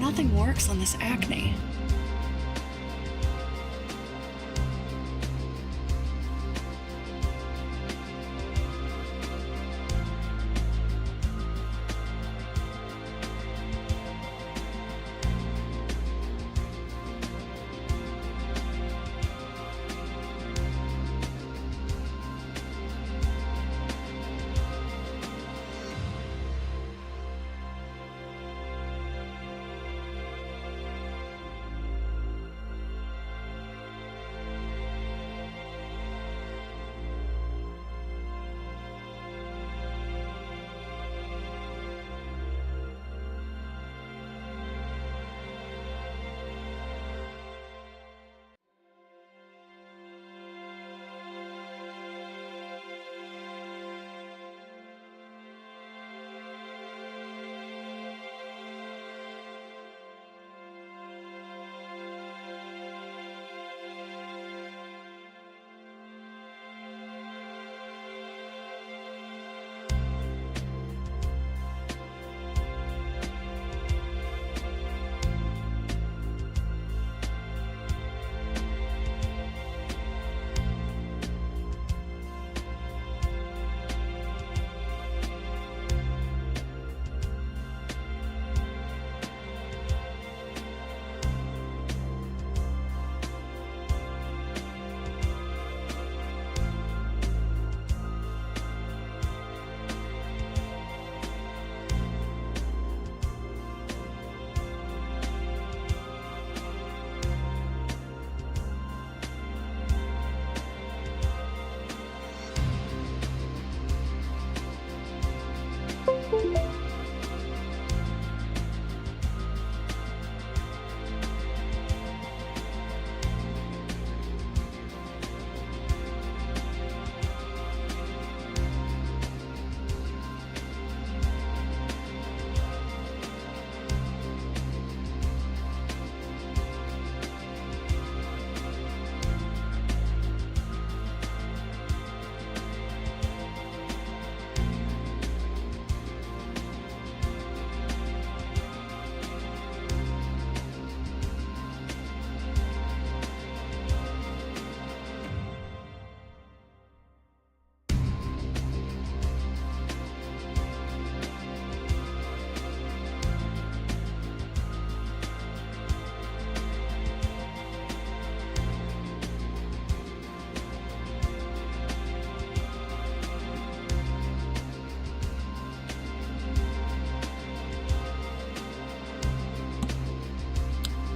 nothing works on this acne.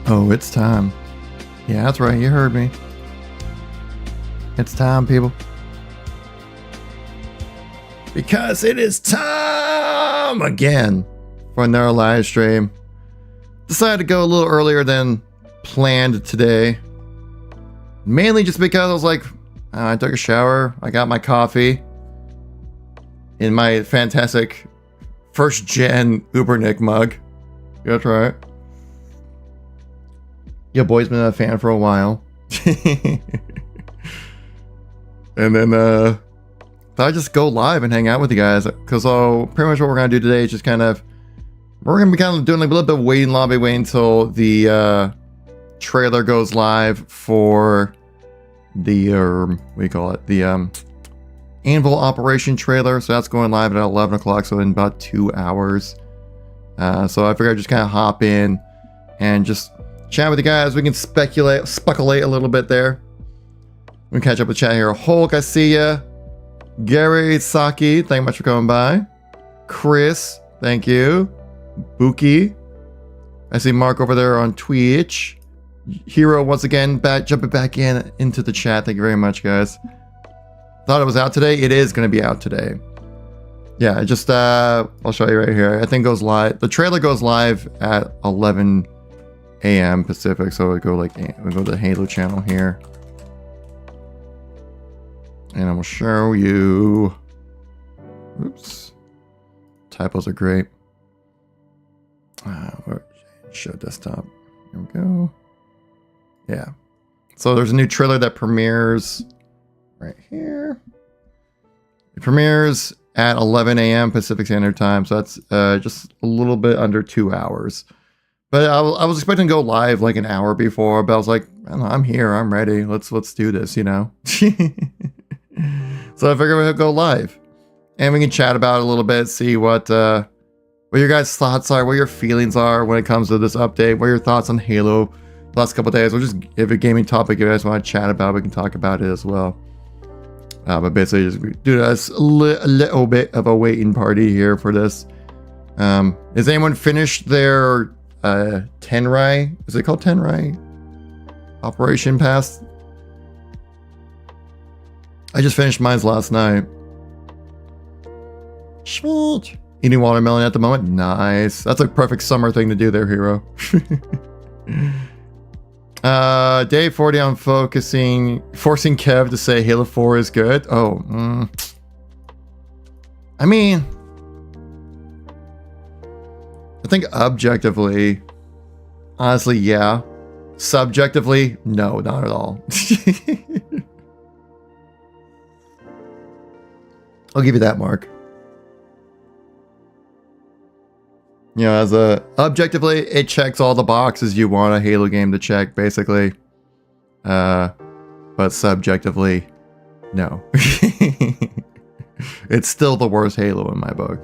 Oh, it's time. Yeah, that's right. You heard me. It's time, people. Because it is time again for another live stream. Decided to go a little earlier than planned today. Mainly just because I was like, I took a shower. I got my coffee in my fantastic first gen Ubernick mug. That's right. Your boy's been a fan for a while. And then thought I'd just go live and hang out with you guys, because pretty much what we're gonna do today is just we're gonna be kind of doing like a little bit of waiting until the trailer goes live for the what do you call it, the Anvil operation trailer. So that's going live at 11 o'clock, so in about 2 hours. So I figured I'd just kind of hop in and just chat with you guys. We can speculate a little bit there. We can catch up with chat here. Hulk, I see ya. Gary Saki, thank you much for coming by. Chris, thank you. Buki, I see Mark over there on Twitch. Hero, once again, jumping back into the chat. Thank you very much, guys. Thought it was out today. It is going to be out today. Yeah, just I'll show you right here. I think it goes live. The trailer goes live at 11 a.m. Pacific, so we go to the Halo channel here, and I will show you. Oops, typos are great. Show desktop. Here we go. Yeah. So there's a new trailer that premieres right here. It premieres at 11 a.m. Pacific Standard Time, so that's just a little bit under 2 hours. But I was expecting to go live like an hour before, but I was like, I don't know, I'm here, I'm ready. Let's do this, you know. So I figured we'd go live, and we can chat about it a little bit, see what your guys' thoughts are, what your feelings are when it comes to this update, what your thoughts on Halo the last couple days, or just if a gaming topic you guys want to chat about, we can talk about it as well. But basically, just do this a little bit of a waiting party here for this. Has anyone finished their Tenrai? Is it called Tenrai? Operation Pass? I just finished mine last night. Sweet. Eating watermelon at the moment. Nice. That's a perfect summer thing to do there, hero. Day 40, I'm forcing Kev to say Halo 4 is good. Oh, I mean, I think objectively, honestly, yeah. Subjectively, no, not at all. I'll give you that, Mark. You know, as objectively, it checks all the boxes you want a Halo game to check, basically. But subjectively, no. It's still the worst Halo in my book.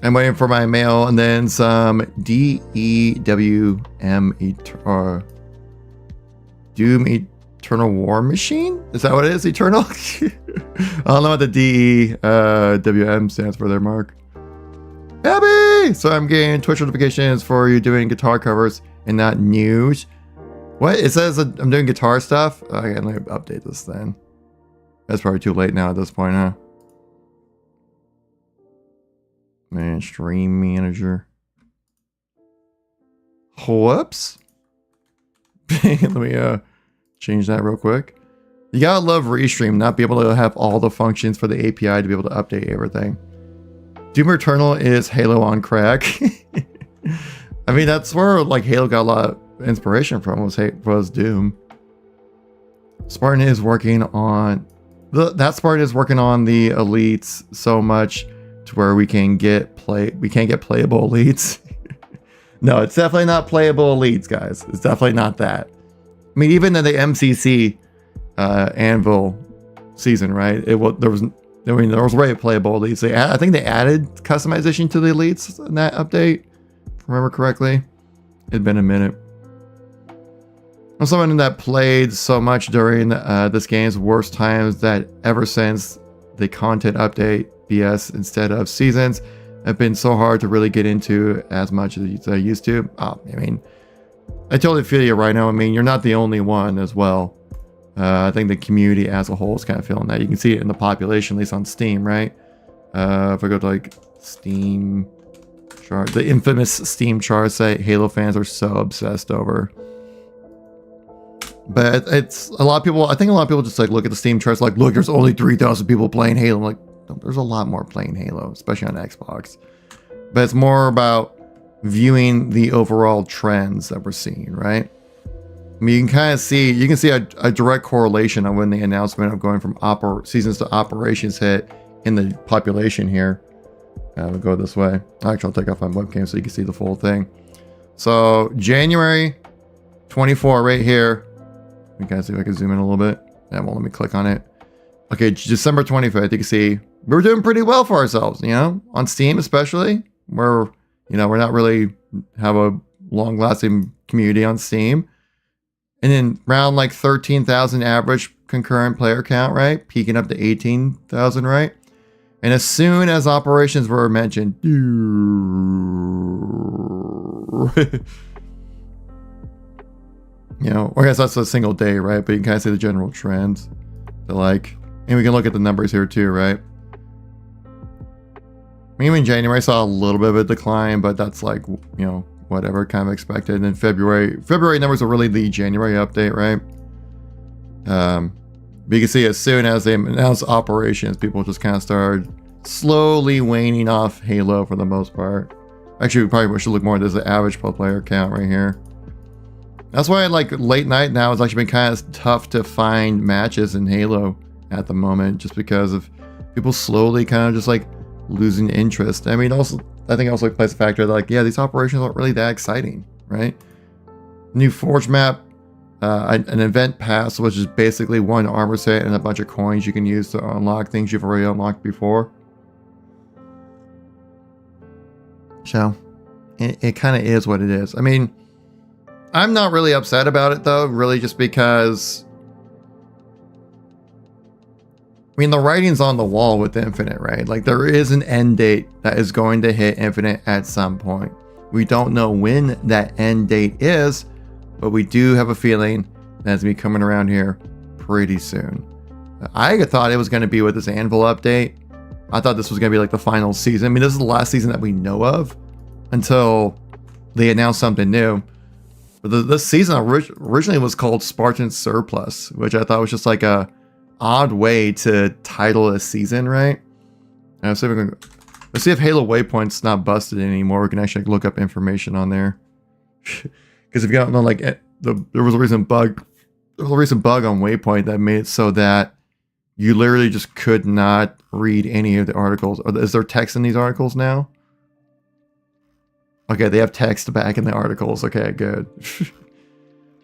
I'm waiting for my mail, and then some DEWM or Doom Eternal War Machine? Is that what it is? Eternal? I don't know what the DEWM stands for there, Mark. Abby! So I'm getting Twitch notifications for you doing guitar covers and not news. What? It says that I'm doing guitar stuff? Okay, let me update this then. That's probably too late now at this point, huh? Man, stream manager. Whoops. Let me change that real quick. You gotta love Restream, not be able to have all the functions for the API to be able to update everything. Doom Eternal is Halo on crack. I mean, that's where like Halo got a lot of inspiration from, was Doom. Spartan is working on that Spartan is working on the elites so much to where we can't get playable elites. No, it's definitely not playable elites, guys. It's definitely not that. I mean, even in the MCC Anvil season, right? There was already playable elites. I think they added customization to the elites in that update, if I remember correctly. It'd been a minute. I'm someone that played so much during this game's worst times that ever since the content update BS instead of seasons have been so hard to really get into as much as I used to. I mean, I totally feel you right now. I mean, you're not the only one as well. I think the community as a whole is kind of feeling that. You can see it in the population, at least on Steam, right? If I go to like Steam chart, the infamous Steam charts that Halo fans are so obsessed over. But it's a lot of people. I think a lot of people just like look at the Steam charts like, look, there's only 3,000 people playing Halo. I'm like, there's a lot more playing Halo, especially on Xbox. But it's more about viewing the overall trends that we're seeing, right? I mean, you can see a direct correlation on when the announcement of going from seasons to operations hit in the population here. We'll go this way. Actually, I'll take off my webcam so you can see the full thing. So January 24 right here. You guys see if I can zoom in a little bit. That won't let me click on it. Okay, December 25th, you can see we're doing pretty well for ourselves, you know, on Steam especially, where, you know, we're not really have a long-lasting community on Steam. And then around like 13,000 average concurrent player count, right? Peaking up to 18,000, right? And as soon as operations were mentioned, you know, I guess that's a single day, right? But you can kind of see the general trends. So like, and we can look at the numbers here too, right? Maybe in January I saw a little bit of a decline, but that's like, you know, whatever, kind of expected. And then February numbers are really the January update, right? But you can see as soon as they announced operations, people just kind of started slowly waning off Halo for the most part. Actually, we probably should look more at this average player count right here. That's why like late night now it's actually been kind of tough to find matches in Halo at the moment, just because of people slowly kind of just like losing interest. I mean, also I think also plays a factor that, like, yeah, these operations aren't really that exciting, right? New Forge map, an event pass, which is basically one armor set and a bunch of coins you can use to unlock things you've already unlocked before. So, it kind of is what it is. I mean, I'm not really upset about it, though, really just because... I mean, the writing's on the wall with Infinite, right? Like, there is an end date that is going to hit Infinite at some point. We don't know when that end date is, but we do have a feeling that it's going to be coming around here pretty soon. I thought it was going to be with this Anvil update. I thought this was going to be like the final season. I mean, this is the last season that we know of until they announced something new. But this season originally was called Spartan Surplus, which I thought was just like a odd way to title a season, right? Let's see if Halo Waypoint's not busted anymore. We can actually look up information on there. Because if you don't know, like, there was a recent bug on Waypoint that made it so that you literally just could not read any of the articles. Is there text in these articles now? Okay, they have text back in the articles. Okay, good.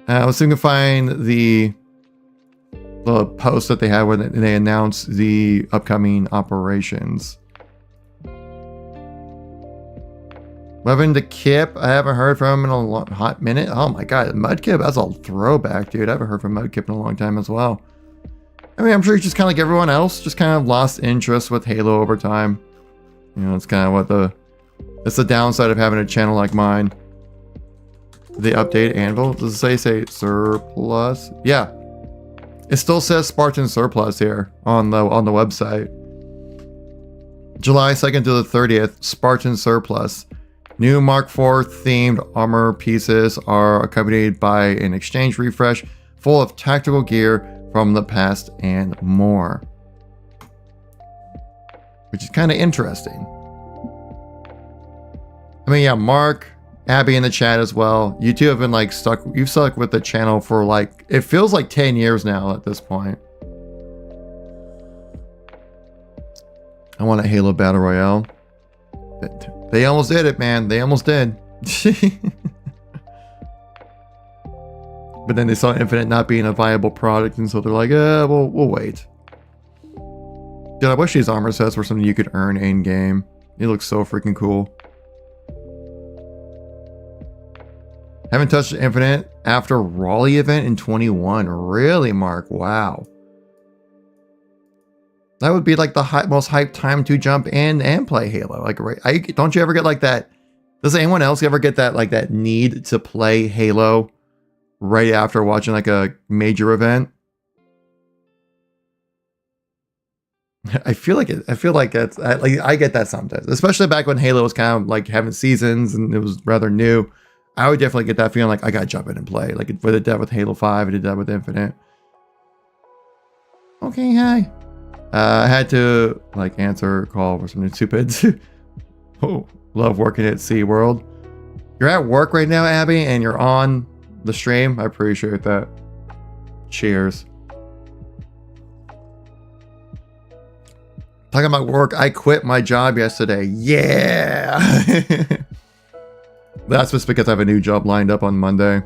Let's see if we can find the post that they had when they announced the upcoming operations. Moving to Kip, I haven't heard from him in a hot minute. Oh my god, Mudkip, that's a throwback, dude. I haven't heard from Mudkip in a long time as well. I mean, I'm sure he's just kind of like everyone else, just kind of lost interest with Halo over time. You know, it's kind of what it's the downside of having a channel like mine. The update Anvil, does it say surplus? Yeah. It still says Spartan Surplus here on the website. July 2nd to the 30th, Spartan Surplus. New Mark IV themed armor pieces are accompanied by an exchange refresh full of tactical gear from the past and more. Which is kind of interesting. I mean, yeah, Mark, Abby in the chat as well. You two have been like you've stuck with the channel for like, it feels like 10 years now at this point. I want a Halo Battle Royale. They almost did it, man. They almost did. But then they saw Infinite not being a viable product, and so they're like, we'll wait. Dude, I wish these armor sets were something you could earn in-game. It looks so freaking cool. Haven't touched Infinite after Raleigh event in 21. Really, Mark? Wow. That would be like the most hyped time to jump in and play Halo. Like, right? Don't you ever get like that? Does anyone else ever get that, like, that need to play Halo right after watching like a major event? I feel like it's I get that sometimes, especially back when Halo was kind of like having seasons and it was rather new. I would definitely get that feeling like I gotta jump in and play. Like, I did that with Halo 5, I did that with Infinite. Okay, hi. I had to like answer a call for something stupid. Oh, love working at SeaWorld. You're at work right now, Abby, and you're on the stream. I appreciate that. Cheers. Talking about work, I quit my job yesterday. Yeah. That's just because I have a new job lined up on Monday.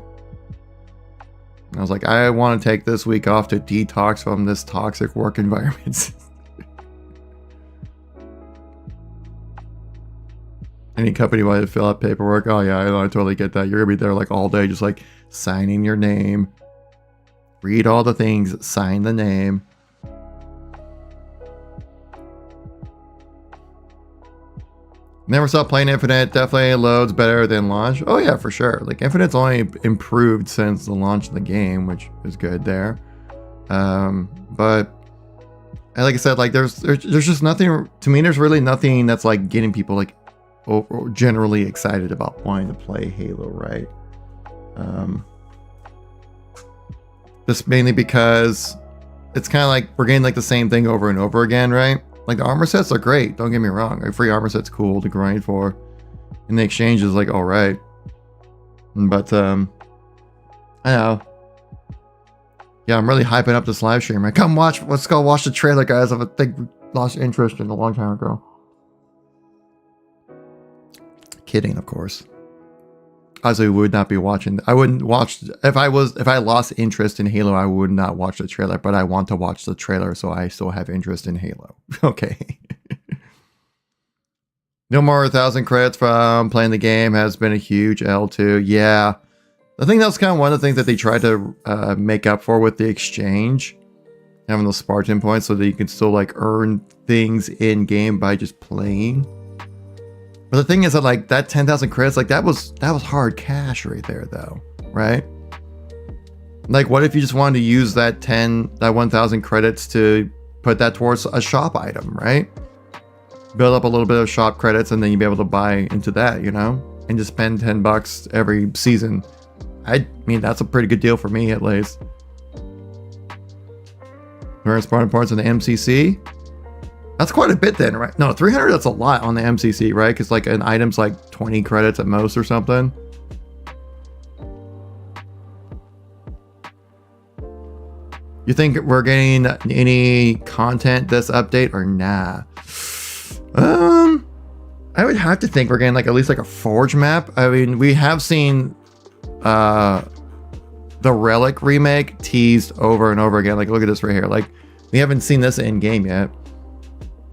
I was like, I want to take this week off to detox from this toxic work environment. Any company wanted to fill out paperwork. Oh yeah, I totally get that. You're gonna be there like all day, just like signing your name. Read all the things, sign the name. Never stopped playing Infinite. Definitely loads better than launch. Oh yeah, for sure. Like, Infinite's only improved since the launch of the game, which is good there. But like I said, like there's just nothing to me. There's really nothing that's like getting people like generally excited about wanting to play Halo, right? Just mainly because it's kind of like we're getting like the same thing over and over again, right? Like, the armor sets are great, don't get me wrong. Like, free armor set's cool to grind for. And the exchange is like alright. But I know. Yeah, I'm really hyping up this live stream. Right? Come watch, let's go watch the trailer, guys. I think we lost interest in a long time ago. Kidding, of course. Obviously, we would not be watching. I wouldn't watch if I lost interest in Halo. I would not watch the trailer, but I want to watch the trailer, so I still have interest in Halo. Okay. No more 1,000 credits from playing the game has been a huge L2. Yeah, I think that's kind of one of the things that they tried to make up for with the exchange, having those Spartan points, so that you can still like earn things in game by just playing. But the thing is that like that 10,000 credits, like that was hard cash right there, though, right? Like, what if you just wanted to use that 1,000 credits to put that towards a shop item, right? Build up a little bit of shop credits, and then you'd be able to buy into that, you know, and just spend $10 every season. I mean, that's a pretty good deal for me, at least. Where's Spartan points in the MCC? That's quite a bit then, right? No, 300, that's a lot on the MCC, right? Because like an item's like 20 credits at most or something. You think we're getting any content this update or nah? I would have to think we're getting like at least like a Forge map. I mean, we have seen the Relic remake teased over and over again. Like, look at this right here. Like, we haven't seen this in game yet.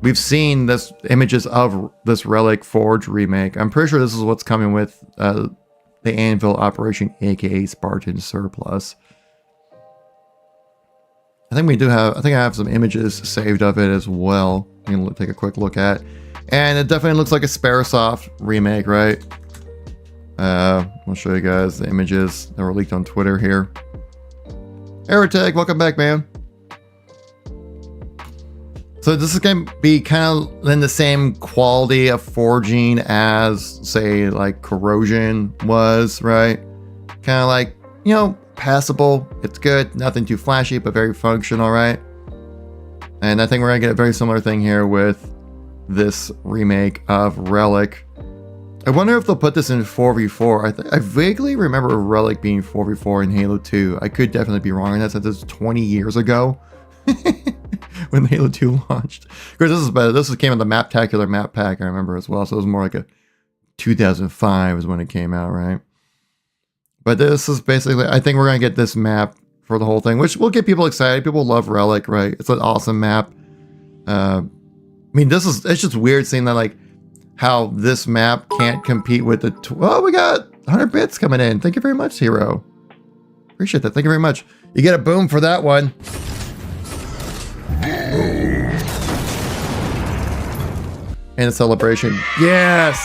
We've seen this images of this Relic Forge remake. I'm pretty sure this is what's coming with the Anvil operation, aka Spartan Surplus. I think I have some images saved of it as well. You can take a quick look at. And it definitely looks like a Sparasoft remake, right? I'll show you guys the images that were leaked on Twitter here. Aerotech, welcome back, man. So this is going to be kind of in the same quality of forging as, say, like Corrosion was, right? Kind of like, you know, passable. It's good. Nothing too flashy, but very functional, right? And I think we're going to get a very similar thing here with this remake of Relic. I wonder if they'll put this in 4v4. I vaguely remember Relic being 4v4 in Halo 2. I could definitely be wrong on that since it's 20 years ago. When Halo 2 launched. Because this is better. This came in the Maptacular map pack, I remember as well. So it was more like a 2005 is when it came out, right? But this is basically, I think we're going to get this map for the whole thing, which will get people excited. People love Relic, right? It's an awesome map. I mean, it's just weird seeing that, like, how this map can't compete with the... Oh, we got 100 bits coming in. Thank you very much, Hero. Appreciate that. Thank you very much. You get a boom for that one. And a celebration. Yes!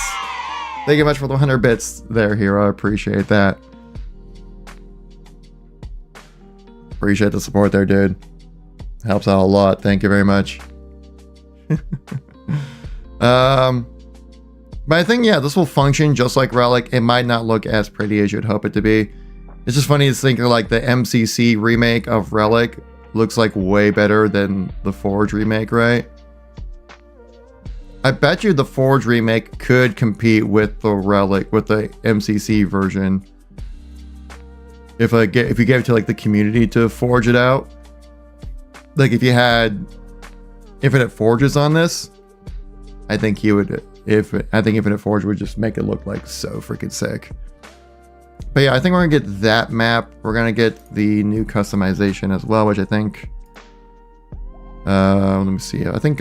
Thank you much for the 100 bits there, Hero. I appreciate that. Appreciate the support there, dude. Helps out a lot. Thank you very much. But I think, yeah, this will function just like Relic. It might not look as pretty as you'd hope it to be. It's just funny to think of like the MCC remake of Relic looks like way better than the Forge remake, right? I bet you the Forge remake could compete with the Relic, with the MCC version. If you gave it to like the community to forge it out. Like if you had Infinite Forges on this, I think he would. I think Infinite Forge would just make it look like so freaking sick. But yeah, I think we're gonna get that map. We're gonna get the new customization as well, which I think. Let me see. I think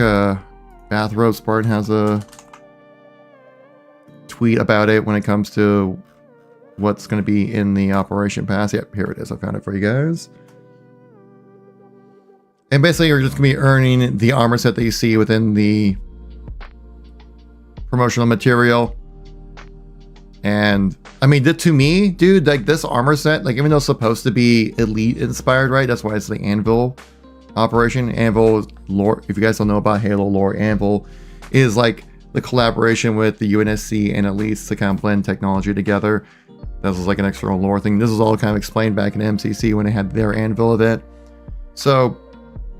Bathrobe Spartan has a tweet about it when it comes to what's going to be in the Operation Pass. Yep, here it is. I found it for you guys. And basically, you're just going to be earning the armor set that you see within the promotional material. And I mean, to me, dude, like this armor set, like even though it's supposed to be Elite inspired, right? That's why it's the Anvil operation. Anvil lore, if you guys don't know about Halo lore, Anvil is like the collaboration with the UNSC and Elites to kind of blend technology together. This is like an external lore thing. This is all kind of explained back in MCC when they had their Anvil event. So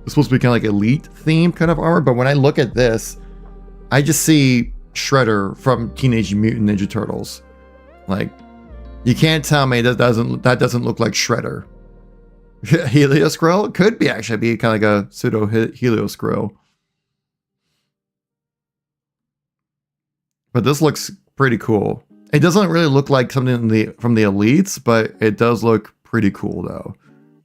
it's supposed to be kind of like Elite themed kind of armor, but when I look at this, I just see Shredder from Teenage Mutant Ninja Turtles. Like, you can't tell me that doesn't look like Shredder. Helioscroll? Could be actually be kind of like a pseudo Helioscroll. But this looks pretty cool. It doesn't really look like something from the elites, but it does look pretty cool though.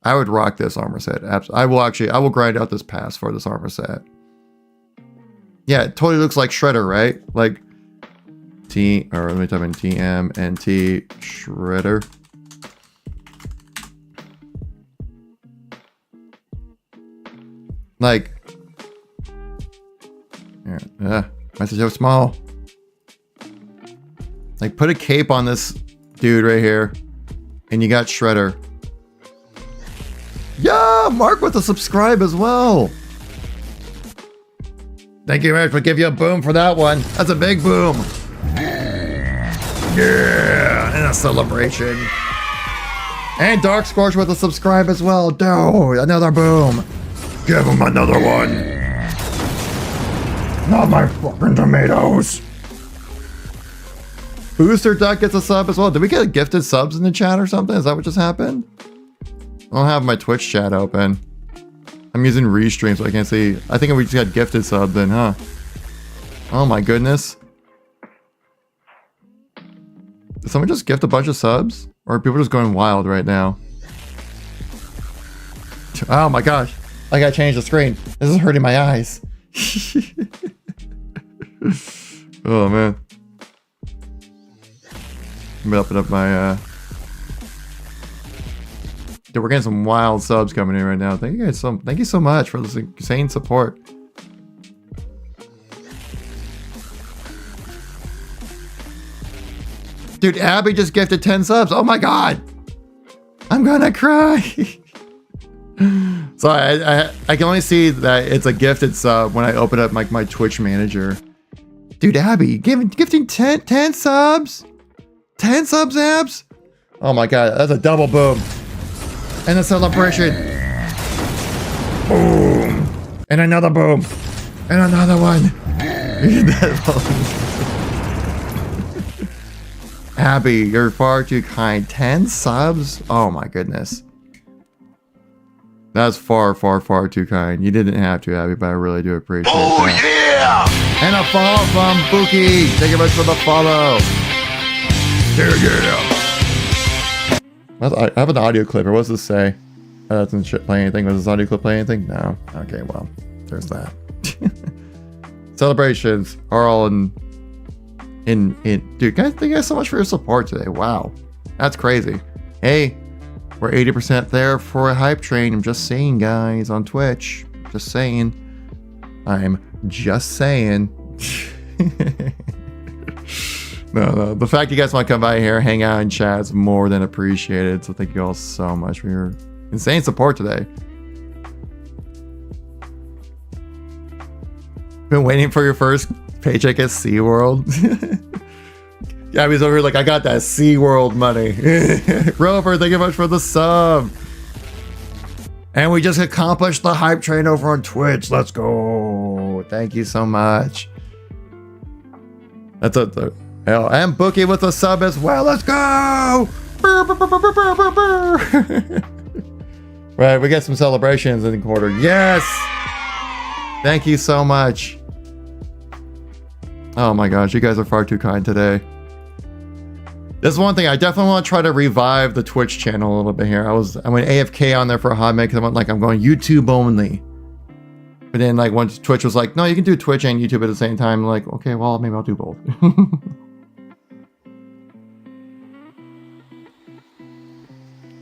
I would rock this armor set. I will grind out this pass for this armor set. Yeah, it totally looks like Shredder, right? Like let me type in TMNT Shredder. Like, message so small. Like, put a cape on this dude right here, and you got Shredder. Yeah, Mark with a subscribe as well. Thank you very much for giving you a boom for that one. That's a big boom. Yeah, and a celebration. And Dark Scorch with a subscribe as well. Dude, another boom. Give him another one. Not my fucking tomatoes. Booster Duck gets a sub as well. Did we get gifted subs in the chat or something? Is that what just happened? I don't have my Twitch chat open. I'm using Restream so I can't see. I think we just got gifted sub then, huh? Oh my goodness. Did someone just gift a bunch of subs? Or are people just going wild right now? Oh my gosh. I gotta change the screen. This is hurting my eyes. Oh man. Let me open up my Dude, we're getting some wild subs coming in right now. Thank you so much for this insane support. Dude, Abby just gifted 10 subs. Oh my god. I'm gonna cry. So I can only see that it's a gifted sub when I open up my Twitch manager. Dude, Abby, gifting 10 subs? 10 subs, Abs? Oh my god, that's a double boom. And a celebration. Boom. And another boom. And another one. Abby, you're far too kind. 10 subs? Oh my goodness. That's far, far, far too kind. You didn't have to, Abby, but I really do appreciate that. Yeah! And a follow from Buki. Thank you very much for the follow. I have an audio clip. What does this say? That doesn't play anything. Does this audio clip play anything? No. Okay, well, there's that. Celebrations are all in. Dude, guys, thank you guys so much for your support today. Wow, that's crazy. Hey. We're 80% there for a hype train. I'm just saying, guys, on Twitch. Just saying. I'm just saying. No. The fact you guys want to come by here, hang out, and chat is more than appreciated. So thank you all so much for your insane support today. Been waiting for your first paycheck at SeaWorld. Gabby's over here like, I got that SeaWorld money. Rover, thank you much for the sub. And we just accomplished the hype train over on Twitch. Let's go. Thank you so much. That's a hell. And Bookie with a sub as well. Let's go. Right, we got some celebrations in the quarter. Yes. Thank you so much. Oh my gosh, you guys are far too kind today. This is one thing I definitely want to try to revive the Twitch channel a little bit here. I went AFK on there for a hot minute because I'm going YouTube only. But then like once Twitch was like, no, you can do Twitch and YouTube at the same time. I'm like, okay, well maybe I'll do both.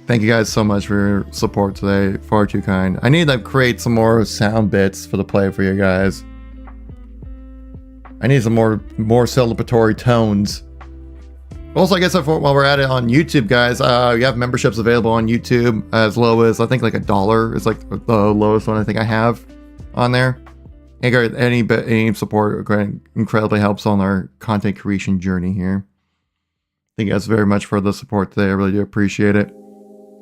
Thank you guys so much for your support today. Far too kind. I need to create some more sound bits for the play for you guys. I need some more celebratory tones. Also, I guess while we're at it on YouTube, guys, we have memberships available on YouTube as low as, I think, like $1 is like the lowest one I think I have on there. Any support incredibly helps on our content creation journey here. Thank you guys very much for the support today. I really do appreciate it.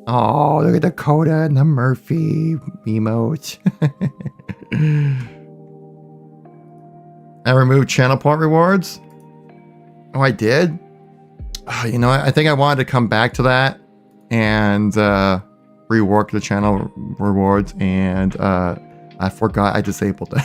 Oh, look at the Coda and the Murphy emote. I removed channel point rewards. Oh, I did? You know, I think I wanted to come back to that and rework the channel rewards, and I forgot I disabled them.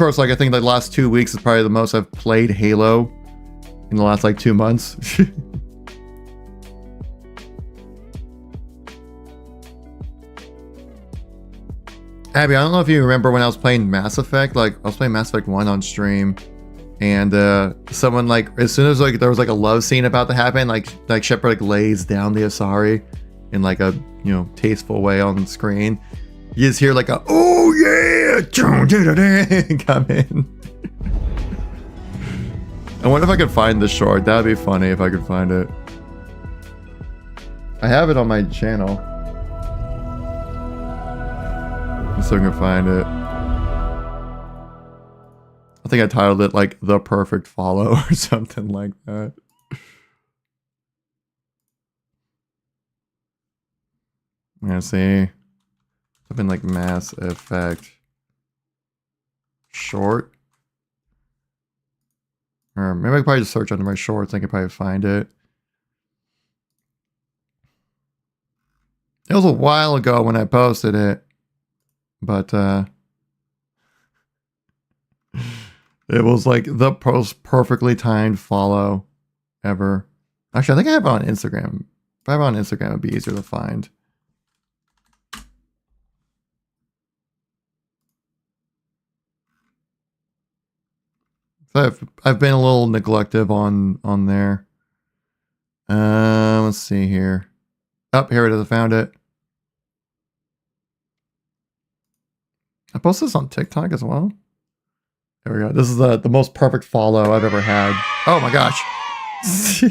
course, like I think the last 2 weeks is probably the most I've played Halo in the last like 2 months. Abby, I don't know if you remember when I was playing Mass Effect. Like I was playing Mass Effect 1 on stream, and someone like as soon as like there was like a love scene about to happen, like Shepard like lays down the Asari in like a tasteful way on the screen. You just hear like a oh yeah come in. I wonder if I could find the short. That'd be funny if I could find it. I have it on my channel. So I can find it. I think I titled it like The Perfect Follow or something like that. I'm gonna see something like Mass Effect short. Or maybe I could probably just search under my shorts. I could probably find it. It was a while ago when I posted it. But it was like the most perfectly timed follow ever. Actually, I think I have it on Instagram. If I have it on Instagram, it'd be easier to find. So I've been a little neglective on there. Let's see here. Oh, here it is. I found it. I posted this on TikTok as well. There we go. This is the most perfect follow I've ever had. Oh my gosh. This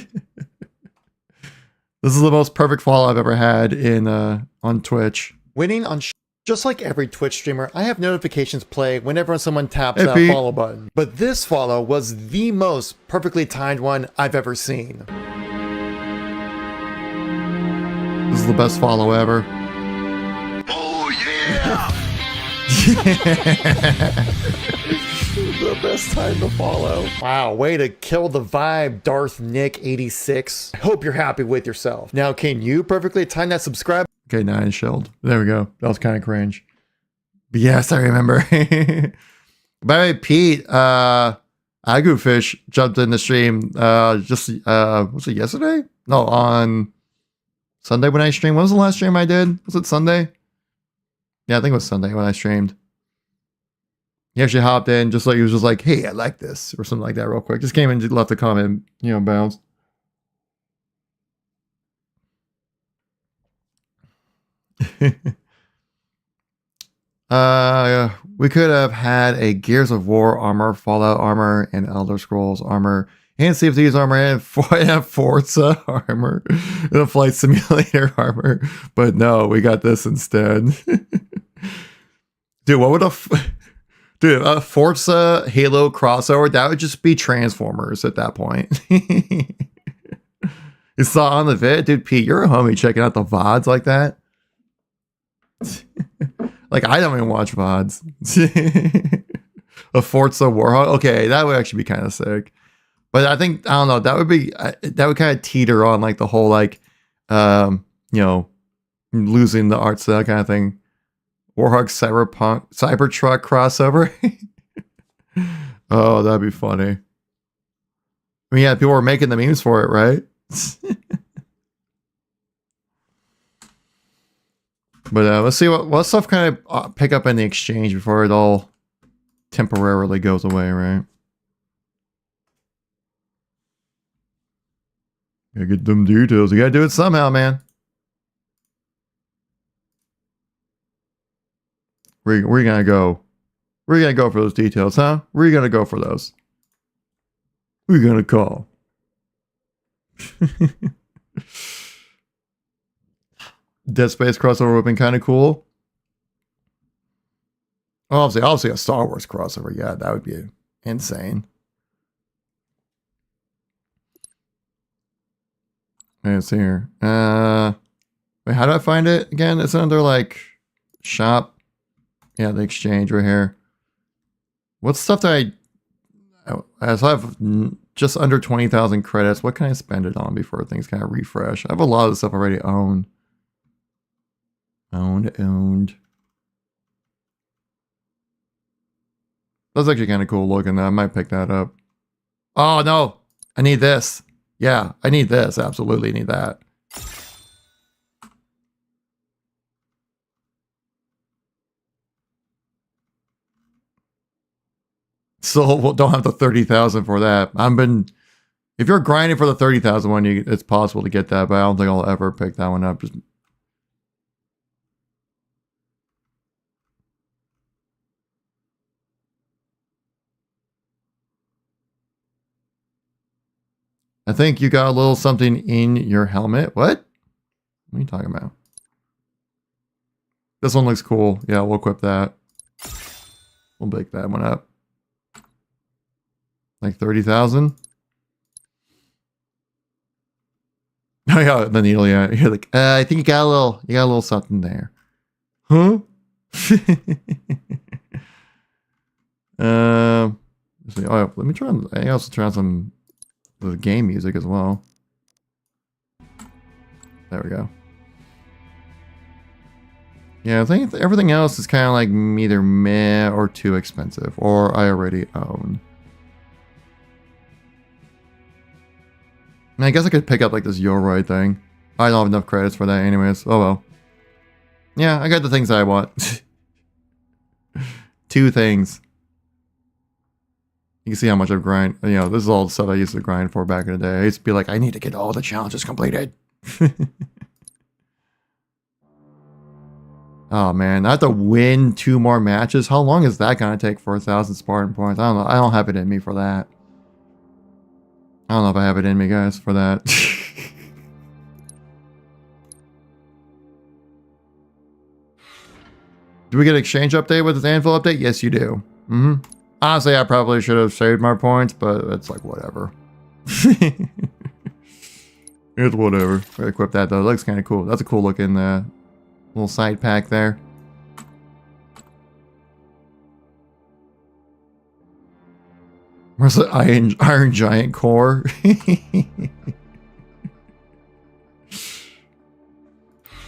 is the most perfect follow I've ever had in on Twitch. Winning on just like every Twitch streamer, I have notifications play whenever someone taps that follow button. But this follow was the most perfectly timed one I've ever seen. This is the best follow ever. Oh yeah! The best time to follow. Wow, way to kill the vibe, Darth Nick 86. I hope you're happy with yourself. Now, can you perfectly time that subscribe? Okay, 9 shelled. There we go. That was kind of cringe. But yes, I remember. By the way, Pete, Agufish jumped in the stream was it yesterday? No, on Sunday when I streamed. When was the last stream I did? Was it Sunday? Yeah, I think it was Sunday when I streamed. He actually hopped in, just like he was just like, "Hey, I like this," or something like that, real quick. Just came in and left a comment, bounced. We could have had a Gears of War armor, Fallout armor, and Elder Scrolls armor, and Sea of Thieves armor, and Forza armor, and a Flight Simulator armor. But no, we got this instead. Dude, what would a Forza Halo crossover? That would just be Transformers at that point. You saw on the vid, dude. Pete, you're a homie checking out the VODs like that. Like I don't even watch VODs. A Forza Warhog. Okay, that would actually be kind of sick. But I think I don't know. That would kind of teeter on like the whole like, losing the art style kind of thing. Warhog Cybertruck crossover. Oh, that'd be funny. I mean, yeah, people were making the memes for it, right? But let's see what stuff kind of pick up in the exchange before it all temporarily goes away, right? Gotta get them details. You gotta do it somehow, man. Where you gonna go? Where you gonna go for those details, huh? Where you gonna go for those? Who you gonna call? Dead Space crossover would have been kind of cool. Obviously a Star Wars crossover. Yeah, that would be insane. Let's see here. Wait, how do I find it again? It's under like shop. Yeah, the exchange right here. What's stuff that I have just under 20,000 credits. What can I spend it on before things kind of refresh? I have a lot of the stuff already owned. Owned. That's actually kind of cool looking. I might pick that up. Oh, no. I need this. Yeah, I need this. Absolutely need that. So don't have the 30,000 for that. If you're grinding for the 30,000 one, it's possible to get that, but I don't think I'll ever pick that one up. I think you got a little something in your helmet. What? What are you talking about? This one looks cool. Yeah, we'll equip that. We'll pick that one up. Like 30,000. Oh yeah, the needle. Yeah, you're like, I think you got a little something there. Huh? Oh, let me try. I also try some the game music as well. There we go. Yeah, I think everything else is kind of like either meh or too expensive, or I already own. I guess I could pick up like this Yoroi thing. I don't have enough credits for that anyways. Oh well. Yeah, I got the things I want. 2 things. You can see how much I've grind. You know, this is all the stuff I used to grind for back in the day. I used to be like, I need to get all the challenges completed. Oh man, I have to win 2 more matches. How long is that gonna take for 1,000 Spartan points? I don't know. I don't have it in me for that. I don't know if I have it in me, guys, for that. Do we get an exchange update with this Anvil update? Yes, you do. Honestly, I probably should have saved my points, but it's like, whatever. It's whatever. I equip that, though. It looks kind of cool. That's a cool looking little side pack there. Where's the Iron Giant core?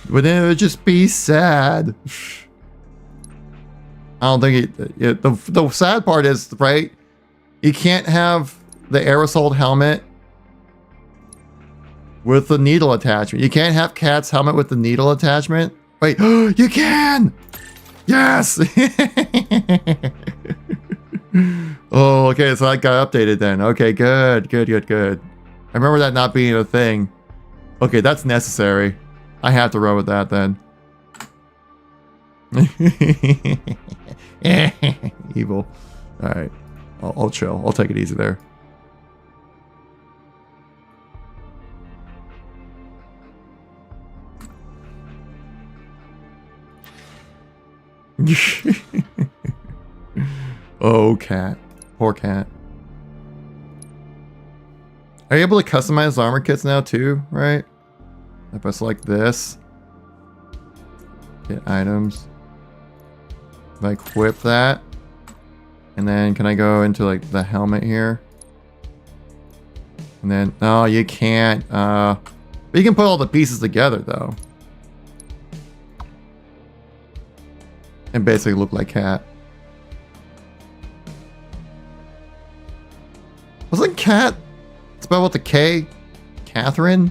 But then it would just be sad. I don't think the sad part is, right? You can't have the aerosol helmet with the needle attachment. You can't have Cat's helmet with the needle attachment. Wait, you can! Yes! Oh, okay, so that got updated then. Okay, good. I remember that not being a thing. Okay, that's necessary. I have to run with that then. Evil. Alright. I'll chill. I'll take it easy there. Oh, cat. Poor cat. Are you able to customize armor kits now too, right? If I select this, get items. If I equip that, and then can I go into like the helmet here? And then, no, you can't. But you can put all the pieces together though. And basically look like cat. Wasn't cat spelled with a K? Catherine?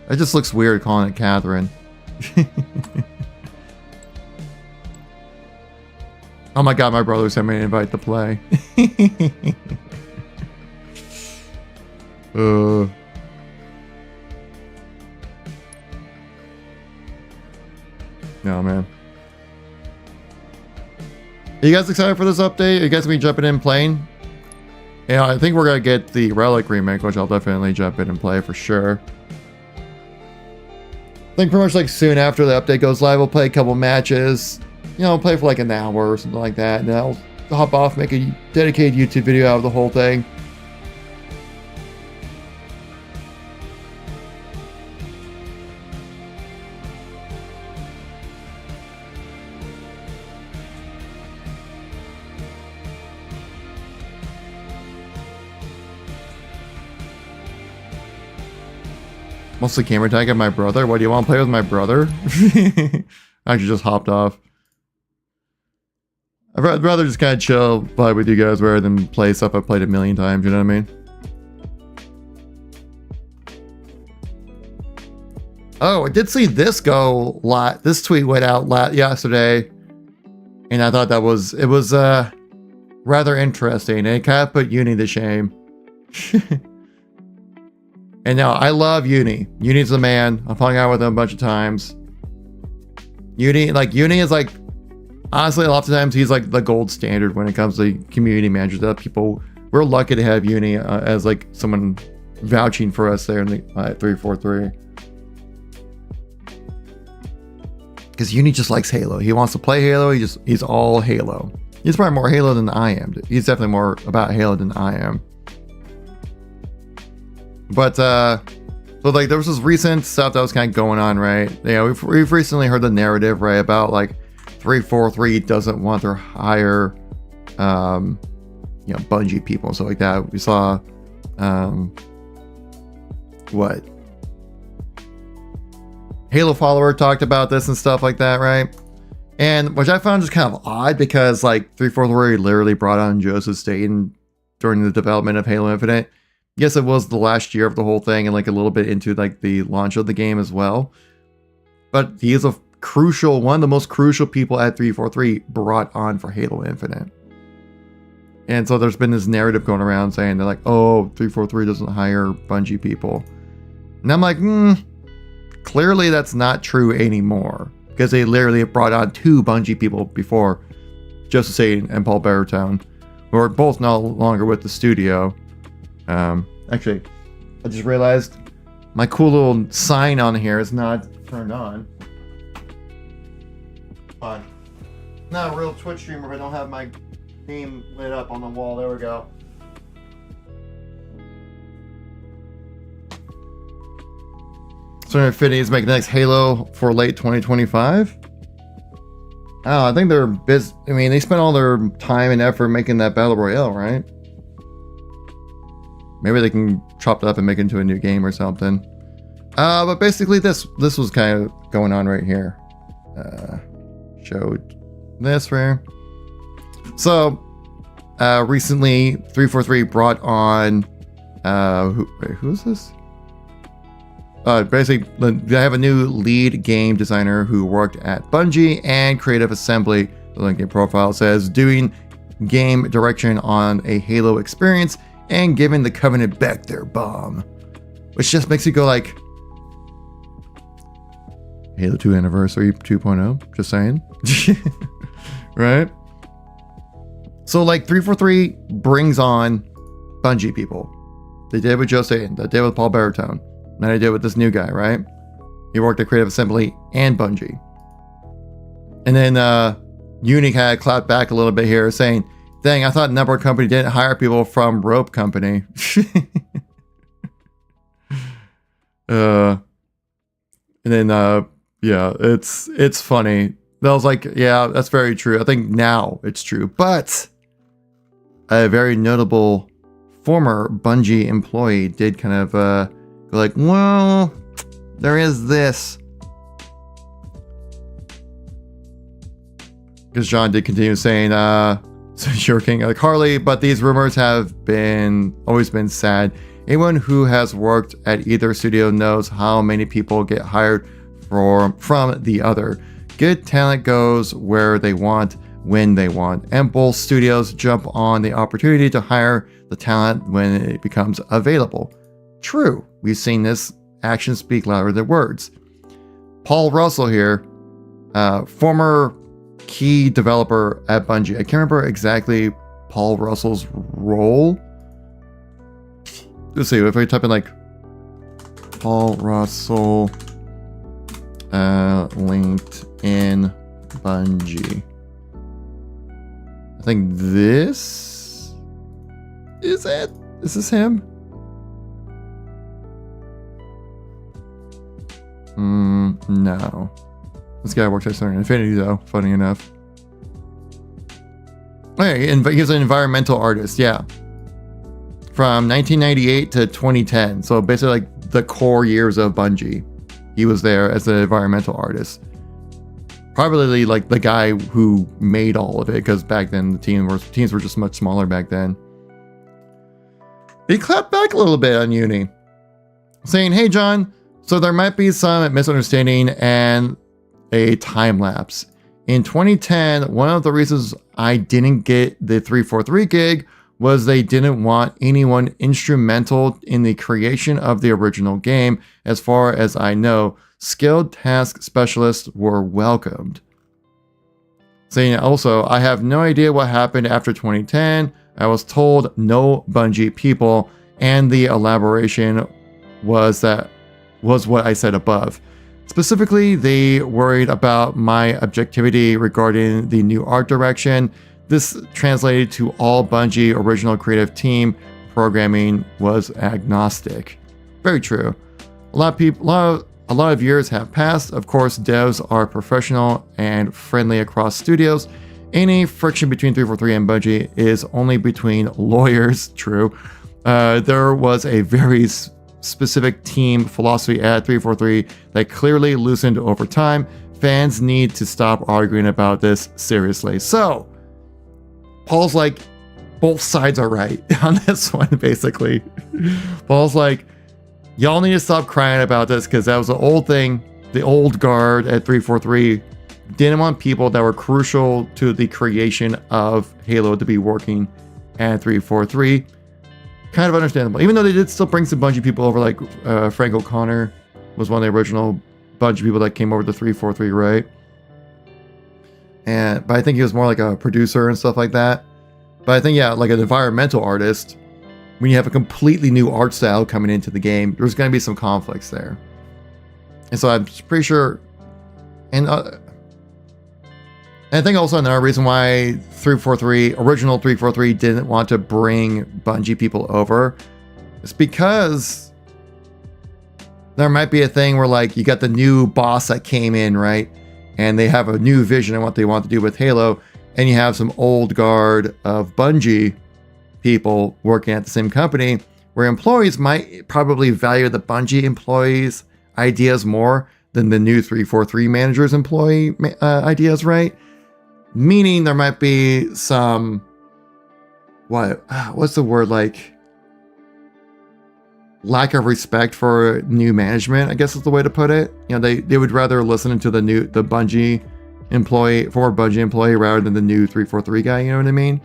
It just looks weird calling it Catherine. Oh my god, my brother sent me an invite to play. No, man. Are you guys excited for this update? Are you guys gonna be jumping in playing? Yeah, I think we're gonna get the Relic remake, which I'll definitely jump in and play for sure. I think pretty much like soon after the update goes live, we'll play a couple matches. You know, play for like an hour or something like that, and then I'll hop off, make a dedicated YouTube video out of the whole thing. Mostly camera tag at my brother. What, do you want to play with my brother? I actually just hopped off. I'd rather just kind of chill, play with you guys rather than play stuff I've played a million times, you know what I mean? Oh, I did see this go live. This tweet went out yesterday, and I thought it was rather interesting. It kind of put Uni to shame. And now I love Uni. Uni's the man. I've hung out with him a bunch of times. Uni is like, honestly, a lot of times he's like the gold standard when it comes to community managers. That people, we're lucky to have Uni as like someone vouching for us there in the 343. Because Uni just likes Halo. He wants to play Halo. He's all Halo. He's probably more Halo than I am. He's definitely more about Halo than I am. But so like there was this recent stuff that was kind of going on, right? Yeah, we've recently heard the narrative, right, about like 343 doesn't want to hire Bungie people and stuff like that. We saw what? Halo follower talked about this and stuff like that, right? And which I found just kind of odd because like 343 literally brought on Joseph Staten during the development of Halo Infinite. Yes, it was the last year of the whole thing and like a little bit into like the launch of the game as well. But he is one of the most crucial people at 343 brought on for Halo Infinite. And so there's been this narrative going around saying they're like, oh, 343 doesn't hire Bungie people. And I'm like, clearly that's not true anymore. Because they literally brought on 2 Bungie people before, Joseph Staten and Paul Barrowtown, who are both no longer with the studio. Actually, I just realized my cool little sign on here is not turned on. Fine. Not a real Twitch streamer if I don't have my name lit up on the wall. There we go. So Infinity is making the next Halo for late 2025. Oh, I think they're busy. I mean, they spent all their time and effort making that Battle Royale, right? Maybe they can chop it up and make it into a new game or something. But basically this was kind of going on right here. Showed this right here. So, recently 343 brought on, who's this? Basically, they have a new lead game designer who worked at Bungie and Creative Assembly. The LinkedIn profile says, doing game direction on a Halo experience and giving the Covenant back their bomb. Which just makes you go like, Halo 2 Anniversary 2.0, just saying. Right? So like 343 brings on Bungie people. They did with Joe Staten, they did with Paul Barrowtown. Now they did with this new guy, right? He worked at Creative Assembly and Bungie. And then Uni kind of clapped back a little bit here, saying, dang, I thought Network Company didn't hire people from Rope Company. And then, yeah, it's funny. I was like, yeah, that's very true. I think now it's true. But a very notable former Bungie employee did kind of go like, well, there is this. Because John did continue saying, so you're king like Harley, but these rumors have always been sad. Anyone who has worked at either studio knows how many people get hired from the other. Good talent goes where they want, when they want, and both studios jump on the opportunity to hire the talent when it becomes available. True, we've seen this. Actions speak louder than words. Paul Russell here, former key developer at Bungie. I can't remember exactly Paul Russell's role. Let's see, if I type in like Paul Russell LinkedIn Bungie. I think this is it. Is this him? No. This guy works at Certain Infinity though, funny enough. Okay, he's an environmental artist, yeah. From 1998 to 2010. So basically like the core years of Bungie. He was there as an environmental artist. probably like the guy who made all of it, because back then the teams were just much smaller back then. He clapped back a little bit on Uni, saying, "Hey John, so there might be some misunderstanding and a time lapse. In 2010, one of the reasons I didn't get the 343 gig was they didn't want anyone instrumental in the creation of the original game. As far as I know, skilled task specialists were welcomed." Saying also, "I have no idea what happened after 2010. I was told no Bungie people, and the elaboration was what I said above. Specifically, they worried about my objectivity regarding the new art direction. This translated to all Bungie original creative team programming was agnostic." Very true. A lot of years have passed. Of course, devs are professional and friendly across studios. Any friction between 343 and Bungie is only between lawyers. True. There was a very specific team philosophy at 343 that clearly loosened over time. Fans need to stop arguing about this seriously. So, Paul's like, both sides are right on this one, basically. Paul's like, y'all need to stop crying about this, because that was the old thing. The old guard at 343 didn't want people that were crucial to the creation of Halo to be working at 343. Kind of understandable. Even though they did still bring some Bungie people over, like Frank O'Connor was one of the original Bungie people that came over to 343, right? But I think he was more like a producer and stuff like that. But I think, yeah, like an environmental artist, when you have a completely new art style coming into the game, there's going to be some conflicts there. And so I'm pretty sure, and I think also another reason why original 343 didn't want to bring Bungie people over is because there might be a thing where, like, you got the new boss that came in, right? And they have a new vision of what they want to do with Halo, and you have some old guard of Bungie people working at the same company, where employees might probably value the Bungie employees' ideas more than the new 343 manager's employee ideas, right? Meaning there might be some, what's the word, like, lack of respect for new management, I guess is the way to put it. You know, they would rather listen to the Bungie employee, former Bungie employee, rather than the new 343 guy, you know what I mean?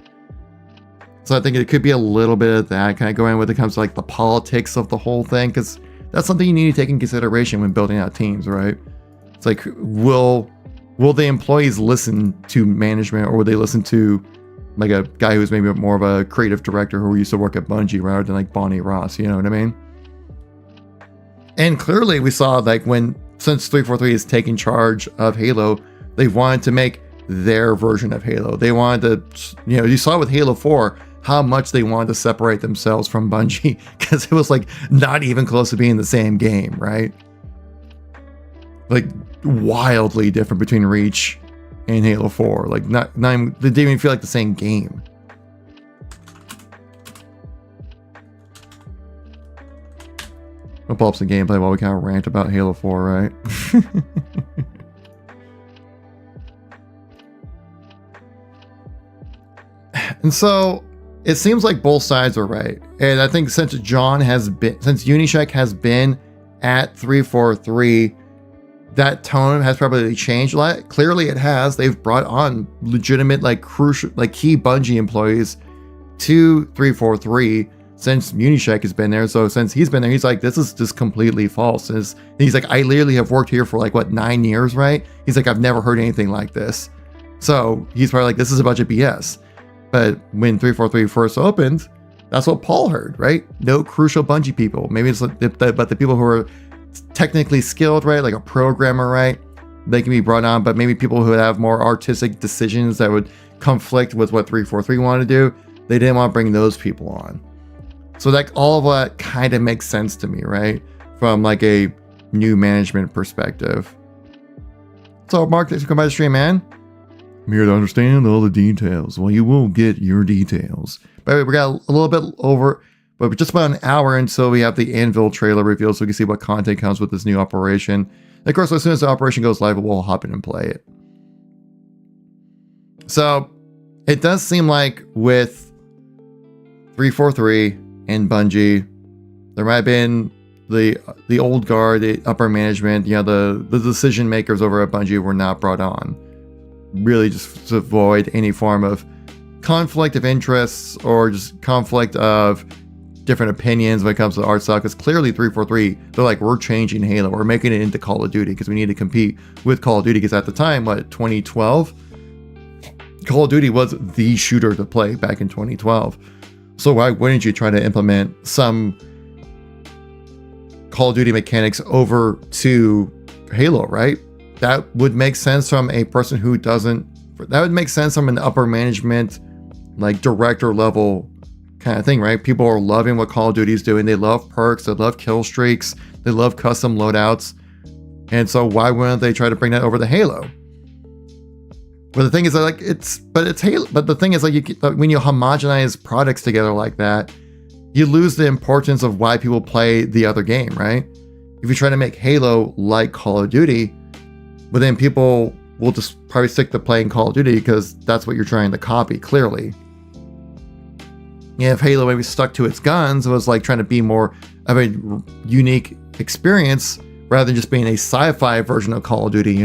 So I think it could be a little bit of that kind of going when it comes to, like, the politics of the whole thing, because that's something you need to take in consideration when building out teams, right? It's like, will the employees listen to management, or will they listen to, like, a guy who's maybe more of a creative director who used to work at Bungie rather than, like, Bonnie Ross, you know what I mean? And clearly we saw, like, since 343 is taking charge of Halo, they wanted to make their version of Halo. They wanted to, you know, you saw with Halo 4 how much they wanted to separate themselves from Bungie, because it was, like, not even close to being the same game, right? Like, wildly different between Reach and Halo 4. Like, not even, they didn't even feel like the same game. I'll pull up some gameplay while we kind of rant about Halo 4, right? And so it seems like both sides are right. And I think since Unisec has been at 343, that tone has probably changed a lot. Clearly it has. They've brought on legitimate, like, crucial, like, key Bungie employees to 343 since Unisec has been there. So since he's been there, he's like, this is just completely false. And he's like, I literally have worked here for, like, what, 9 years, right? He's like, I've never heard anything like this. So he's probably like, this is a bunch of BS. But when 343 first opened, that's what Paul heard, right? No crucial Bungie people. Maybe it's like but the people who are technically skilled, right? Like a programmer, right? They can be brought on, but maybe people who have more artistic decisions that would conflict with what 343 wanted to do, they didn't want to bring those people on. So that all of that kind of makes sense to me, right? From, like, a new management perspective. So Mark, thanks for coming by the stream, man. I'm here to understand all the details. Well, you will get your details. By the way, we got a little bit over, but just about an hour until we have the Anvil trailer revealed, so we can see what content comes with this new operation. And of course, as soon as the operation goes live, we'll hop in and play it. So it does seem like with 343 and Bungie, there might have been the old guard, the upper management, the decision makers over at Bungie were not brought on. Really just to avoid any form of conflict of interests or just conflict of different opinions when it comes to the art style, because clearly 343, they're like, we're changing Halo, we're making it into Call of Duty because we need to compete with Call of Duty, because at the time, 2012, Call of Duty was the shooter to play back in 2012. So why wouldn't you try to implement some Call of Duty mechanics over to Halo, right? That would make sense from a person who doesn't, that would make sense from an upper management, like director level kind of thing, right? People are loving what Call of Duty is doing. They love perks, they love kill streaks, they love custom loadouts. And so why wouldn't they try to bring that over to Halo? But the thing is, like, it's Halo. But the thing is, like, when you homogenize products together like that, you lose the importance of why people play the other game, right? If you try to make Halo like Call of Duty, but then people will just probably stick to playing Call of Duty because that's what you're trying to copy, clearly. Yeah, if Halo maybe stuck to its guns, it was like trying to be more of a unique experience rather than just being a sci-fi version of Call of Duty,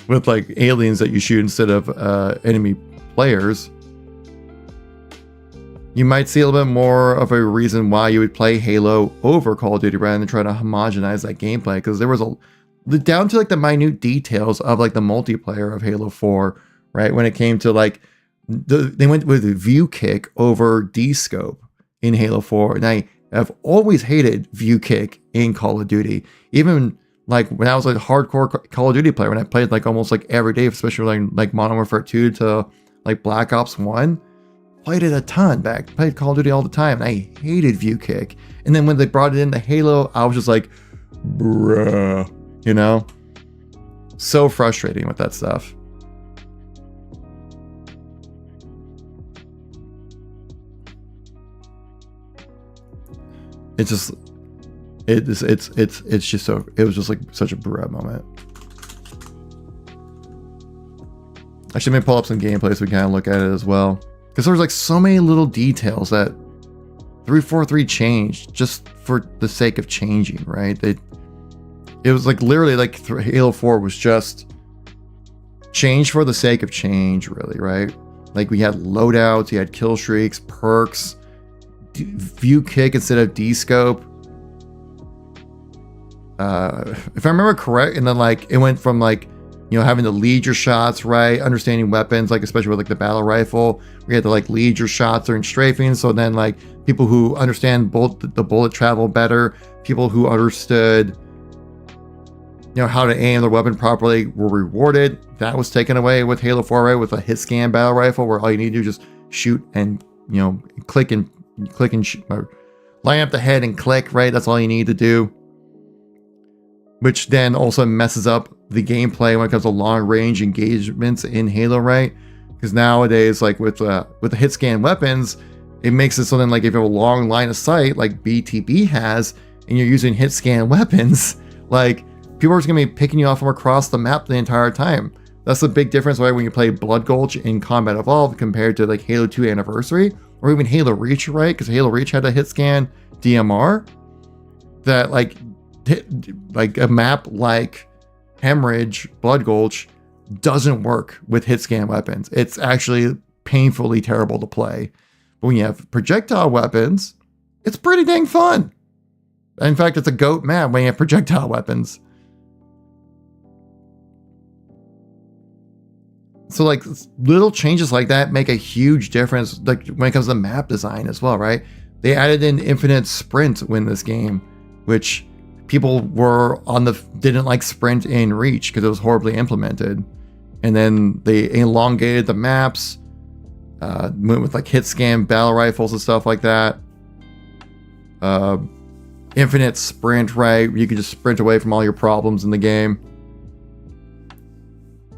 with like aliens that you shoot instead of enemy players. You might see a little bit more of a reason why you would play Halo over Call of Duty rather than try to homogenize that gameplay, because there was down to like the minute details of like the multiplayer of Halo 4, right? When it came to like they went with view kick over D-scope in Halo 4, and I have always hated view kick in Call of Duty. Even like when I was like a hardcore Call of Duty player, when I played like almost like every day, especially like Modern Warfare 2 to like Black Ops 1, played it a ton back, played Call of Duty all the time, and I hated view kick. And then when they brought it into Halo, I was just like, bruh, so frustrating with that stuff. It was just like such a bruh moment. Actually, let me pull up some gameplay so we kind of look at it as well, because there was like so many little details that 343 changed just for the sake of changing, right? It was like literally like Halo 4 was just change for the sake of change, really, right? Like we had loadouts, you had kill streaks, perks, view kick instead of D-scope. If I remember correct, and then like it went from like, having to lead your shots, right? Understanding weapons, like especially with like the battle rifle, we had to like lead your shots during strafing. So then like people who understand the bullet travel better, people who understood, how to aim their weapon properly were rewarded. That was taken away with Halo 4, right? With a hit scan battle rifle, where all you need to do is just shoot and click and shoot, or line up the head and click, right? That's all you need to do. Which then also messes up the gameplay when it comes to long range engagements in Halo, right? Because nowadays, like with the hit scan weapons, it makes it so then like if you have a long line of sight like BTB has, and you're using hit scan weapons, like people are just gonna be picking you off from across the map the entire time. That's the big difference, right? When you play Blood Gulch in Combat Evolved compared to like Halo 2 Anniversary or even Halo Reach, right? Because Halo Reach had a hit scan DMR that like a map like Hemorrhage, Blood Gulch doesn't work with hit scan weapons. It's actually painfully terrible to play. But when you have projectile weapons, it's pretty dang fun. In fact, it's a GOAT map when you have projectile weapons. So like little changes like that make a huge difference, like when it comes to map design as well, right? They added in infinite sprint in this game, which people didn't like sprint in Reach because it was horribly implemented. And then they elongated the maps, went with like hit scan battle rifles and stuff like that. Infinite sprint, right? You could just sprint away from all your problems in the game.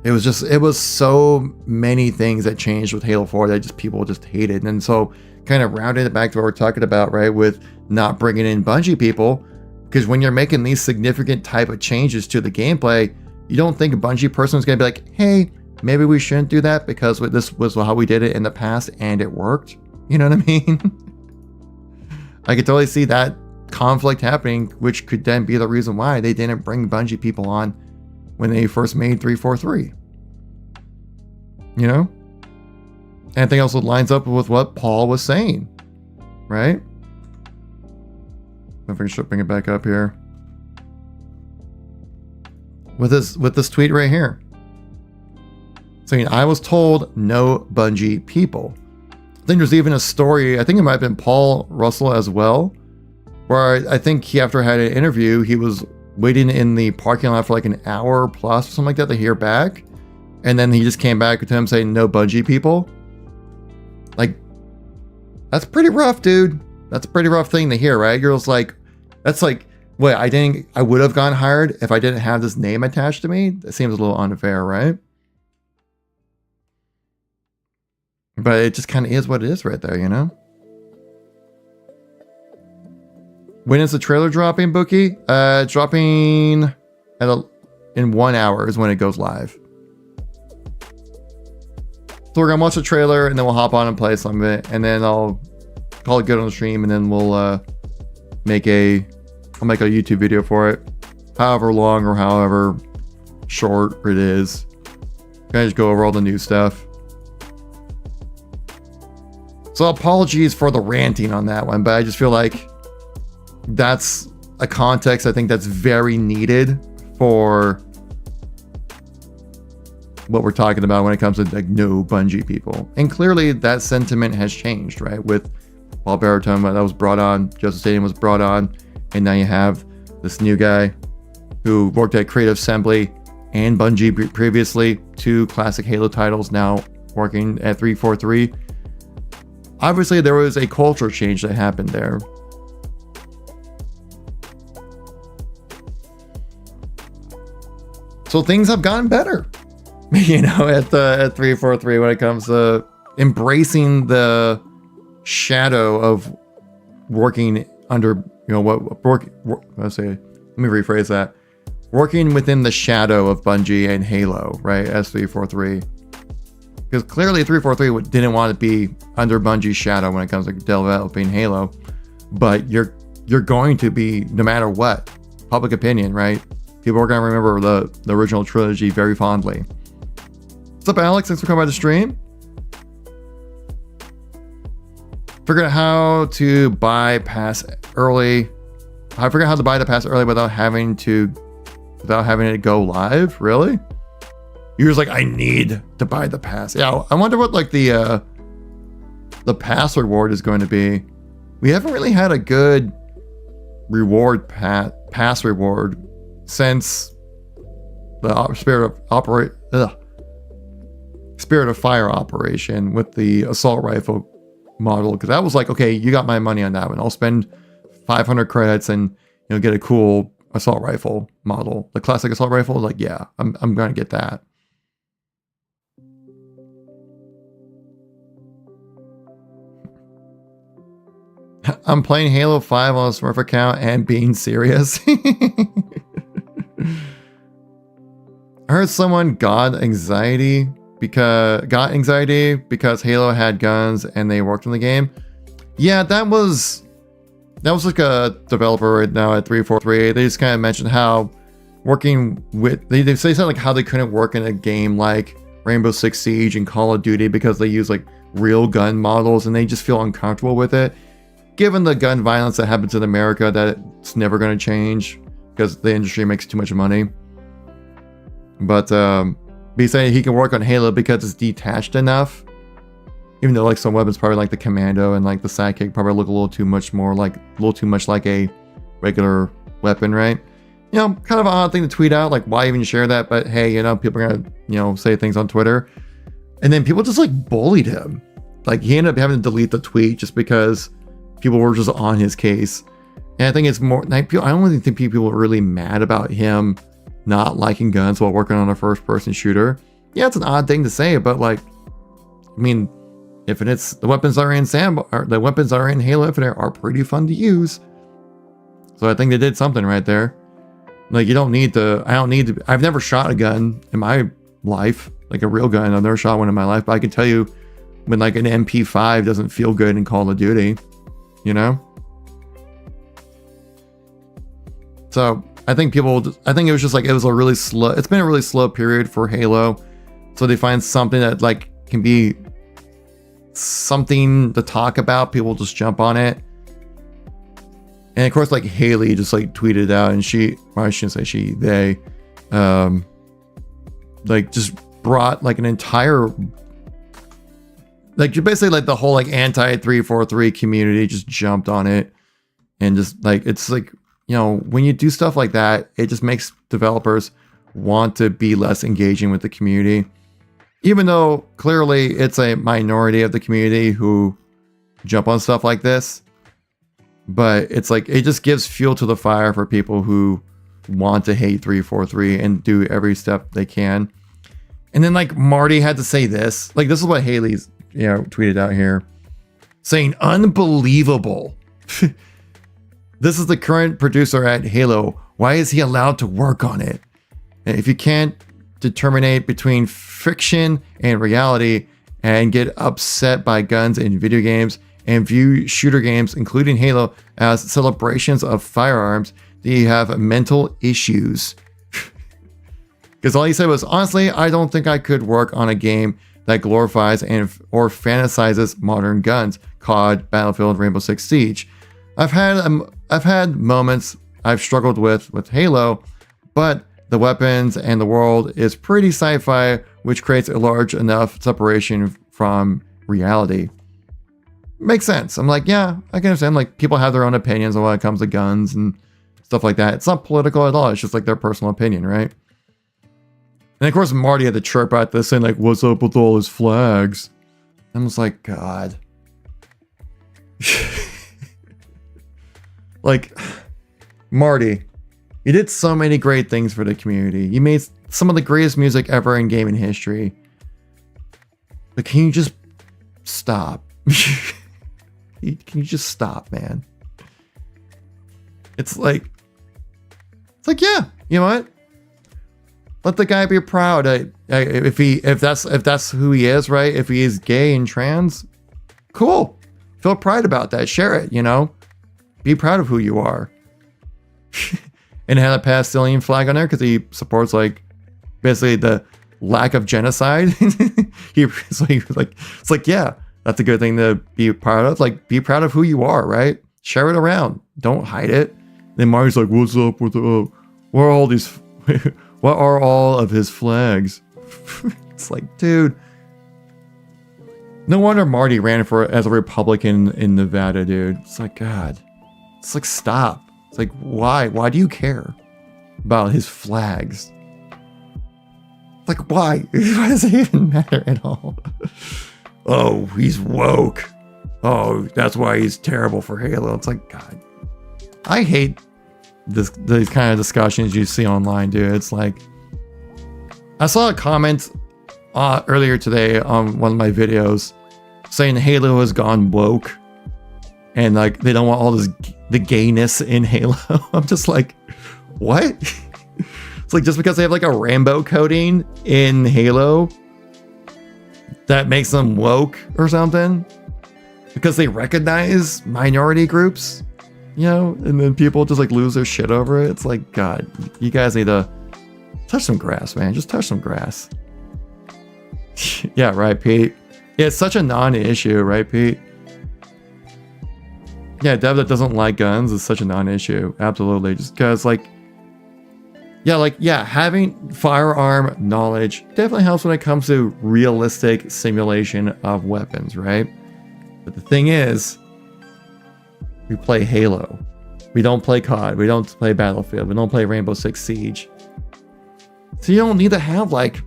It was so many things that changed with Halo 4 that people just hated. And so kind of rounded it back to what we're talking about, right? With not bringing in Bungie people, because when you're making these significant type of changes to the gameplay, you don't think a Bungie person is going to be like, hey, maybe we shouldn't do that because this was how we did it in the past and it worked. You know what I mean? I could totally see that conflict happening, which could then be the reason why they didn't bring Bungie People on when they first made 343. You know? And I think also lines up with what Paul was saying, right? If I can bring it back up here. With this tweet right here. Saying, I was told no Bungie People. I think there's even a story, I think it might have been Paul Russell as well, where I think he, after had an interview, he was waiting in the parking lot for like an hour plus or something like that to hear back. And then he just came back to him saying, no Bungie People. Like, that's pretty rough, dude. That's a pretty rough thing to hear, right? You're just like, that's like, wait, I would have gotten hired if I didn't have this name attached to me? That seems a little unfair, right? But it just kind of is what it is right there, you know? When is the trailer dropping, Bookie? Dropping in 1 hour is when it goes live. So we're gonna watch the trailer and then we'll hop on and play some of it, and then I'll call it good on the stream, and then we'll make a YouTube video for it, however long or however short it is. Gonna just go over all the new stuff. So apologies for the ranting on that one, but I just feel like that's a context I think that's very needed for what we're talking about when it comes to like no Bungie People. And clearly that sentiment has changed, right? With Paul Baritone that was brought on, Joseph Stadium was brought on, and now you have this new guy who worked at Creative Assembly and Bungie previously, 2 classic Halo titles, now working at 343. Obviously, there was a culture change that happened there. So things have gotten better, you know, at 343 when it comes to embracing the shadow of working under, you know, let me rephrase that. Working within the shadow of Bungie and Halo, right? As 343. Because clearly 343 didn't want to be under Bungie's shadow when it comes to developing Halo, but you're going to be, no matter what, public opinion, right? People are going to remember the original trilogy very fondly. What's up, Alex? Thanks for coming by the stream. Figured out how to bypass early. I forgot how to buy the pass early without having it go live. Really? You're just like, I need to buy the pass. Yeah, I wonder what like the pass reward is going to be. We haven't really had a good reward pass reward since the Spirit of Fire operation with the assault rifle model, because that was like, okay, you got my money on that one. I'll spend 500 credits and, you know, get a cool assault rifle model. The classic assault rifle, like, yeah, I'm gonna get that. I'm playing Halo 5 on a Smurf account and being serious. I heard someone got anxiety because Halo had guns and they worked on the game. Yeah, that was like a developer right now at 343. They just kind of mentioned how working with they say something like how they couldn't work in a game like Rainbow Six Siege and Call of Duty because they use like real gun models and they just feel uncomfortable with it. Given the gun violence that happens in America, that it's never going to change because the industry makes too much money. But he's saying he can work on Halo because it's detached enough. Even though like some weapons, probably like the Commando and like the Sidekick, probably look a little too much like a regular weapon, right? You know, kind of an odd thing to tweet out. Like, why even share that? But hey, you know, people are gonna, you know, say things on Twitter, and then people just like bullied him. Like he ended up having to delete the tweet just because people were just on his case. And I think it's more, I don't really think people are really mad about him not liking guns while working on a first-person shooter. Yeah, it's an odd thing to say, but like, I mean, Infinite's the weapons that are in Halo Infinite are pretty fun to use. So I think they did something right there. Like, you don't need to, I've never shot a gun in my life, like a real gun. I've never shot one in my life, but I can tell you when like an MP5 doesn't feel good in Call of Duty, you know? So I think it was just like, it was a really slow, it's been a really slow period for Halo. So they find something that like can be something to talk about. People just jump on it. And of course, like Haley just like tweeted out, and I shouldn't say she, they, like just brought like an entire, like basically like the whole like anti 343 community just jumped on it. And just like, it's like, you know, when you do stuff like that, it just makes developers want to be less engaging with the community. Even though clearly it's a minority of the community who jump on stuff like this. But it's like, it just gives fuel to the fire for people who want to hate 343 and do every step they can. And then like Marty had to say this, like this is what Haley's, you know, tweeted out here, saying unbelievable. This is the current producer at Halo. Why is he allowed to work on it? And if you can't determine between fiction and reality and get upset by guns in video games and view shooter games, including Halo, as celebrations of firearms, then you have mental issues. Because all he said was, honestly, I don't think I could work on a game that glorifies or fantasizes modern guns, COD, Battlefield, Rainbow Six Siege. I've had moments I've struggled with Halo, but the weapons and the world is pretty sci-fi, which creates a large enough separation from reality. Makes sense. I'm like, yeah, I can understand. Like, people have their own opinions on when it comes to guns and stuff like that. It's not political at all. It's just like their personal opinion, right? And of course, Marty had to chirp at this saying like, what's up with all his flags? I was like, God. Like, Marty, you did so many great things for the community. You made some of the greatest music ever in gaming history. But can you just stop? Can you just stop, man? It's like, yeah, you know what? Let the guy be proud. If that's who he is, right? If he is gay and trans, cool. Feel pride about that. Share it, you know? Be proud of who you are. And had a Palestinian flag on there because he supports like basically the lack of genocide. It's like, yeah, that's a good thing to be proud of. Like, be proud of who you are, right? Share it around. Don't hide it. Then Marty's like, what's up with what are all these what are all of his flags? It's like, dude. No wonder Marty ran as a Republican in Nevada, dude. It's like, God. It's like, stop. It's like, why? Why do you care about his flags? It's like, why? Why does it even matter at all? Oh, he's woke. Oh, that's why he's terrible for Halo. It's like, God. I hate these kind of discussions you see online, dude. It's like, I saw a comment earlier today on one of my videos saying Halo has gone woke. And like, they don't want all the gayness in Halo. I'm just like, what? It's like, just because they have like a rainbow coating in Halo, that makes them woke or something? Because they recognize minority groups, you know? And then people just like lose their shit over it. It's like, God, you guys need to touch some grass, man. Just touch some grass. Yeah, right, Pete? Yeah, it's such a non-issue, right, Pete? Yeah, dev that doesn't like guns is such a non-issue. Absolutely. Just because, like, having firearm knowledge definitely helps when it comes to realistic simulation of weapons, right? But the thing is, we play Halo. We don't play COD. We don't play Battlefield. We don't play Rainbow Six Siege. So you don't need to have, like,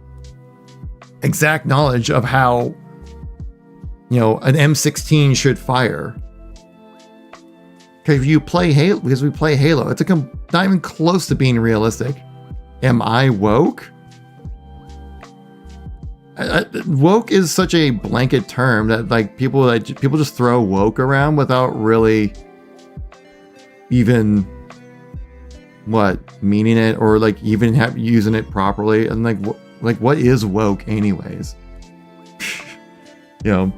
exact knowledge of how, you know, an M16 should fire. Because if you play Halo, because we play Halo, it's not even close to being realistic. Am I woke? Woke is such a blanket term that like people just throw woke around without really even meaning it or like even using it properly. And like, Like, what is woke anyways? You know.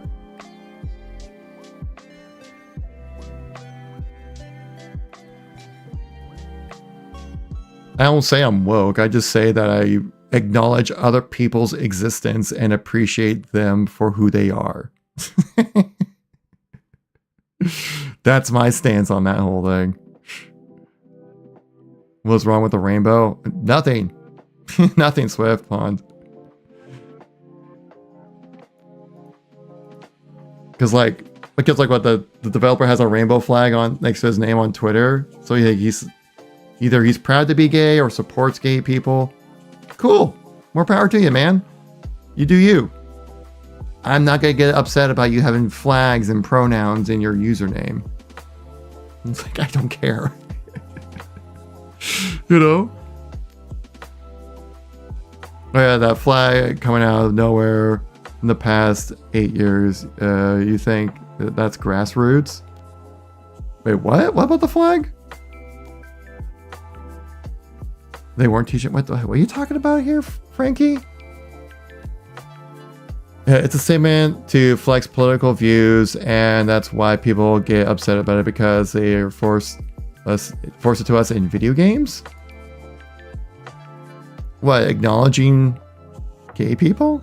I don't say I'm woke. I just say that I acknowledge other people's existence and appreciate them for who they are. That's my stance on that whole thing. What's wrong with the rainbow? Nothing. Nothing, Swift Pond. Because like what the developer has a rainbow flag on next to his name on Twitter. So he's either he's proud to be gay or supports gay people. Cool. More power to you, man. You do you. I'm not going to get upset about you having flags and pronouns in your username. It's like, I don't care. You know? Oh yeah, that flag coming out of nowhere in the past 8 years. You think that's grassroots? Wait, what? What about the flag? They weren't teaching. What are you talking about here, Frankie? Yeah, it's a statement to flex political views, and that's why people get upset about it, because they are forced it to us in video games. What, acknowledging gay people?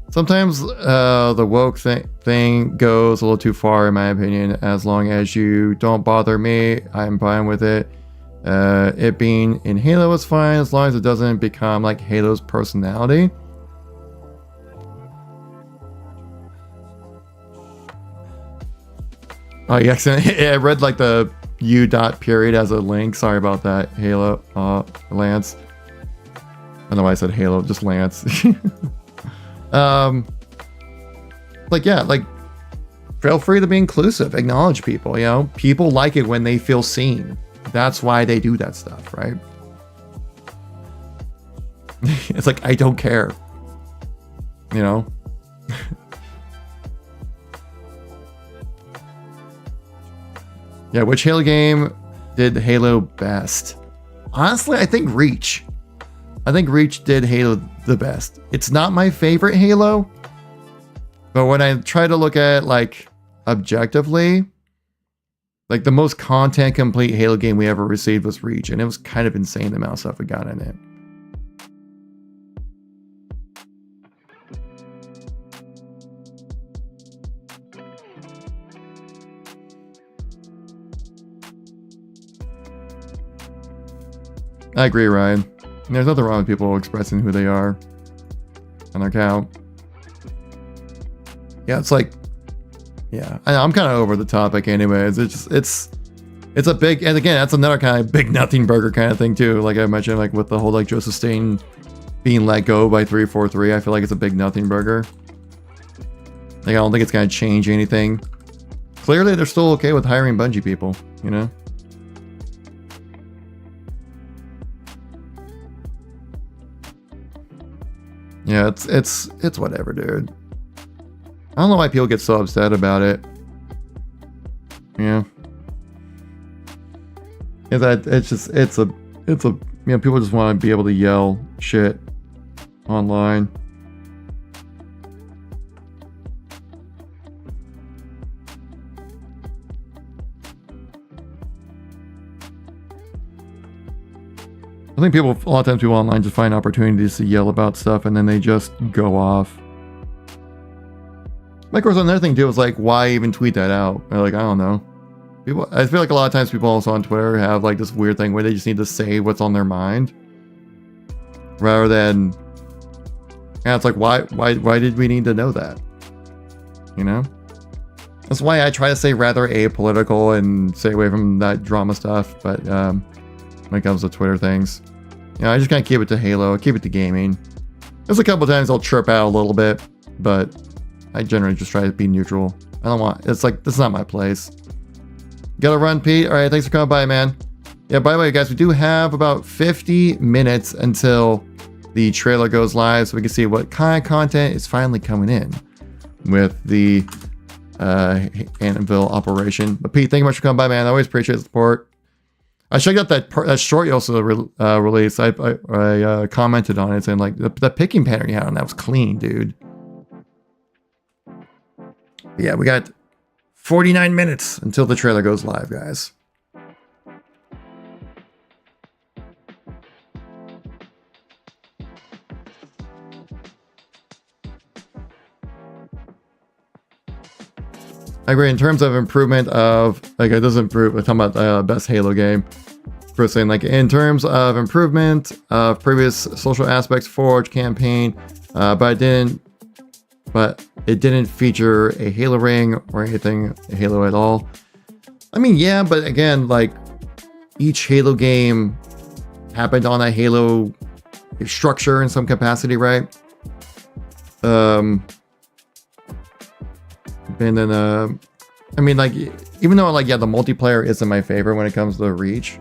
Sometimes the woke thing goes a little too far, in my opinion. As long as you don't bother me, I'm fine with it. It being in Halo is fine, as long as it doesn't become like Halo's personality. Oh, you accidentally, I read like the U.period as a link. Sorry about that, Halo, Lance. I don't know why I said Halo, just Lance. Like, yeah, like, feel free to be inclusive, acknowledge people, you know? People like it when they feel seen. That's why they do that stuff, right? It's like, I don't care. You know? Yeah, which Halo game did Halo best? Honestly, I think Reach. I think Reach did Halo the best. It's not my favorite Halo, but when I try to look at it, like, objectively, like, the most content complete Halo game we ever received was Reach, and it was kind of insane the amount of stuff we got in it. I agree, Ryan. There's nothing wrong with people expressing who they are on their account. Yeah, it's like, yeah, I'm kind of over the topic anyways. It's a big, and again, that's another kind of big nothing burger kind of thing too. Like I mentioned, like with the whole like Joseph Stain being let go by 343, I feel like it's a big nothing burger. Like I don't think it's gonna change anything. Clearly, they're still okay with hiring Bungie people, you know. Yeah, it's whatever, dude. I don't know why people get so upset about it. Yeah. It's a you know, people just want to be able to yell shit online. I think people, a lot of times people online just find opportunities to yell about stuff and then they just go off. Of course, another thing too is like, why even tweet that out? Or like, I don't know. People, I feel like a lot of times people also on Twitter have like this weird thing where they just need to say what's on their mind, rather than, yeah, it's like, why did we need to know that? You know? That's why I try to stay rather apolitical and stay away from that drama stuff. But when it comes to Twitter things, you know, I just kind of keep it to Halo, keep it to gaming. There's a couple times I'll trip out a little bit, but I generally just try to be neutral. I don't want, it's like, this is not my place. Gotta run, Pete. All right, thanks for coming by, man. Yeah, by the way, guys, we do have about 50 minutes until the trailer goes live, so we can see what kind of content is finally coming in with the Anvil operation. But Pete, thank you much for coming by, man. I always appreciate the support. I checked out that short you also released. I commented on it saying like the picking pattern you had on that was clean, dude. But yeah, we got 49 minutes until the trailer goes live, guys. I agree in terms of improvement of, like, it doesn't improve. I'm talking about best Halo game. First thing, like, in terms of improvement of previous social aspects, Forge campaign, but it didn't feature a Halo ring or anything Halo at all. I mean, yeah, but again, like, each Halo game happened on a Halo structure in some capacity, right? And then, I mean, like, even though, like, yeah, the multiplayer isn't my favorite when it comes to Reach,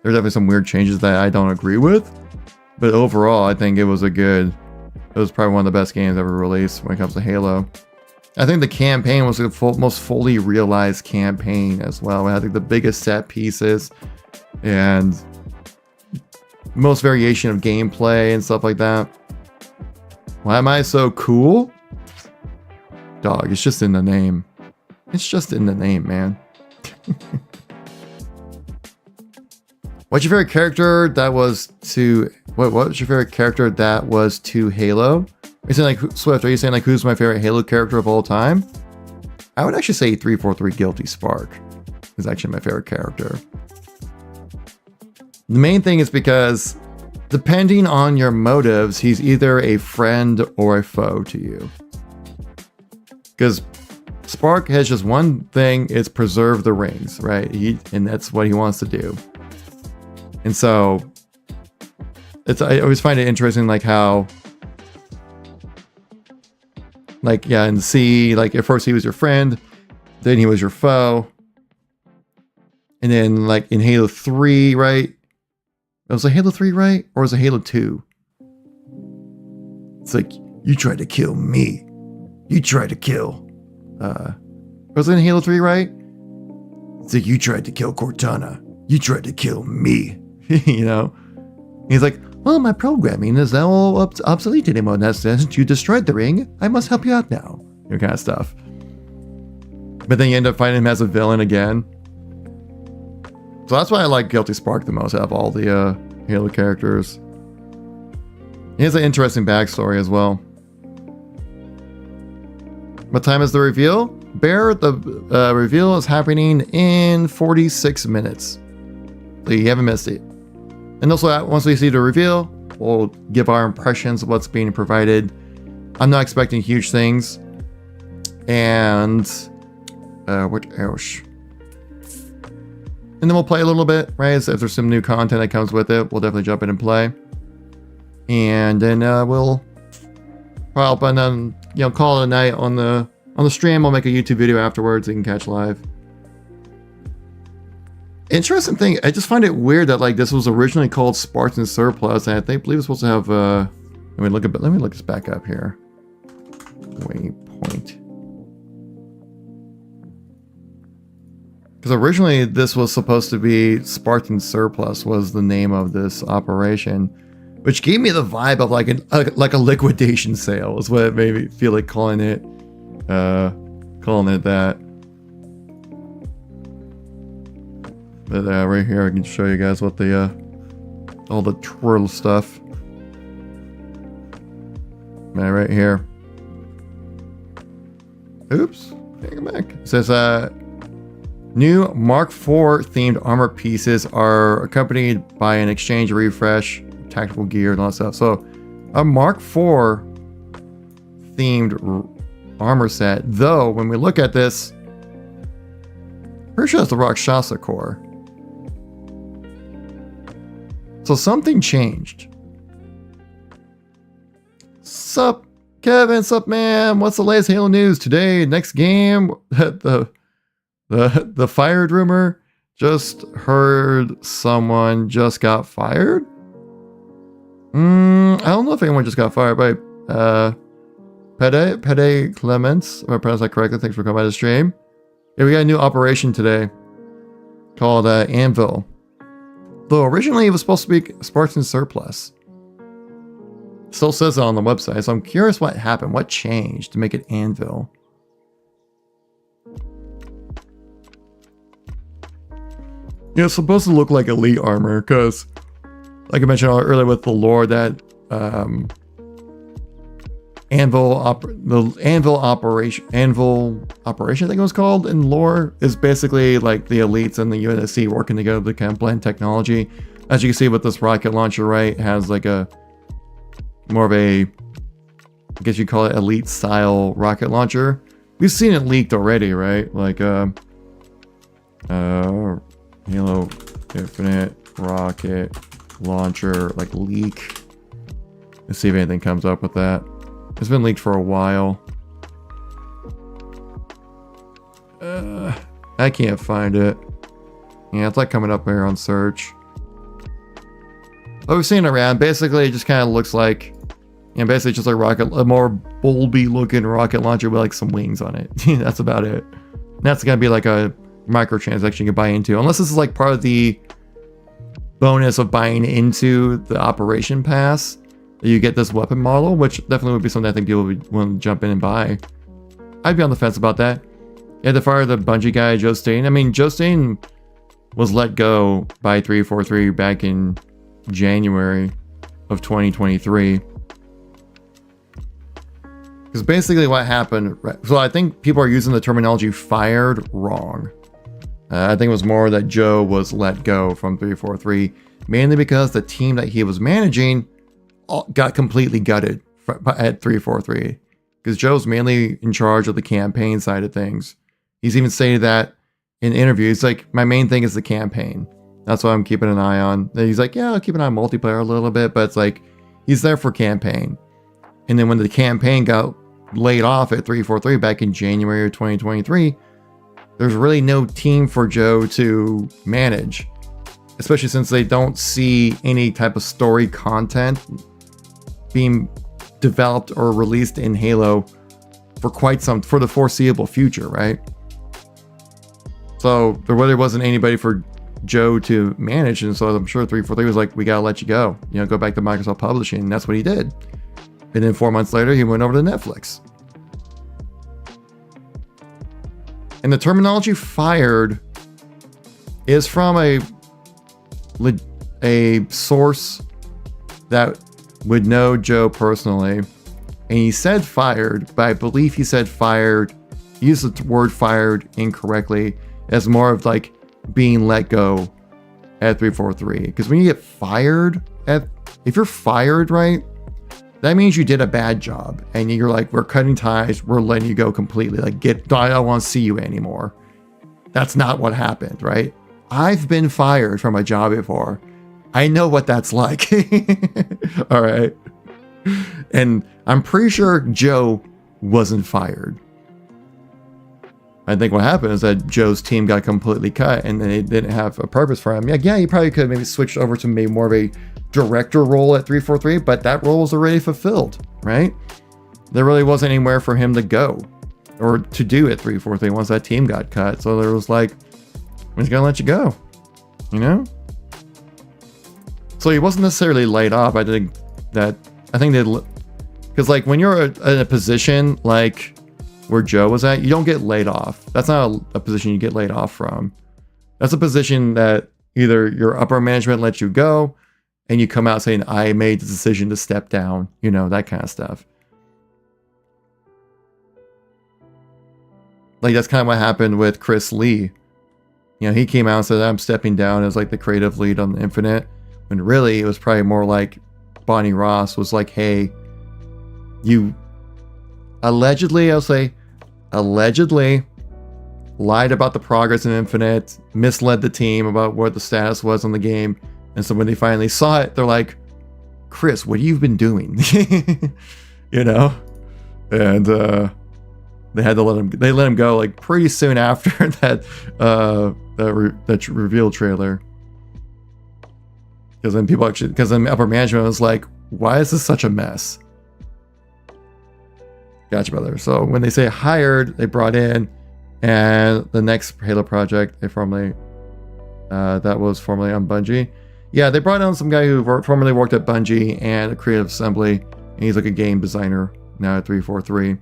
there's definitely some weird changes that I don't agree with. But overall, I think it was probably one of the best games ever released when it comes to Halo. I think the campaign was the most fully realized campaign as well. It had the biggest set pieces and most variation of gameplay and stuff like that. Why am I so cool? Dog, it's just in the name. It's just in the name, man. What's your favorite character that was to... What was your favorite character that was to Halo? Are you saying like Swift? Are you saying like who's my favorite Halo character of all time? I would actually say 343 Guilty Spark is actually my favorite character. The main thing is because depending on your motives, he's either a friend or a foe to you. Because Spark has just one thing, it's preserve the rings, right? And that's what he wants to do. And so, I always find it interesting, like how, like, yeah, in C, like at first he was your friend, then he was your foe. And then like in Halo 3, right? It was a Halo 3, right? Or was it Halo 2? It's like, you tried to kill me. You tried to kill, was it in Halo 3, right? It's like, you tried to kill Cortana. You tried to kill me. You know? He's like, well, my programming is now obsolete anymore. In that sense, you destroyed the ring. I must help you out now. You know, kind of stuff. But then you end up fighting him as a villain again. So that's why I like Guilty Spark the most out of all the Halo characters. He has an interesting backstory as well. What time is the reveal? Bear, the reveal is happening in 46 minutes. So you haven't missed it. And also, once we see the reveal, we'll give our impressions of what's being provided. I'm not expecting huge things. And what else? And then we'll play a little bit, right? So if there's some new content that comes with it, we'll definitely jump in and play. And then we'll probably, and then, you know, call it a night on the stream. We'll make a YouTube video afterwards that you can catch live. Interesting thing, I just find it weird that like this was originally called Spartan Surplus, and I believe it's supposed to have let me look this back up here. Waypoint. Because originally this was supposed to be Spartan Surplus was the name of this operation, which gave me the vibe of like a liquidation sale is what it made me feel like calling it that. But right here I can show you guys what the all the twirl stuff. Right here. Oops, take it back. It says new Mark IV themed armor pieces are accompanied by an exchange refresh, tactical gear, and all that stuff. So a Mark IV themed armor set, though when we look at this, pretty sure it's the Rakshasa core. So something changed. Sup, Kevin? Sup, man? What's the latest Halo news today? Next game? The fired rumor? Just heard someone just got fired? I don't know if anyone just got fired by Pede Clements. If I pronounced that correctly, thanks for coming by the stream. Yeah, we got a new operation today called Anvil. Though originally it was supposed to be Spartan surplus. Still says it on the website, so I'm curious what happened. What changed to make it Anvil? Yeah, it's supposed to look like elite armor, because, like I mentioned earlier with the lore, that Anvil operation, I think it was called in lore, is basically like the elites and the UNSC working together to kind of blend technology. As you can see with this rocket launcher, right, it has like a more of a, I guess you call it elite style rocket launcher. We've seen it leaked already, right? Like Halo Infinite rocket launcher, like leak. Let's see if anything comes up with that. It's been leaked for a while. I can't find it. Yeah, it's like coming up here on search. But we've seen it around. Basically, it just kind of looks like, you know, basically just like a more bulby looking rocket launcher with like some wings on it. That's about it. That's gonna be like a microtransaction you can buy into, unless this is like part of the bonus of buying into the operation pass. You get this weapon model, which definitely would be something I think people would want to jump in and buy. I'd be on the fence about that. Yeah, to fire the Bungie guy, Joe Stain. I mean, Joe Stain was let go by 343 back in January of 2023. Because basically what happened, so I think people are using the terminology fired wrong. I think it was more that Joe was let go from 343, mainly because the team that he was managing got completely gutted at 343. Because Joe's mainly in charge of the campaign side of things. He's even stated that in interviews, like, my main thing is the campaign. That's what I'm keeping an eye on. And he's like, yeah, I'll keep an eye on multiplayer a little bit, but it's like, he's there for campaign. And then when the campaign got laid off at 343 back in January of 2023, there's really no team for Joe to manage, especially since they don't see any type of story content being developed or released in Halo for the foreseeable future, right? So there really wasn't anybody for Joe to manage, and so I'm sure 343 was like, we gotta let you go, you know, go back to Microsoft Publishing, and that's what he did. And then 4 months later, he went over to Netflix. And the terminology fired is from a source that would know Joe personally. And he said fired, but I believe he said fired. He used the word fired incorrectly as more of like being let go at 343. Because when you get fired, if you're fired, right, that means you did a bad job. And you're like, we're cutting ties, we're letting you go completely. Like, I don't want to see you anymore. That's not what happened, right? I've been fired from a job before. I know what that's like. All right. And I'm pretty sure Joe wasn't fired. I think what happened is that Joe's team got completely cut and they didn't have a purpose for him. Yeah, he probably could have maybe switched over to maybe more of a director role at 343, but that role was already fulfilled, right? There really wasn't anywhere for him to go or to do at 343 once that team got cut. So there was like, we're just gonna let you go, you know? So he wasn't necessarily laid off. I think they, because like when you're in a position like where Joe was at, you don't get laid off. That's not a position you get laid off from. That's a position that either your upper management lets you go and you come out saying, I made the decision to step down, you know, that kind of stuff. Like that's kind of what happened with Chris Lee. You know, he came out and said, I'm stepping down as like the creative lead on the Infinite. When really it was probably more like Bonnie Ross was like, hey, you allegedly, I'll say, allegedly lied about the progress in Infinite, misled the team about what the status was on the game. And so when they finally saw it, they're like, Chris, what have you been doing? You know? And they had to let him go like pretty soon after that reveal trailer. Because then upper management was like, why is this such a mess? Gotcha, brother. So when they say hired, they brought in, and the next Halo project, that was formerly on Bungie. Yeah, they brought on some guy who formerly worked at Bungie and Creative Assembly, and he's like a game designer now at 343.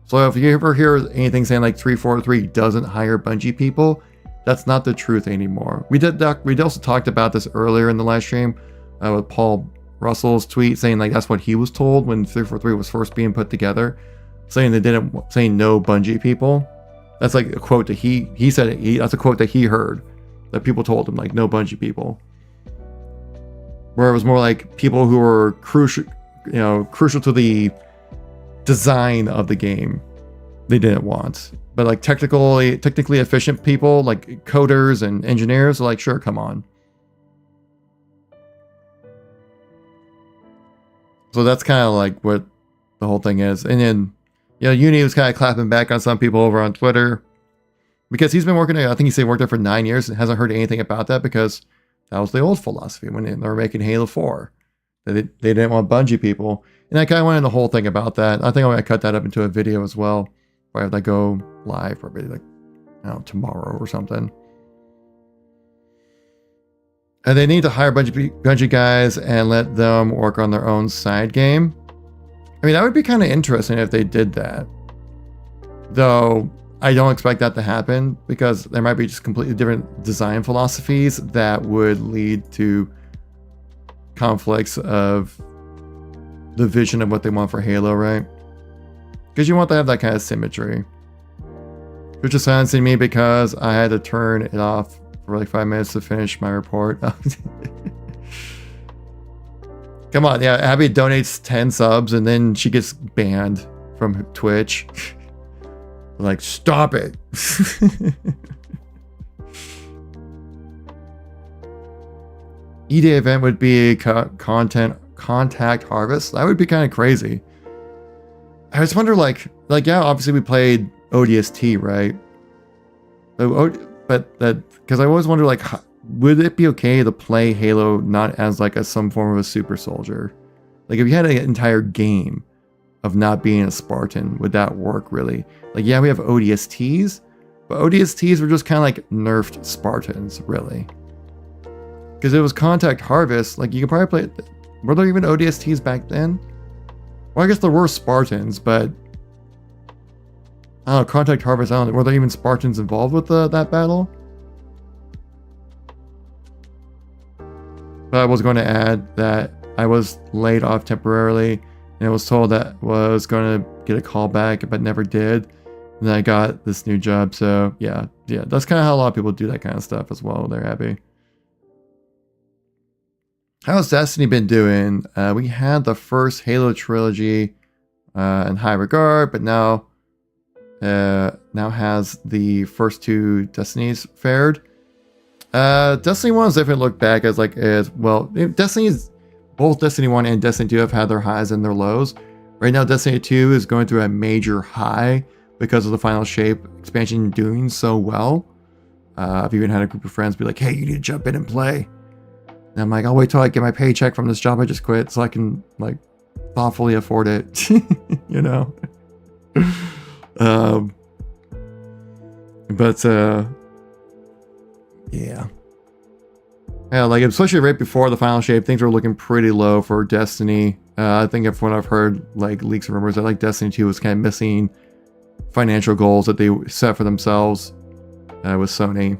So if you ever hear anything saying like 343 doesn't hire Bungie people, that's not the truth anymore. We also talked about this earlier in the live stream with Paul Russell's tweet saying like that's what he was told when 343 was first being put together, saying no Bungie people. That's like a quote that he said. That's a quote that he heard, that people told him like no Bungie people. Where it was more like people who were crucial to the design of the game, they didn't want. But like technically efficient people like coders and engineers are like, sure, come on. So that's kind of like what the whole thing is. And then, Uni was kind of clapping back on some people over on Twitter because he's been working there. I think he said he worked there for 9 years and hasn't heard anything about that because that was the old philosophy when they were making Halo 4. They didn't want Bungie people. And I kind of went into the whole thing about that. I think I'm going to cut that up into a video as well, where I go live for maybe tomorrow or something. And they need to hire Bungie guys and let them work on their own side game. I mean, that would be kind of interesting if they did that. Though, I don't expect that to happen because there might be just completely different design philosophies that would lead to conflicts of the vision of what they want for Halo, right? Because you want to have that kind of symmetry. Which is silencing me because I had to turn it off for like 5 minutes to finish my report. Come on, yeah, Abby donates 10 subs and then she gets banned from Twitch. Like, stop it. E-Day event would be contact harvest. That would be kind of crazy. I just wonder, yeah, obviously we played ODST, right? But because I always wonder, would it be okay to play Halo not as some form of a super soldier? Like, if you had an entire game of not being a Spartan, would that work really? Like, yeah, we have ODSTs, but ODSTs were just kind of nerfed Spartans, really. Because it was Contact Harvest, you could probably play. Were there even ODSTs back then? Well, I guess there were Spartans, but I don't know, Contact Harvest, I don't know, were there even Spartans involved with that battle? But I was going to add that I was laid off temporarily, and I was told that I was going to get a call back, but never did. And then I got this new job, so yeah, that's kind of how a lot of people do that kind of stuff as well. They're happy. How's Destiny been doing? We had the first Halo trilogy in high regard, but now has the first 2 Destinies fared. Destiny 1 has definitely looked back as well. Both Destiny 1 and Destiny 2 have had their highs and their lows. Right now, Destiny 2 is going through a major high because of the Final Shape expansion doing so well. I've even had a group of friends be like, hey, you need to jump in and play. And I'm like, I'll wait till I get my paycheck from this job I just quit so I can thoughtfully afford it. Yeah, especially right before the Final Shape, things were looking pretty low for Destiny. I think from what I've heard, leaks and rumors that Destiny 2 was kind of missing financial goals that they set for themselves with Sony.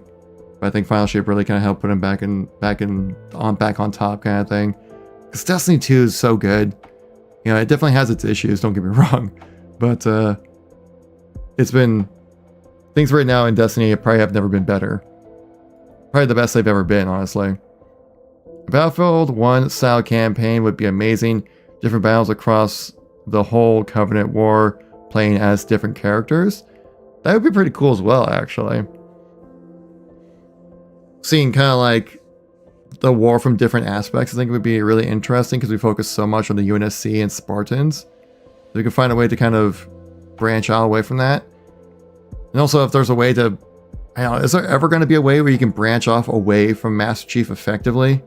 But I think Final Shape really kind of helped put them back on top kind of thing. Because Destiny 2 is so good. It definitely has its issues, don't get me wrong. But it's been, things right now in Destiny probably have never been better. Probably the best they've ever been, honestly. Battlefield 1 style campaign would be amazing. Different battles across the whole Covenant War, playing as different characters. That would be pretty cool as well, actually. Seeing kind of the war from different aspects, I think it would be really interesting because we focus so much on the UNSC and Spartans. So we can find a way to kind of branch out away from that. And also if there's a way to, I don't know, is there ever going to be a way where you can branch off away from Master Chief effectively?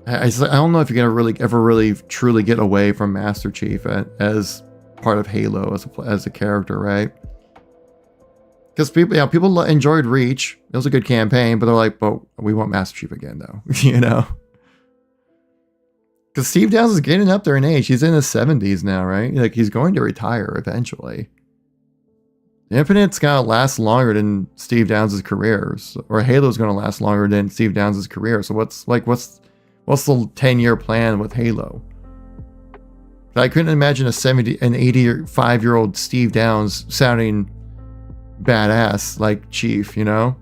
I don't know if you're going to ever really truly get away from Master Chief as part of Halo as a character, right? Because people, yeah, people enjoyed Reach. It was a good campaign, but they're like, but we want Master Chief again, though. You know? Because Steve Downes is getting up there in age. He's in his 70s now, right? Like, he's going to retire eventually. Infinite's gonna last longer than Steve Downes' career, or Halo's gonna last longer than Steve Downes' career. So what's the 10-year plan with Halo? I couldn't imagine an 85-year-old Steve Downes sounding badass like Chief, you know?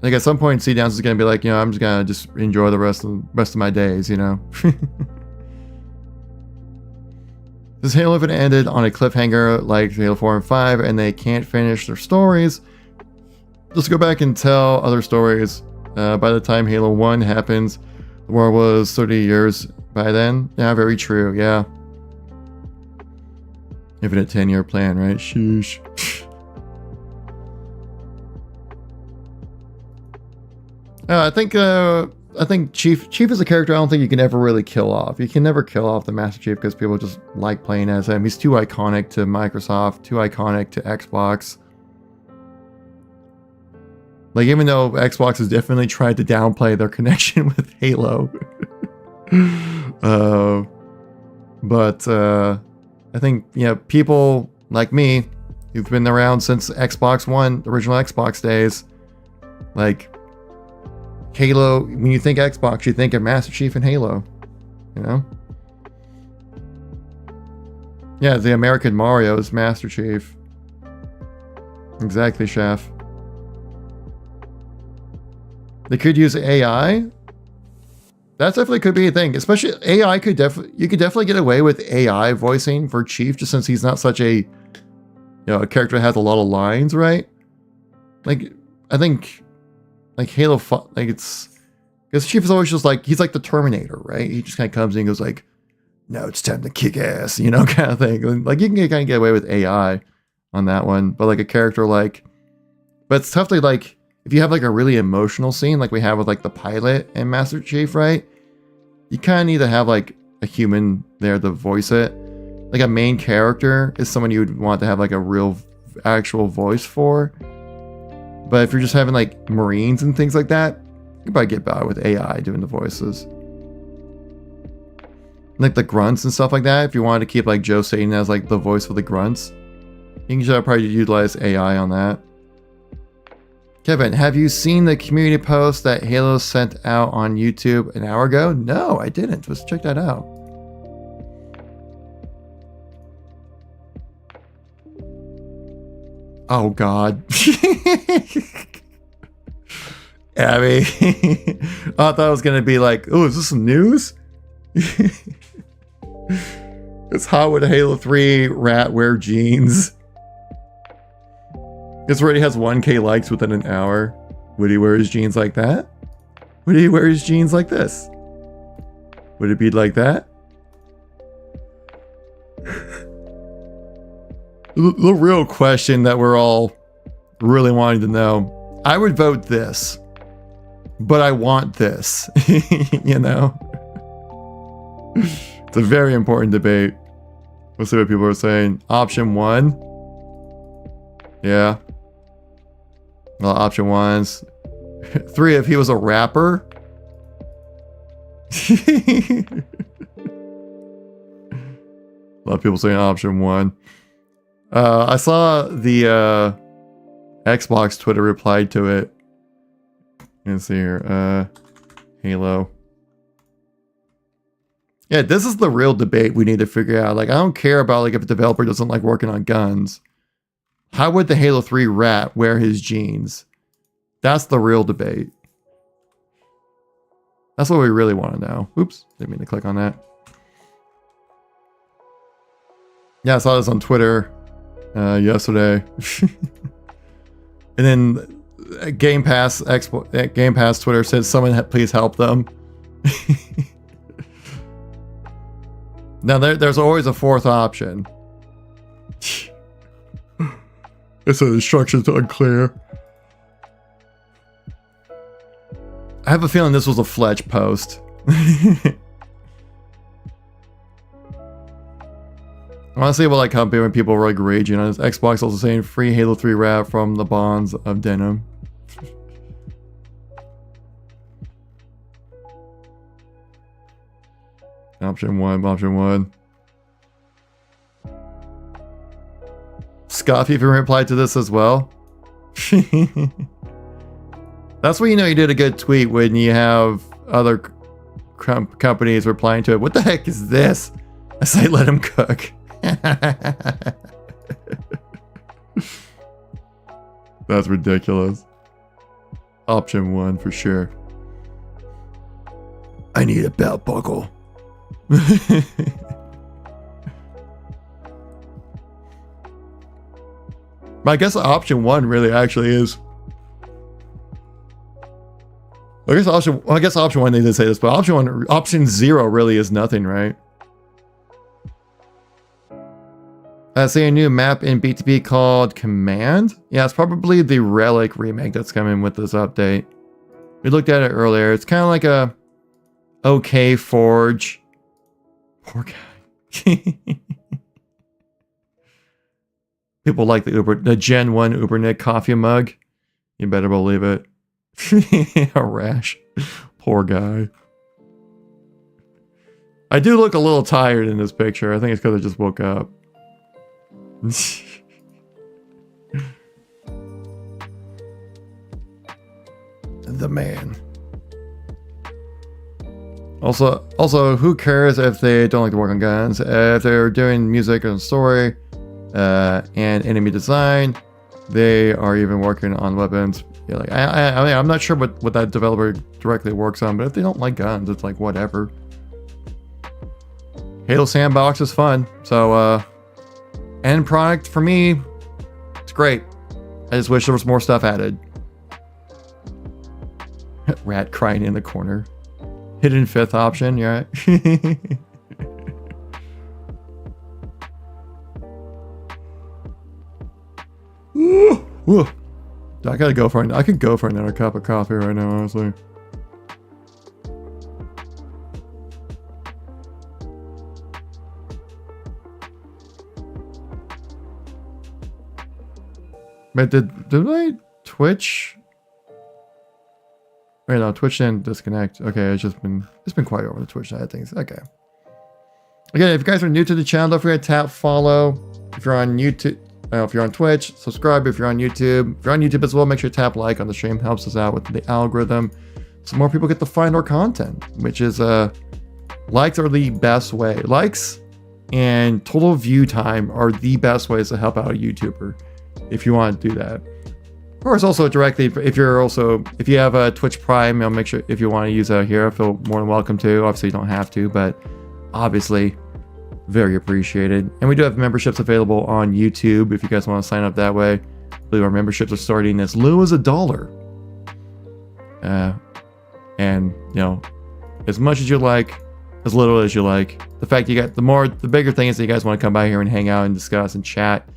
Like at some point, Steve Downes is gonna be like, you know, I'm just gonna enjoy the rest of my days, you know? This Halo event ended on a cliffhanger like Halo 4 and 5, and they can't finish their stories. Just go back and tell other stories. By the time Halo 1 happens, the war was 30 years by then. Yeah, very true, yeah. Infinite 10-year plan, right? Sheesh. I think Chief is a character I don't think you can ever really kill off. You can never kill off the Master Chief because people just like playing as him. He's too iconic to Microsoft, too iconic to Xbox. Like, even though Xbox has definitely tried to downplay their connection with Halo. I think, you know, people like me, who've been around since Xbox One, the original Xbox days, like, Halo, when you think Xbox, you think of Master Chief and Halo, you know? Yeah, the American Mario is Master Chief. Exactly, Chef. They could use AI. That definitely could be a thing. Especially AI you could definitely get away with AI voicing for Chief, just since he's not such a a character that has a lot of lines, right? Like, I think like Halo, like it's because Chief is always just like, he's like the Terminator, right? He just kind of comes in and goes like, "No, it's time to kick ass," you know, kind of thing. Like you can kind of get away with AI on that one, but like a character like, but it's tough to like, if you have like a really emotional scene like we have with like the pilot and Master Chief, right? You kind of need to have like a human there to voice it. Like a main character is someone you would want to have like a real actual voice for. But if you're just having like Marines and things like that, you can probably get by with AI doing the voices. Like the grunts and stuff like that, if you wanted to keep like Joe Satan as like the voice for the grunts, you can probably utilize AI on that. Kevin, have you seen the community post that Halo sent out on YouTube an hour ago? No, I didn't. Let's check that out. Oh, God. Abby. I thought it was going to be like, oh, is this some news? It's hot with a Halo 3 rat wear jeans. This already has 1K likes within an hour. Would he wear his jeans like that? Would he wear his jeans like this? Would it be like that? The real question that we're all really wanting to know. I would vote this, but I want this. You know? It's a very important debate. We'll see what people are saying. Option 1. Yeah. Well, option 1's 3 if he was a rapper. A lot of people saying option 1. I saw the Xbox Twitter replied to it. Let's see here. Halo. Yeah, this is the real debate we need to figure out. Like, I don't care about like if a developer doesn't like working on guns. How would the Halo 3 rat wear his jeans? That's the real debate. That's what we really want to know. Oops, didn't mean to click on that. Yeah, I saw this on Twitter yesterday. And then Game Pass Twitter said, "Someone please help them." Now there's always a fourth option. It says instructions unclear. I have a feeling this was a Fletch post. I want to see what like company when people were like raging on this. Xbox also saying free Halo 3 wrap from the bonds of denim. Option one. Scott even replied to this as well. That's when you know you did a good tweet, when you have other companies replying to it. What the heck is this? I say let him cook. That's ridiculous. Option one for sure. I need a belt buckle. But I guess option one really actually is. I guess option one, they did say this, but option zero really is nothing, right? Say a new map in BTB called Command. Yeah, it's probably the Relic remake that's coming with this update. We looked at it earlier. It's kind of like a OK Forge. Poor guy. People like the Gen 1 Ubernick coffee mug. You better believe it. A rash. Poor guy. I do look a little tired in this picture. I think it's because I just woke up. The man. Also, who cares if they don't like to work on guns? If they're doing music and story, and enemy design, they are even working on weapons. Yeah, like I mean, I'm not sure what that developer directly works on, but if they don't like guns, it's like whatever. Halo Sandbox is fun, so end product for me, it's great. I just wish there was more stuff added. Rat crying in the corner. Hidden fifth option, yeah. Woo. I could go for another cup of coffee right now, honestly. But did I Twitch? Wait, no, Twitch didn't disconnect. Okay, it's been quiet over the Twitch side of things. Okay. Again, if you guys are new to the channel, don't forget to tap follow. If you're on YouTube, if you're on Twitch, subscribe. If you're on YouTube as well, make sure to tap like on the stream. Helps us out with the algorithm, so more people get to find our content. Which is likes are the best way. Likes and total view time are the best ways to help out a YouTuber. If you want to do that. Of course, also directly, if you have a Twitch Prime, make sure if you want to use a hero, feel more than welcome to. Obviously, you don't have to, but obviously, very appreciated. And we do have memberships available on YouTube if you guys want to sign up that way. I believe our memberships are starting as low as $1. And you know, as much as you like, as little as you like. The fact you got the bigger thing is that you guys want to come by here and hang out and discuss and chat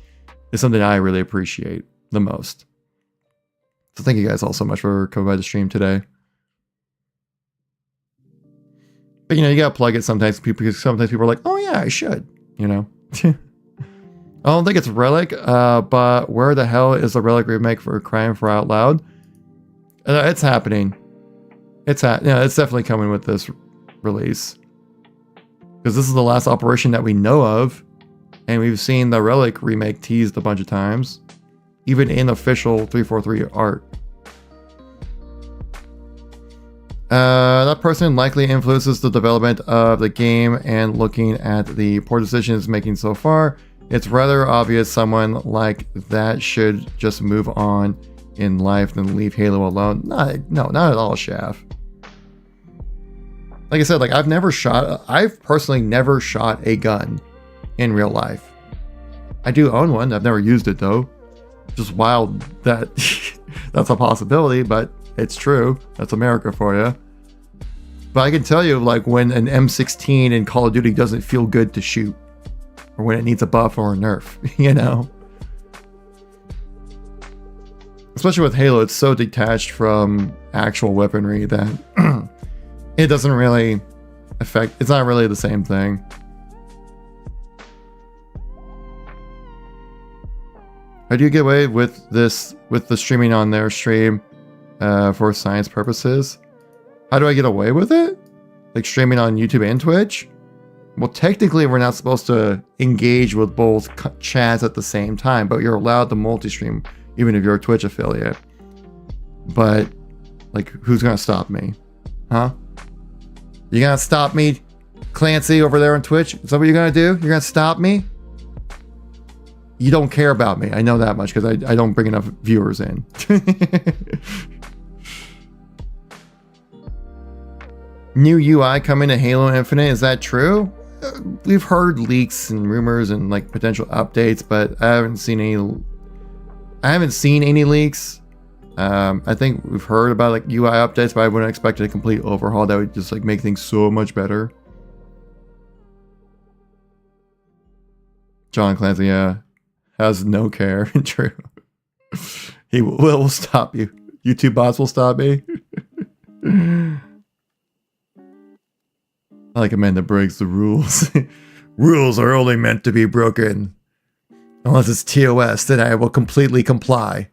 is something I really appreciate the most. So thank you guys all so much for coming by the stream today. But you know, you gotta plug it sometimes, because sometimes people are like, oh yeah, I should, you know. I don't think it's Relic, but where the hell is the Relic remake for Crying for Out Loud? It's happening. It's definitely coming with this release. Because this is the last operation that we know of. And we've seen the Relic remake teased a bunch of times. Even in official 343 art. That person likely influences the development of the game, and looking at the poor decisions making so far, it's rather obvious someone like that should just move on in life than leave Halo alone. Not at all, Shaft. Like I said, like I've personally never shot a gun in real life. I do own one. I've never used it though. Just wild that that's a possibility, but it's true. That's America for you. But I can tell you, like, when an M16 in Call of Duty doesn't feel good to shoot, or when it needs a buff or a nerf, you know. Especially with Halo, it's so detached from actual weaponry that it doesn't really affect. It's not really the same thing. How do you get away with this, with the streaming on their stream for science purposes? How do I get away with it? Like streaming on YouTube and Twitch? Well, technically, we're not supposed to engage with both chats at the same time, but you're allowed to multi-stream, even if you're a Twitch affiliate. But, like, who's gonna stop me? Huh? You gonna stop me, Clancy, over there on Twitch? Is that what you're gonna do? You're gonna stop me? You don't care about me. I know that much because I don't bring enough viewers in. New UI coming to Halo Infinite. Is that true? We've heard leaks and rumors and like potential updates, but I haven't seen any leaks. I think we've heard about like UI updates, but I wouldn't expect a complete overhaul that would just like make things so much better. John Clancy, yeah, has no care. True. He will stop you. YouTube bots will stop me. I like a man that breaks the rules. Rules are only meant to be broken. Unless it's TOS, then I will completely comply.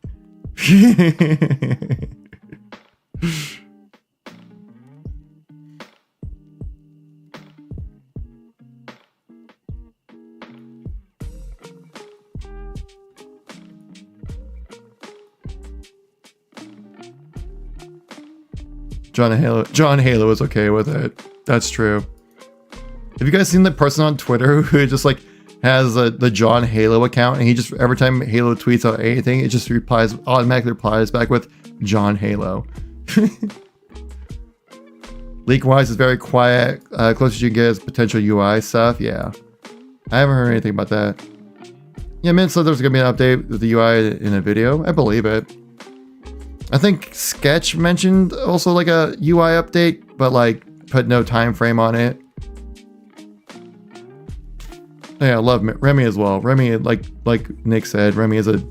John Halo is okay with it. That's true. Have you guys seen the person on Twitter who just like has the John Halo account, and he just every time Halo tweets out anything, it just automatically replies back with John Halo. Leak wise is very quiet. Closest you can get is potential UI stuff. Yeah, I haven't heard anything about that. Yeah, Mint said there's gonna be an update with the UI in a video. I believe it. I think Sketch mentioned also like a UI update, but like put no time frame on it. Yeah, I love Remy as well. Remy, like Nick said, Remy is a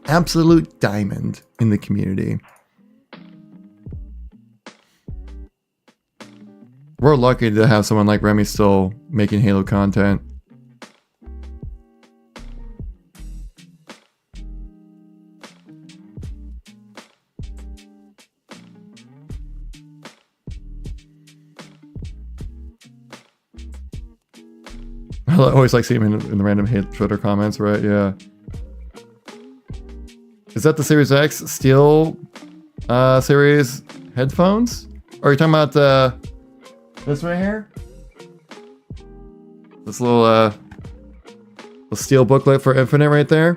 absolute diamond in the community. We're lucky to have someone like Remy still making Halo content. I always like seeing him in the random Twitter comments, right? Yeah. Is that the Series X Steel series headphones? Or are you talking about this right here? This little steel booklet for Infinite right there?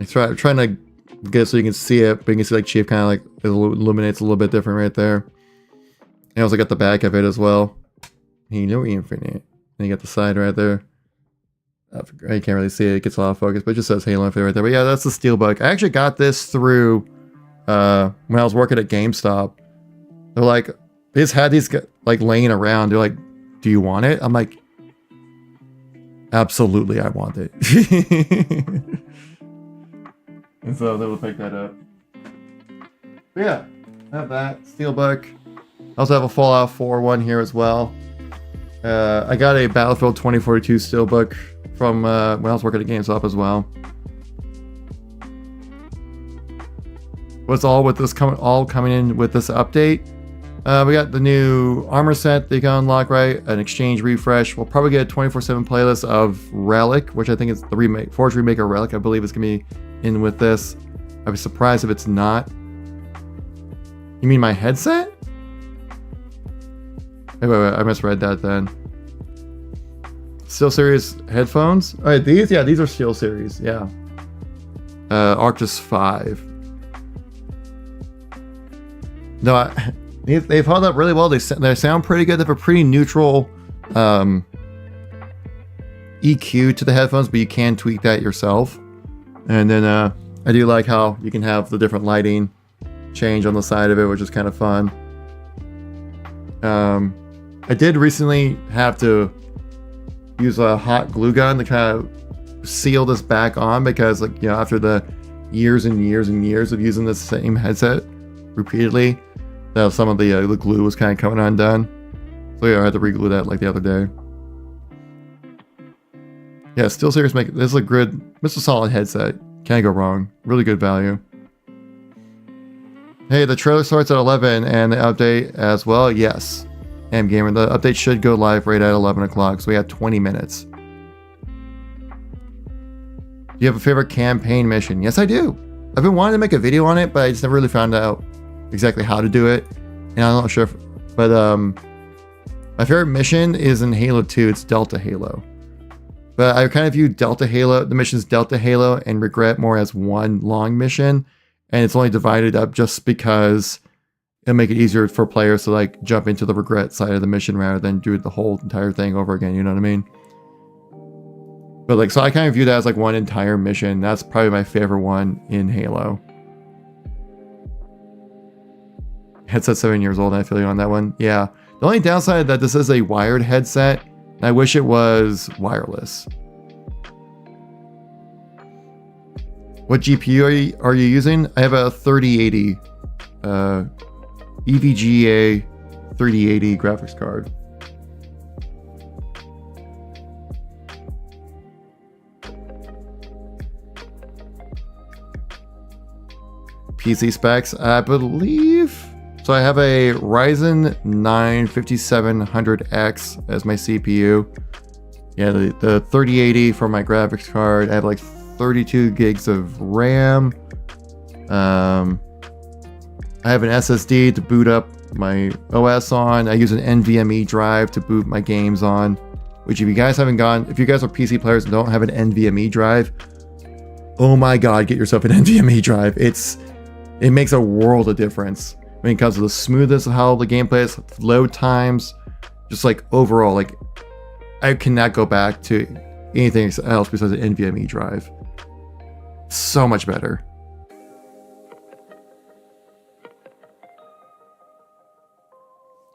I'm trying to get it so you can see it, but you can see like Chief kind of like it illuminates a little bit different right there. And I also got the back of it as well. Halo Infinite. And you got the side right there. You can't really see it. It gets a lot of focus, but it just says Halo Infinite right there. But yeah, that's the Steelbook. I actually got this through when I was working at GameStop. They're like, they just had these like laying around. They're like, do you want it? I'm like, absolutely, I want it. And so they will pick that up. But yeah, I have that Steelbook. I also have a Fallout 4 one here as well. I got a Battlefield 2042 Steelbook from when I was working at GameStop as well. What's all with this coming in with this update? We got the new armor set that you can unlock, right? An exchange refresh. We'll probably get a 24/7 playlist of Relic, which I think is the remake, Forge remake of Relic. I believe it's gonna be in with this. I'd be surprised if it's not. You mean my headset? Wait, I misread that then. SteelSeries headphones? Alright, these are SteelSeries, yeah. Arctis 5. No, they've held up really well. They sound pretty good. They have a pretty neutral EQ to the headphones, but you can tweak that yourself. And then I do like how you can have the different lighting change on the side of it, which is kind of fun. I did recently have to use a hot glue gun to kind of seal this back on because, like, you know, after the years and years and years of using the same headset repeatedly, that some of the glue was kind of coming undone. So yeah, I had to re-glue that like the other day. Yeah, SteelSeries make this is a good, this is a solid headset. Can't go wrong. Really good value. Hey, the trailer starts at 11 and the update as well. Yes, Gamer. The update should go live right at 11 o'clock. So we have 20 minutes. Do you have a favorite campaign mission? Yes, I do. I've been wanting to make a video on it, but I just never really found out exactly how to do it. And I'm not sure if, but my favorite mission is in Halo 2. It's Delta Halo. But I kind of view Delta Halo, the missions Delta Halo and Regret more as one long mission. And it's only divided up just because it'll make it easier for players to like jump into the Regret side of the mission rather than do the whole entire thing over again. You know what I mean? But like, so I kind of view that as like one entire mission. That's probably my favorite one in Halo. Headset 7 years old. I feel you on that one. Yeah. The only downside that this is a wired headset. I wish it was wireless. What GPU are you using? I have a 3080 EVGA 3080 graphics card. PC specs, I believe. So I have a Ryzen 9 5700X as my CPU. Yeah, the 3080 for my graphics card. I have like 32 gigs of RAM. I have an SSD to boot up my OS on. I use an NVMe drive to boot my games on. Which if you guys haven't gone, if you guys are PC players and don't have an NVMe drive, oh my god, get yourself an NVMe drive. It makes a world of difference when it comes to the smoothness of how the gameplay is, load times, just like overall, like I cannot go back to anything else besides an NVMe drive. So much better.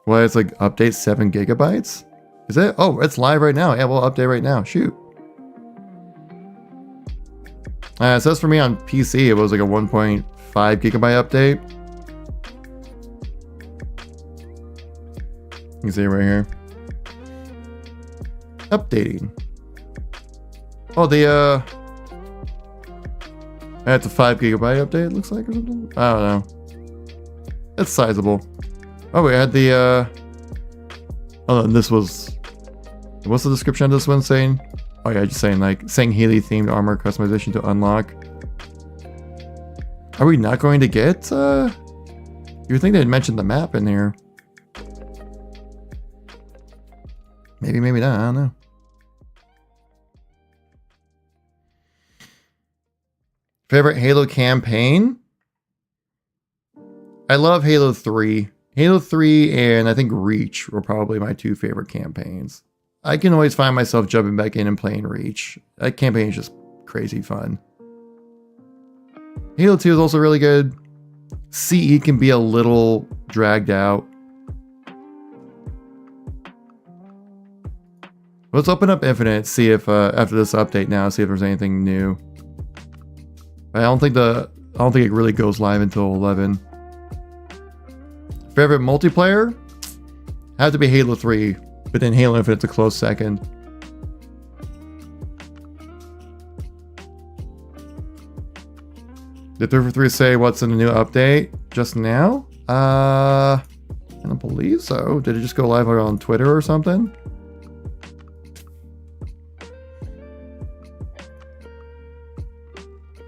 Well, it's like update 7 gigabytes? Is it? Oh, it's live right now. Yeah, we'll update right now. Shoot. It says for me on PC, it was like a 1.5 gigabyte update. You can see it right here. Updating. Oh, that's a 5 gigabyte update, it looks like, or something. I don't know. It's sizable. Oh, we had the oh, and this was, what's the description of this one saying? Oh yeah, just saying Healy themed armor customization to unlock. Are we not going to get you would think they'd mention the map in here. Maybe, maybe not, I don't know. Favorite Halo campaign? I love Halo 3. Halo 3 and I think Reach were probably my two favorite campaigns. I can always find myself jumping back in and playing Reach. That campaign is just crazy fun. Halo 2 is also really good. CE can be a little dragged out. Let's open up Infinite, see if after this update now, see if there's anything new. I don't think it really goes live until 11. Favorite multiplayer? Had to be Halo 3, but then Halo Infinite's a close second. Did 343 say what's in the new update just now? I don't believe so. Did it just go live on Twitter or something?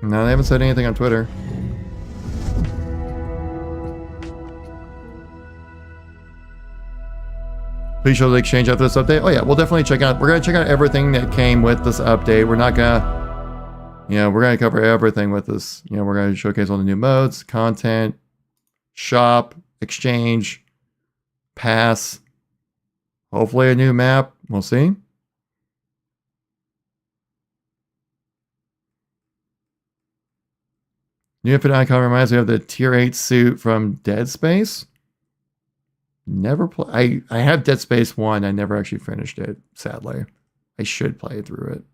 No, they haven't said anything on Twitter. Please show the exchange after this update. Oh yeah, we'll definitely check out. We're gonna check out everything that came with this update. We're not gonna, we're gonna cover everything with this. We're gonna showcase all the new modes, content, shop, exchange, pass. Hopefully a new map. We'll see. New Infinite icon reminds me of the Tier 8 suit from Dead Space. Never play. I have Dead Space 1. I never actually finished it, sadly. I should play through it.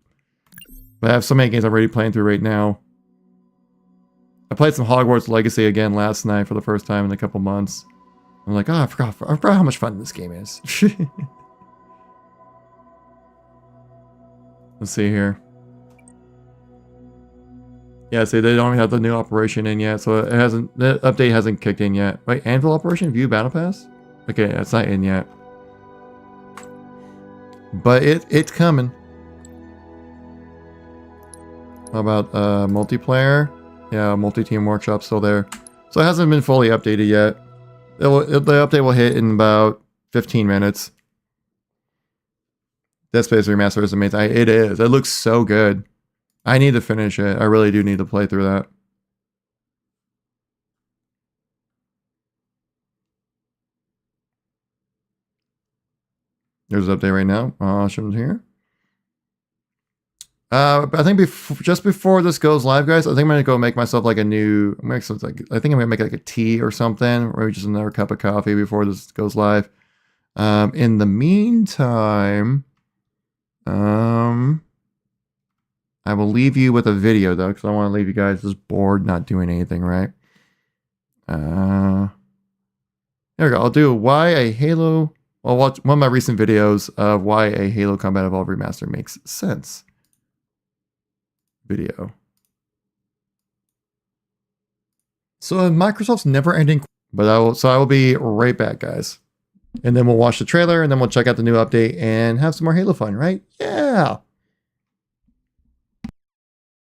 But I have so many games I'm already playing through right now. I played some Hogwarts Legacy again last night for the first time in a couple months. I'm like, oh, I forgot how much fun this game is. Let's see here. Yeah, see, they don't even have the new operation in yet, so it hasn't. The update hasn't kicked in yet. Wait, Anvil operation view battle pass? Okay, that's not in yet. But it's coming. How about multiplayer? Yeah, multi-team workshop still there. So it hasn't been fully updated yet. The update will hit in about 15 minutes. Dead Space Remaster is amazing. It is. It looks so good. I need to finish it. I really do need to play through that. There's an update right now. Shouldn't here. But I think just before this goes live, guys, I think I'm gonna go make myself like a new. I think I'm gonna make like a tea or something, or just another cup of coffee before this goes live. In the meantime, I will leave you with a video though, because I want to leave you guys just bored, not doing anything, right? There we go. I'll do why a Halo. I'll watch one of my recent videos of why a Halo Combat Evolved Remaster makes sense. Video. So Microsoft's never-ending, but I will be right back, guys. And then we'll watch the trailer, and then we'll check out the new update and have some more Halo fun, right? Yeah.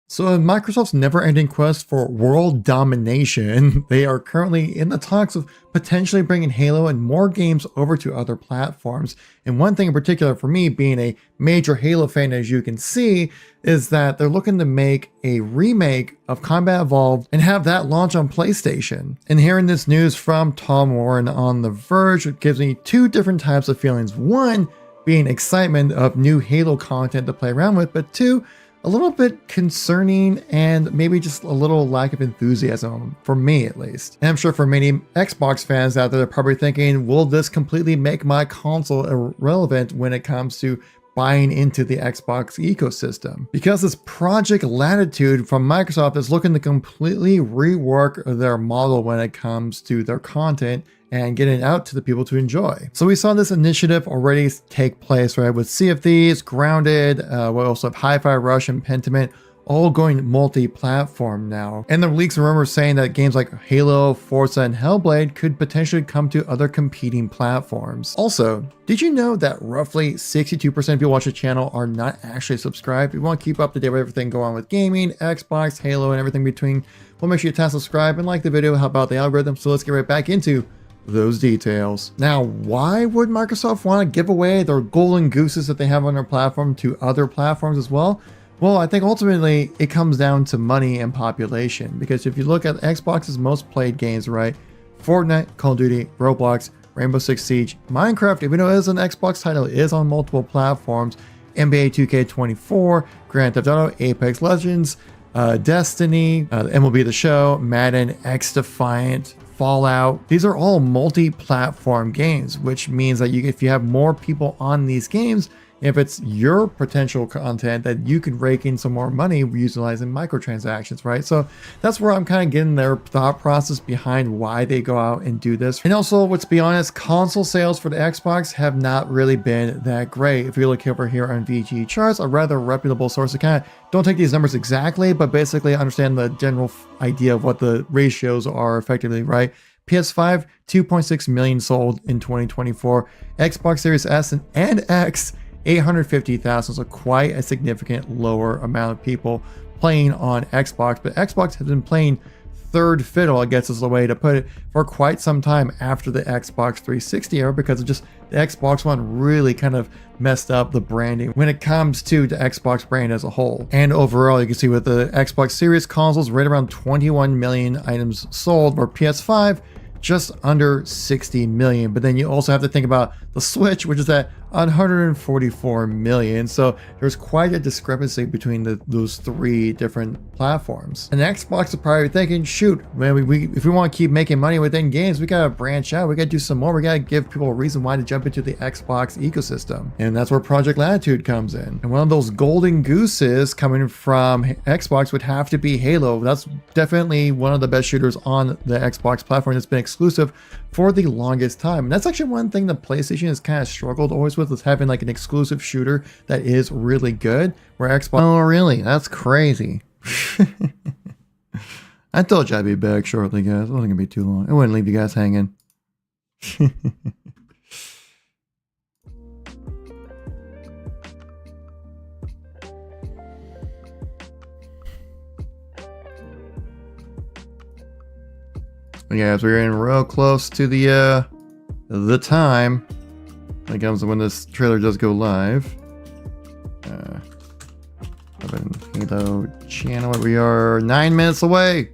So in Microsoft's never-ending quest for world domination, they are currently in the talks of potentially bringing Halo and more games over to other platforms. And one thing in particular for me, being a major Halo fan, as you can see, is that they're looking to make a remake of Combat Evolved and have that launch on PlayStation. And hearing this news from Tom Warren on The Verge, it gives me two different types of feelings. One, being excitement of new Halo content to play around with, but two, a little bit concerning and maybe just a little lack of enthusiasm, for me at least. And I'm sure for many Xbox fans out there, they're probably thinking, will this completely make my console irrelevant when it comes to buying into the Xbox ecosystem? Because this Project Latitude from Microsoft is looking to completely rework their model when it comes to their content and getting it out to the people to enjoy. So we saw this initiative already take place, right? With Sea of Thieves, Grounded, we also have Hi-Fi Rush and Pentiment, all going multi-platform now. And the leaks and rumors saying that games like Halo, Forza, and Hellblade could potentially come to other competing platforms. Also, did you know that roughly 62% of people watch the channel are not actually subscribed? If you want to keep up to date with everything going on with gaming, Xbox, Halo, and everything between, well, make sure you tap subscribe and like the video, help out the algorithm. So let's get right back into those details. Now, why would Microsoft want to give away their golden gooses that they have on their platform to other platforms as well? Well, I think ultimately it comes down to money and population, because if you look at Xbox's most played games, right? Fortnite, Call of Duty, Roblox, Rainbow Six Siege, Minecraft, even though it is an Xbox title, it is on multiple platforms. NBA 2K24, Grand Theft Auto, Apex Legends, Destiny, MLB The Show, Madden, X Defiant, Fallout. These are all multi-platform games, which means that if you have more people on these games, if it's your potential content, that you can rake in some more money utilizing microtransactions, right? So that's where I'm kind of getting their thought process behind why they go out and do this. And also, let's be honest, console sales for the Xbox have not really been that great. If you look over here on VG charts, a rather reputable source, to kind of don't take these numbers exactly, but basically understand the general idea of what the ratios are effectively, right? PS5, 2.6 million sold in 2024. Xbox Series S and X, 850,000, so quite a significant lower amount of people playing on Xbox. But Xbox has been playing third fiddle, I guess is the way to put it, for quite some time after the Xbox 360 era, because of just the Xbox One really kind of messed up the branding when it comes to the Xbox brand as a whole. And overall, you can see with the Xbox Series consoles, right around 21 million items sold, or PS5, just under 60 million. But then you also have to think about the Switch, which is at 144 million. So there's quite a discrepancy between those three different platforms. And Xbox is probably thinking, shoot, man, if we want to keep making money within games, we gotta branch out, we gotta do some more, we gotta give people a reason why to jump into the Xbox ecosystem. And that's where Project Latitude comes in. And one of those golden gooses coming from Xbox would have to be Halo. That's definitely one of the best shooters on the Xbox platform that's been exclusive for the longest time. And that's actually one thing the PlayStation has kind of struggled always with with us having like an exclusive shooter that is really good, where Xbox... Oh, really? That's crazy. I told you I'd be back shortly, guys. It wasn't gonna be too long. I wouldn't leave you guys hanging. Yeah, as we're getting real close to the time that comes when this trailer does go live. Open Halo channel. We are 9 minutes away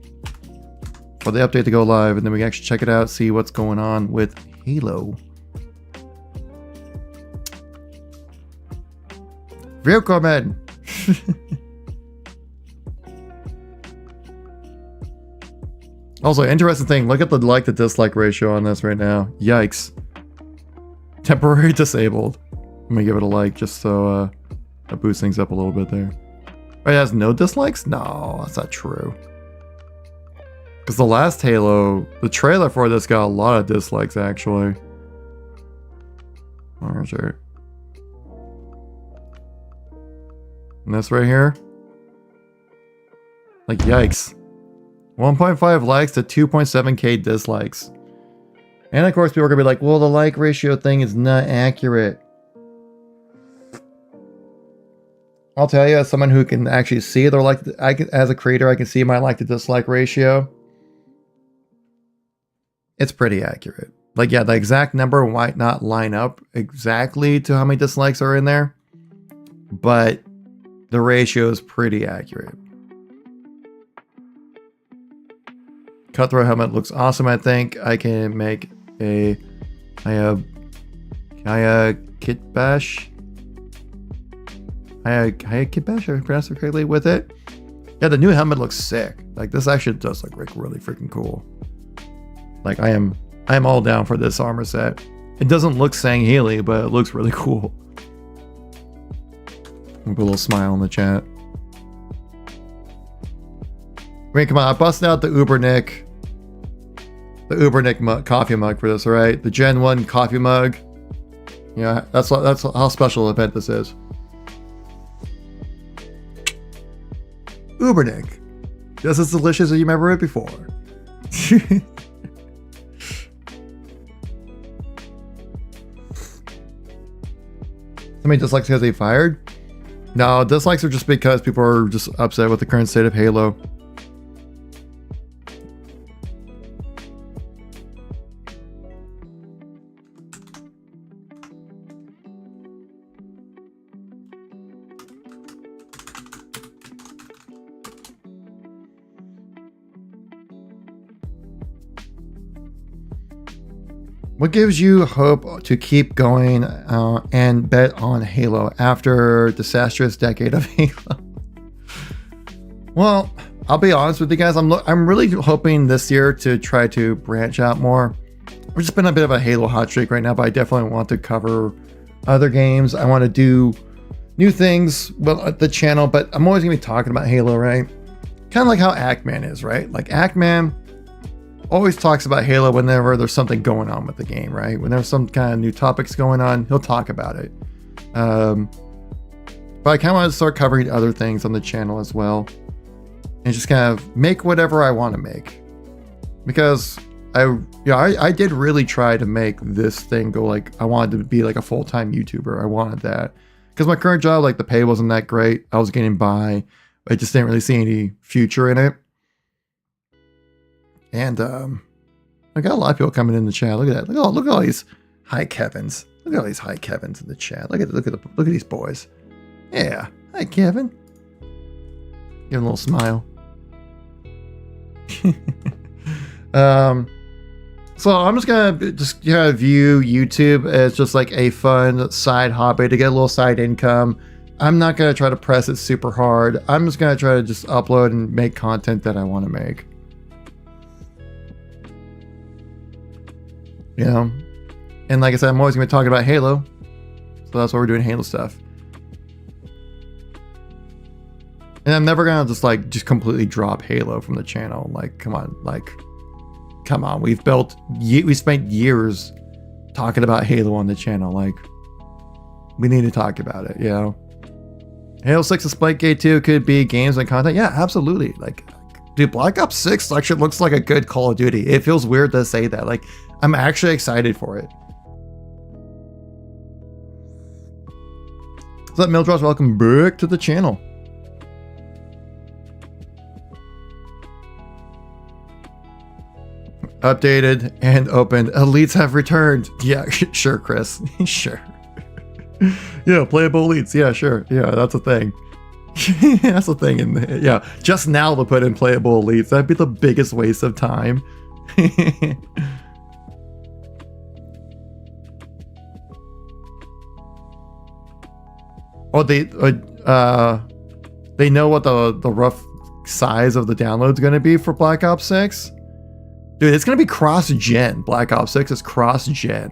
for the update to go live, and then we can actually check it out, see what's going on with Halo. Vehicle man. Also, interesting thing, look at the like to dislike ratio on this right now. Yikes. Temporary disabled. Let me give it a like just so that boosts things up a little bit there. Oh, it has no dislikes? No, that's not true. Because the last Halo, the trailer for this got a lot of dislikes actually. Oh, sure. And this right here? Like, yikes. 1.5 likes to 2.7k dislikes. And of course people are going to be like, well, the like ratio thing is not accurate. I'll tell you, as someone who can actually see their like, as a creator, I can see my like to dislike ratio. It's pretty accurate. Like, yeah, the exact number might not line up exactly to how many dislikes are in there, but the ratio is pretty accurate. Cutthroat helmet looks awesome. I think I can make a Kaya Kit Bash. Kaya Kit Bash, if I pronounced it correctly, with it. Yeah, the new helmet looks sick. Like, this actually does look like really freaking cool. Like, I am all down for this armor set. It doesn't look Sangheili, but it looks really cool. Put a little smile in the chat. I mean, come on, I busted out the Ubernick. The Ubernick coffee mug for this, alright? The Gen 1 coffee mug. Yeah, that's how special an event this is. Ubernick. Just as delicious as you remember it before. How many dislikes because they fired? No, dislikes are just because people are just upset with the current state of Halo. What gives you hope to keep going and bet on Halo after a disastrous decade of Halo? Well, I'll be honest with you guys. I'm really hoping this year to try to branch out more. I've just been a bit of a Halo hot streak right now, but I definitely want to cover other games. I want to do new things at the channel, but I'm always going to be talking about Halo, right? Kind of like how Ackman is, right? Like Ackman always talks about Halo whenever there's something going on with the game, right? When there's some kind of new topics going on, he'll talk about it. But I kind of want to start covering other things on the channel as well, and just kind of make whatever I want to make. Because I did really try to make this thing go, like, I wanted to be like a full-time YouTuber. I wanted that because my current job, like, the pay wasn't that great. I was getting by. I just didn't really see any future in it. And I got a lot of people coming in the chat. Look at that. Look at all these hi Kevins. Look at all these hi Kevins in the chat. Look at these boys. Yeah. Hi Kevin. Give him a little smile. So I'm just gonna view YouTube as just like a fun side hobby to get a little side income. I'm not gonna try to press it super hard. I'm just gonna try to just upload and make content that I want to make. You know, and like I said, I'm always going to be talking about Halo, so that's why we're doing Halo stuff. And I'm never going to just completely drop Halo from the channel. Like, come on. We spent years talking about Halo on the channel. Like, we need to talk about it, you know. Halo 6 and Splatgate 2 could be games and content. Yeah, absolutely. Like, dude, Black Ops 6 actually looks like a good Call of Duty. It feels weird to say that. Like, I'm actually excited for it. So that Mildross, welcome back to the channel. Updated and opened. Elites have returned. Yeah, sure, Chris. Sure. Yeah, playable elites. Yeah, sure. Yeah, that's a thing. That's a thing. Yeah, just now to put in playable elites. That'd be the biggest waste of time. Oh, they know what the rough size of the download's going to be for Black Ops 6. Dude, it's going to be cross-gen. Black Ops 6 is cross-gen.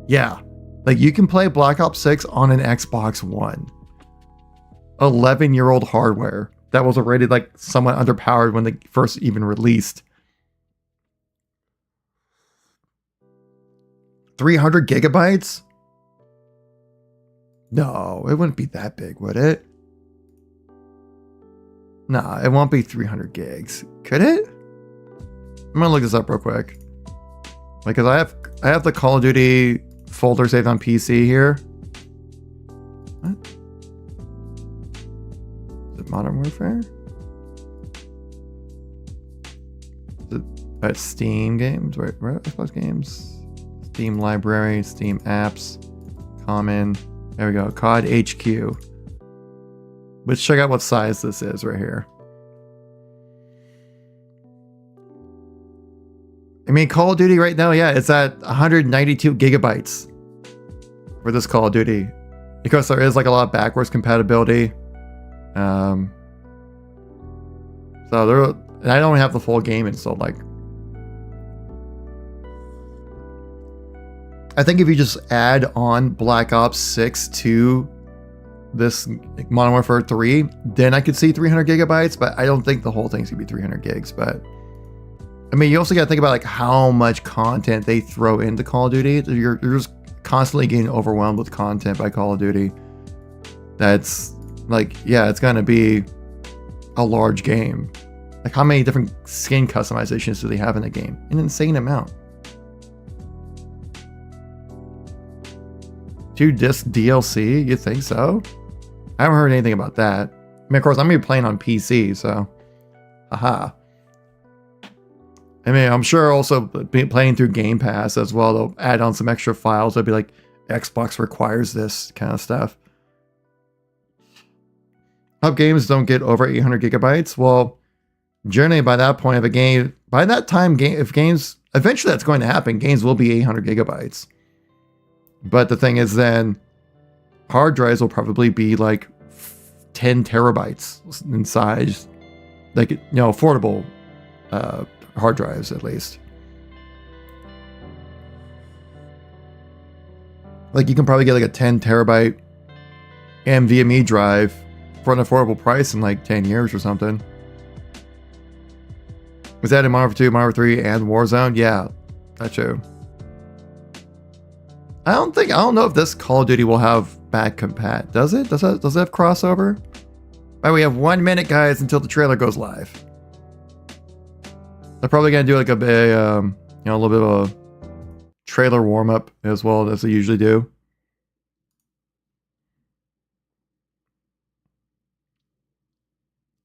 Yeah. Like, you can play Black Ops 6 on an Xbox One. 11-year-old hardware that was already, like, somewhat underpowered when they first even released. 300 gigabytes? No, it wouldn't be that big, would it? Nah, it won't be 300 gigs. Could it? I'm gonna look this up real quick. Because I have the Call of Duty folder saved on PC here. What? Is it Modern Warfare? Is it Steam games? Wait, where Xbox games? Steam library, Steam apps, common. There we go. COD HQ. Let's check out what size this is right here. I mean, Call of Duty right now, yeah, it's at 192 gigabytes for this Call of Duty. Because there is like a lot of backwards compatibility. So there, and I don't have the full game installed. Like, I think if you just add on Black Ops 6 to this Modern Warfare 3, then I could see 300 gigabytes, but I don't think the whole thing's gonna be 300 gigs. But I mean, you also gotta think about like how much content they throw into Call of Duty. You're just constantly getting overwhelmed with content by Call of Duty. That's like, yeah, it's gonna be a large game. Like, how many different skin customizations do they have in the game? An insane amount. 2-disc DLC? You think so? I haven't heard anything about that. I mean, of course, I'm gonna be playing on PC, so haha. I mean, I'm sure also playing through Game Pass as well, they'll add on some extra files. They'll be like, Xbox requires this kind of stuff. Hope games don't get over 800 gigabytes. Well, generally by that point of a game, by that time, if games, eventually that's going to happen, games will be 800 gigabytes. But the thing is then, hard drives will probably be like 10 terabytes in size. Like, you know, affordable hard drives at least. Like, you can probably get like a 10 terabyte NVMe drive for an affordable price in like 10 years or something. Was that in Modern Warfare 2, Modern Warfare 3, and Warzone? Yeah, that's true. I don't know if this Call of Duty will have back compat. Does it? Does it have crossover? All right, we have 1 minute, guys, until the trailer goes live. They're probably gonna do like a little bit of a trailer warm up as well as they usually do.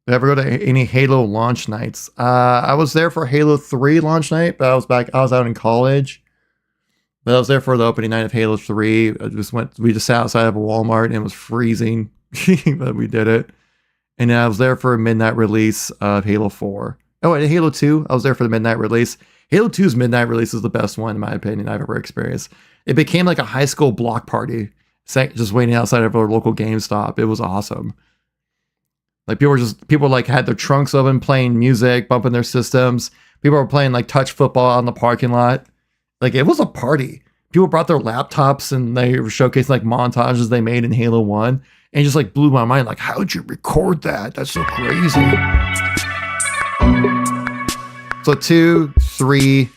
Did you ever go to any Halo launch nights? I was there for Halo 3 launch night, but I was out in college. But I was there for the opening night of Halo 3. We just sat outside of a Walmart and it was freezing, but we did it. And then I was there for a midnight release of Halo 4. Oh, and Halo 2, I was there for the midnight release. Halo 2's midnight release is the best one, in my opinion, I've ever experienced. It became like a high school block party, just waiting outside of our local GameStop. It was awesome. Like, people like had their trunks open, playing music, bumping their systems. People were playing like touch football out in the parking lot. Like, it was a party. People brought their laptops and they were showcasing like montages they made in Halo 1. And it just like blew my mind. Like, how'd you record that? That's so crazy. So 2, 3,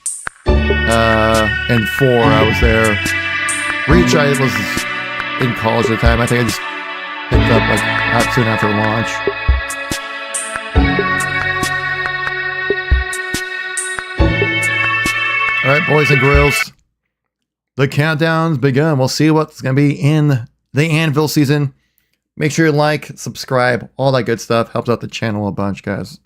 and 4, I was there. Reach, I was in college at the time. I think I just picked up like soon after launch. All right, boys and girls, the countdown's begun. We'll see what's going to be in the Anvil season. Make sure you like, subscribe, all that good stuff. Helps out the channel a bunch, guys.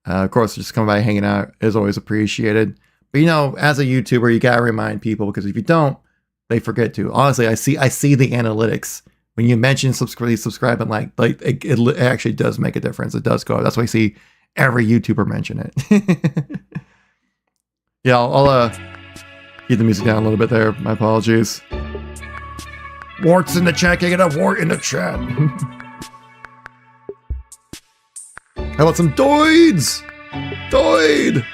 Of course, just coming by hanging out is always appreciated. But you know, as a YouTuber, you gotta remind people, because if you don't, they forget to. Honestly, I see the analytics. When you mention subscribe and like it actually does make a difference. It does go. That's why I see every YouTuber mention it. Yeah, I'll keep the music down a little bit there. My apologies. Warts in the chat. Can I get a wart in the chat? How about some doids? Doid!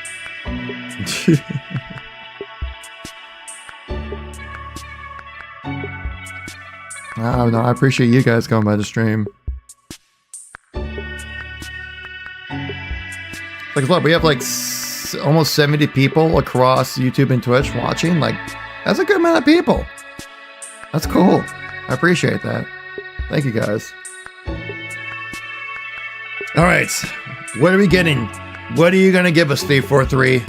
Oh, no, I appreciate you guys going by the stream. Like, look, we have like almost 70 people across YouTube and Twitch watching. Like, that's a good amount of people. That's cool. I appreciate that. Thank you, guys. All right, what are we getting? What are you gonna give us, 343?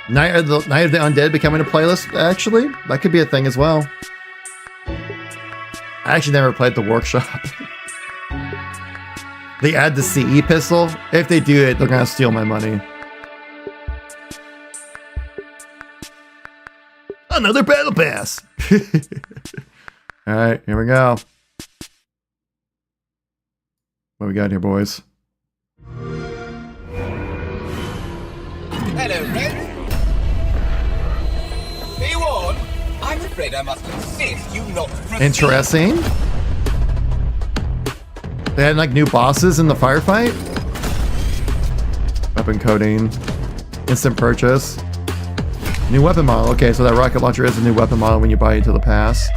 Night of the Undead becoming a playlist? Actually, that could be a thing as well. I actually never played the workshop. They add the CE pistol. If they do it, they're gonna steal my money. Another battle pass. All right, here we go. What we got here, boys? Hello, friends. Be warned, I'm afraid I must insist you not proceed. Interesting. They had like new bosses in the firefight. Weapon coding. Instant purchase. New weapon model. Okay, so that rocket launcher is a new weapon model when you buy into the pass.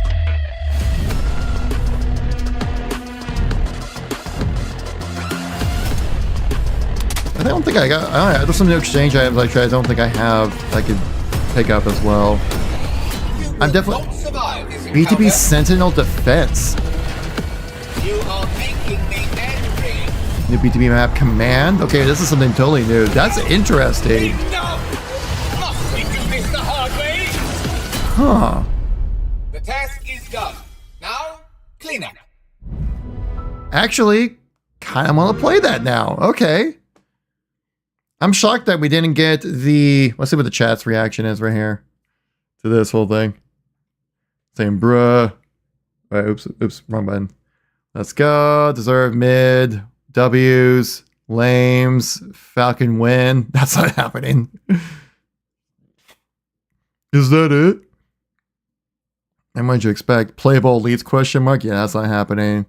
I don't think I got. There's some new exchange items I tried. I don't think I have. I could pick up as well. I'm definitely BTB Sentinel Defense. You are making me angry. New BTB map command. Okay, this is something totally new. That's interesting. Enough! Must we do this the hard way? Huh. The task is done. Now, clean up. Actually, kind of want to play that now. Okay. I'm shocked that we didn't get the... Let's see what the chat's reaction is right here to this whole thing. Saying, bruh. Right, oops, wrong button. Let's go. Deserve mid. W's. Lames. Falcon win. That's not happening. Is that it? And what did you expect? Playable leads question mark? Yeah, that's not happening.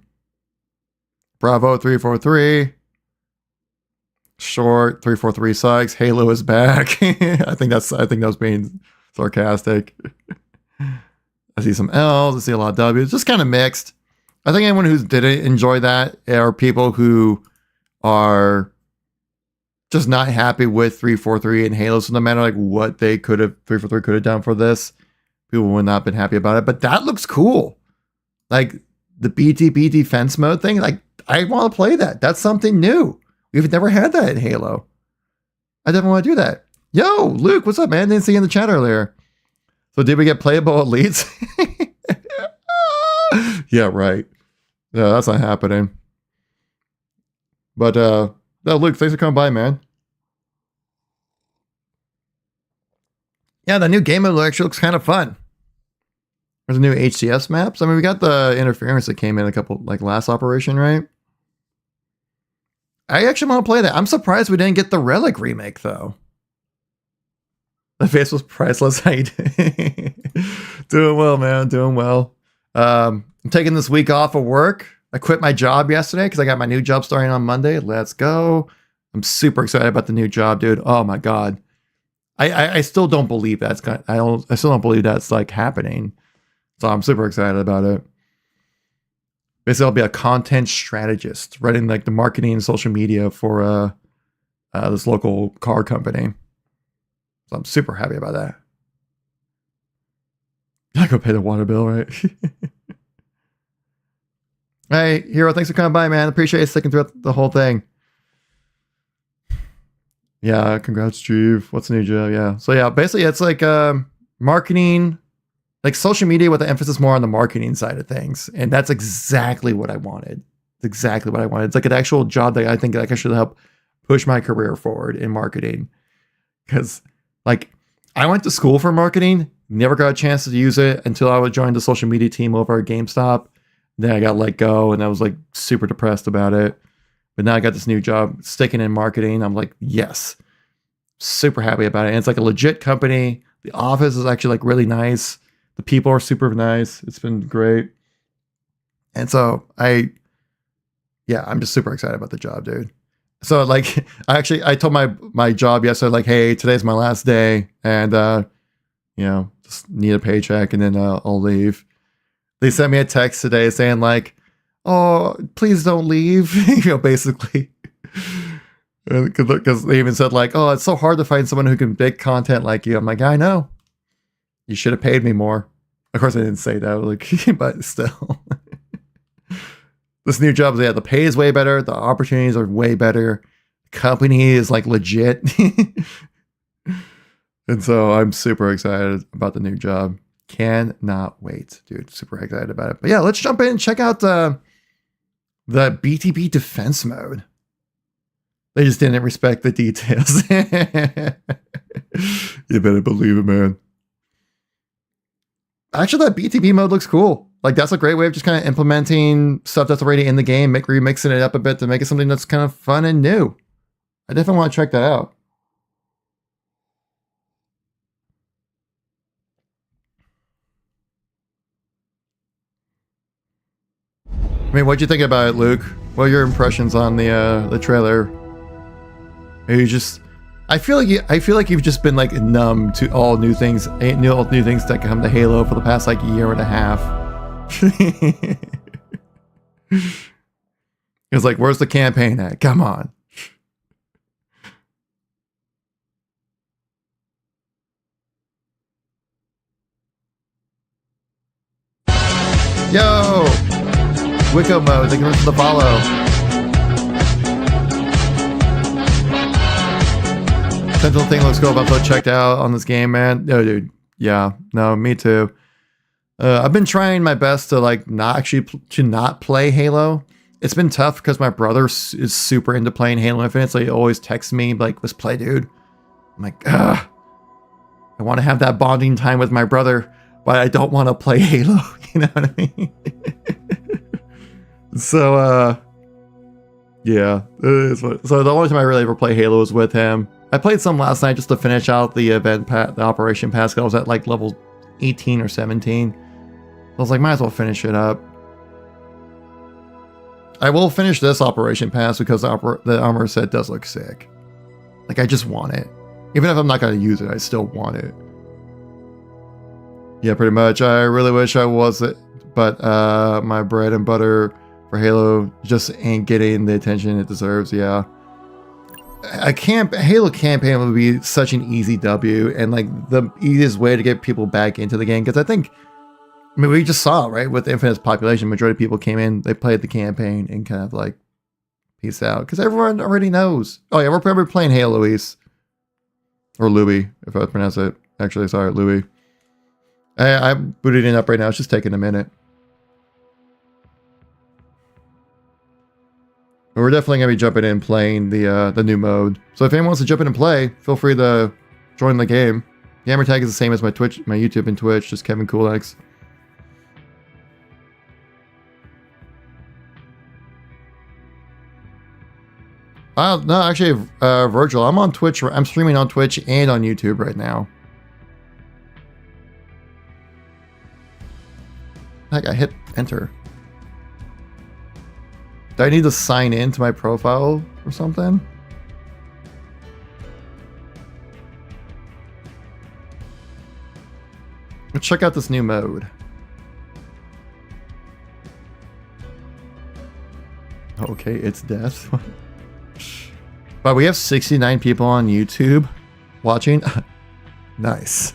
Bravo 343. Short 343 sucks. Halo is back. I think that was being sarcastic. I see some L's. I see a lot of W's. Just kind of mixed. I think anyone who didn't enjoy that are people who are just not happy with 343 and Halo. So no matter like what 343 could have done for this, people would not have been happy about it. But that looks cool. Like the BTB defense mode thing. Like I want to play that. That's something new. We've never had that in Halo. I definitely want to do that. Yo, Luke, what's up, man? Didn't see you in the chat earlier. So did we get playable elites? Yeah, right. No, that's not happening. But no, Luke, thanks for coming by, man. Yeah, the new game mode actually looks kind of fun. There's a new HCS maps. I mean, we got the interference that came in a couple, like last operation, right? I actually want to play that. I'm surprised we didn't get the Relic remake, though. The face was priceless. How you doing? Doing well, man. Doing well. I'm taking this week off of work. I quit my job yesterday because I got my new job starting on Monday. Let's go. I'm super excited about the new job, dude. Oh my God. I still don't believe that's I still don't believe that's like happening. So I'm super excited about it. Basically, I'll be a content strategist, running like the marketing and social media for this local car company. So I'm super happy about that. I go pay the water bill, right? Hey, Hero, thanks for coming by, man. Appreciate you sticking through the whole thing. Yeah, congrats, Steve. What's the new job? Yeah. So yeah, basically it's like marketing, like social media with the emphasis more on the marketing side of things. And that's exactly what I wanted. It's exactly what I wanted. It's like an actual job that I think like I should help push my career forward in marketing. Because like I went to school for marketing, never got a chance to use it until I would join the social media team over at GameStop. Then I got let go and I was like super depressed about it. But now I got this new job sticking in marketing. I'm like, yes, super happy about it. And it's like a legit company. The office is actually like really nice. The people are super nice. It's been great. And so I'm just super excited about the job, dude. So like, I told my job yesterday, like, hey, today's my last day and, just need a paycheck and then I'll leave. They sent me a text today saying like, oh, please don't leave, basically. Because they even said like, oh, it's so hard to find someone who can make content like you. I'm like, I know. You should have paid me more. Of course, I didn't say that, like, but still. This new job, the pay is way better. The opportunities are way better. The company is like legit. And so I'm super excited about the new job. Cannot wait, dude. Super excited about it. But yeah, let's jump in and check out the BTB defense mode. They just didn't respect the details. You better believe it, man. Actually, that BTB mode looks cool. Like, that's a great way of just kind of implementing stuff that's already in the game, remixing it up a bit to make it something that's kind of fun and new. I definitely want to check that out. I mean, what'd you think about it, Luke? What are your impressions on the trailer? Are you just... I feel like you've just been like numb to all new things that come to Halo for the past like year and a half. It's like, where's the campaign at? Come on. Yo! Wicco mode, thank you for the follow. Sentinel thing looks cool. I'm so checked out on this game, man. No, dude. Yeah, no, me too. I've been trying my best to like not play Halo. It's been tough because my brother is super into playing Halo Infinite, so he always texts me like, "Let's play, dude." I'm like, ugh. I want to have that bonding time with my brother, but I don't want to play Halo. You know what I mean? So, yeah. So the only time I really ever play Halo was with him. I played some last night just to finish out the event, the Operation Pass. I was at like level 18 or 17. I was like, might as well finish it up. I will finish this Operation Pass because the armor set does look sick. Like, I just want it. Even if I'm not going to use it, I still want it. Yeah, pretty much. I really wish I was it, but my bread and butter for Halo just ain't getting the attention it deserves. Yeah. A Halo campaign would be such an easy W and like the easiest way to get people back into the game. Because I mean, we just saw, right, with Infinite's population, majority of people came in, they played the campaign and kind of like peace out. Because everyone already knows. Oh yeah, we're probably playing Halo Luis. Or Louis, if I pronounce it. Actually, sorry, Louis. I'm booting it up right now. It's just taking a minute. But we're definitely going to be jumping in playing the new mode. So if anyone wants to jump in and play, feel free to join the game. Gamer tag is the same as my YouTube and Twitch, just Kevin Coolx. No, actually, Virgil, I'm on Twitch. I'm streaming on Twitch and on YouTube right now. Heck, I hit enter. Do I need to sign in to my profile or something? Let's check out this new mode. Okay, it's death. But we have 69 people on YouTube watching. Nice.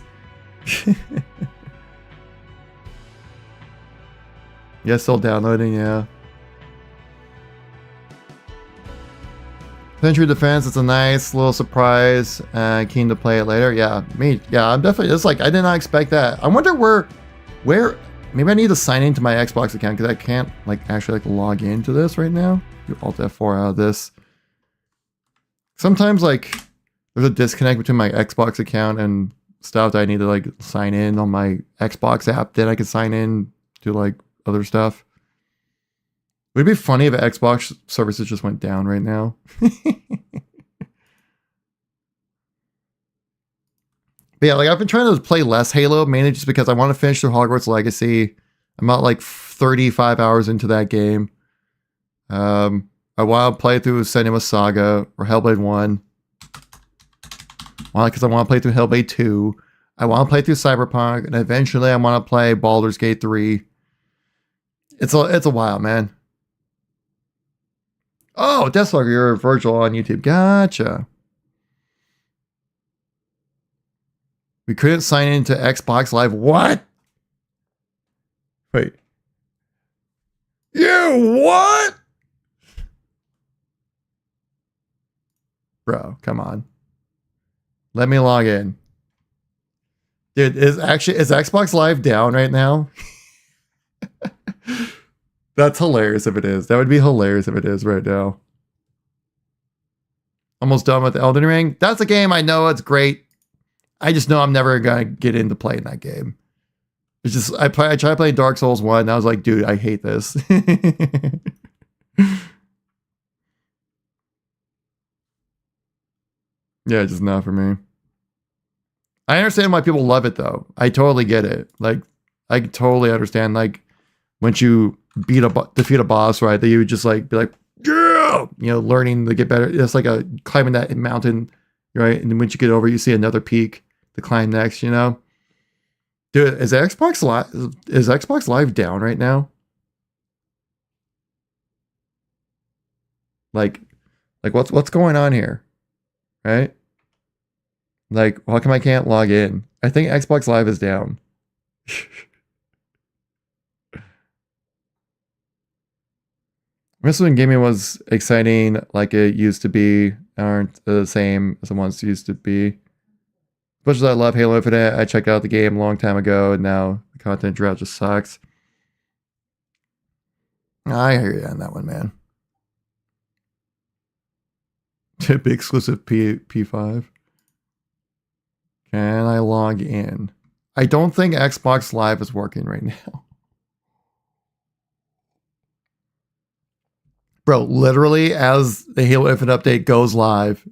Yeah, still downloading, yeah. Century Defense, it's a nice little surprise. Keen to play it later. Yeah, I'm definitely, it's like, I did not expect that. I wonder where, maybe I need to sign into my Xbox account because I can't like actually like log into this right now. Do Alt F4 out of this. Sometimes like there's a disconnect between my Xbox account and stuff that I need to like sign in on my Xbox app. Then I can sign in to like other stuff. It would be funny if Xbox services just went down right now. But yeah, like I've been trying to play less Halo, mainly just because I want to finish through Hogwarts Legacy. I'm about like 35 hours into that game. I want to play through Senua Saga or Hellblade 1. Why? Because I want to play through Hellblade 2. I want to play through Cyberpunk, and eventually I want to play Baldur's Gate 3. It's a while, man. Oh, Deathstalker, you're virtual on YouTube. Gotcha. We couldn't sign into Xbox Live. What? Wait. You what? Bro, come on. Let me log in. Dude, is Xbox Live down right now? That's hilarious if it is. That would be hilarious if it is right now. Almost done with Elden Ring. That's a game I know it's great. I just know I'm never gonna get into playing that game. It's just I tried playing Dark Souls 1 and I was like, dude, I hate this. Yeah, just not for me. I understand why people love it though. I totally get it. Like I totally understand like once you defeat a boss, right, that you would just like be like, yeah, you know, learning to get better. It's like a climbing that mountain, right? And then once you get over, you see another peak to climb next, you know? Dude, is Xbox Live down right now? Like what's going on here? Right? Like, how come I can't log in? I think Xbox Live is down. Wrestling gaming was exciting like it used to be, aren't the same as it once used to be. As much as I love Halo Infinite, I checked out the game a long time ago, and now the content drought just sucks. I hear you on that one, man. Big exclusive P5. Can I log in? I don't think Xbox Live is working right now. Bro, literally as the Halo Infinite update goes live,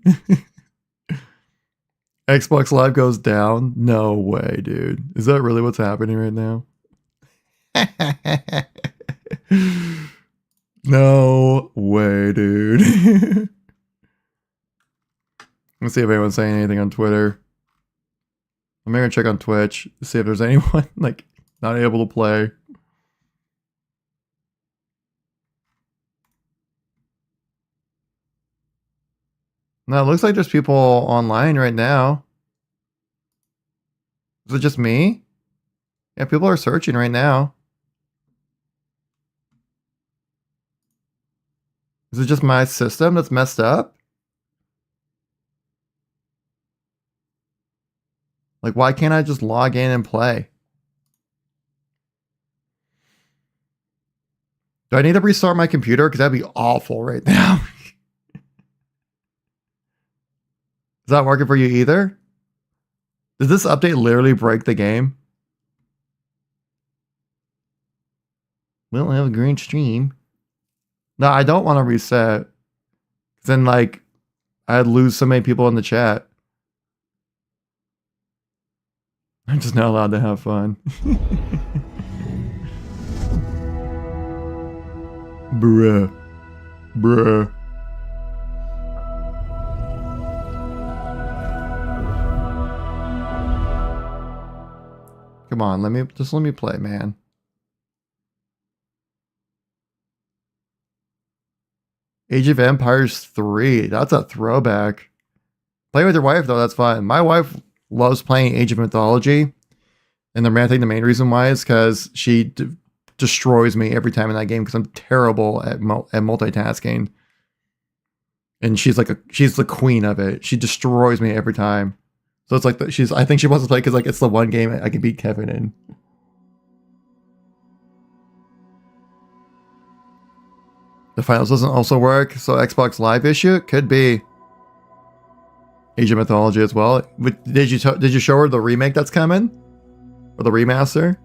Xbox Live goes down? No way, dude. Is that really what's happening right now? No way, dude. Let's see if anyone's saying anything on Twitter. I'm gonna check on Twitch to see if there's anyone like not able to play. No, it looks like there's people online right now. Is it just me? Yeah, people are searching right now. Is it just my system that's messed up? Like, why can't I just log in and play? Do I need to restart my computer? Because that'd be awful right now. Is that working for you either? Does this update literally break the game? We don't have a green stream. No, I don't want to reset. Then, like, I'd lose so many people in the chat. I'm just not allowed to have fun. Bruh. Bruh. Come on, let me play, man. Age of Empires 3. That's a throwback. Play with your wife though, that's fine. My wife loves playing Age of Mythology. And I think the main reason why is because she destroys me every time in that game because I'm terrible at multitasking. And she's the queen of it. She destroys me every time. So it's like I think she wants to play because like it's the one game I can beat Kevin in. The finals doesn't also work, so Xbox Live issue could be Asian Mythology as well. Did you show her the remake that's coming, or the remaster?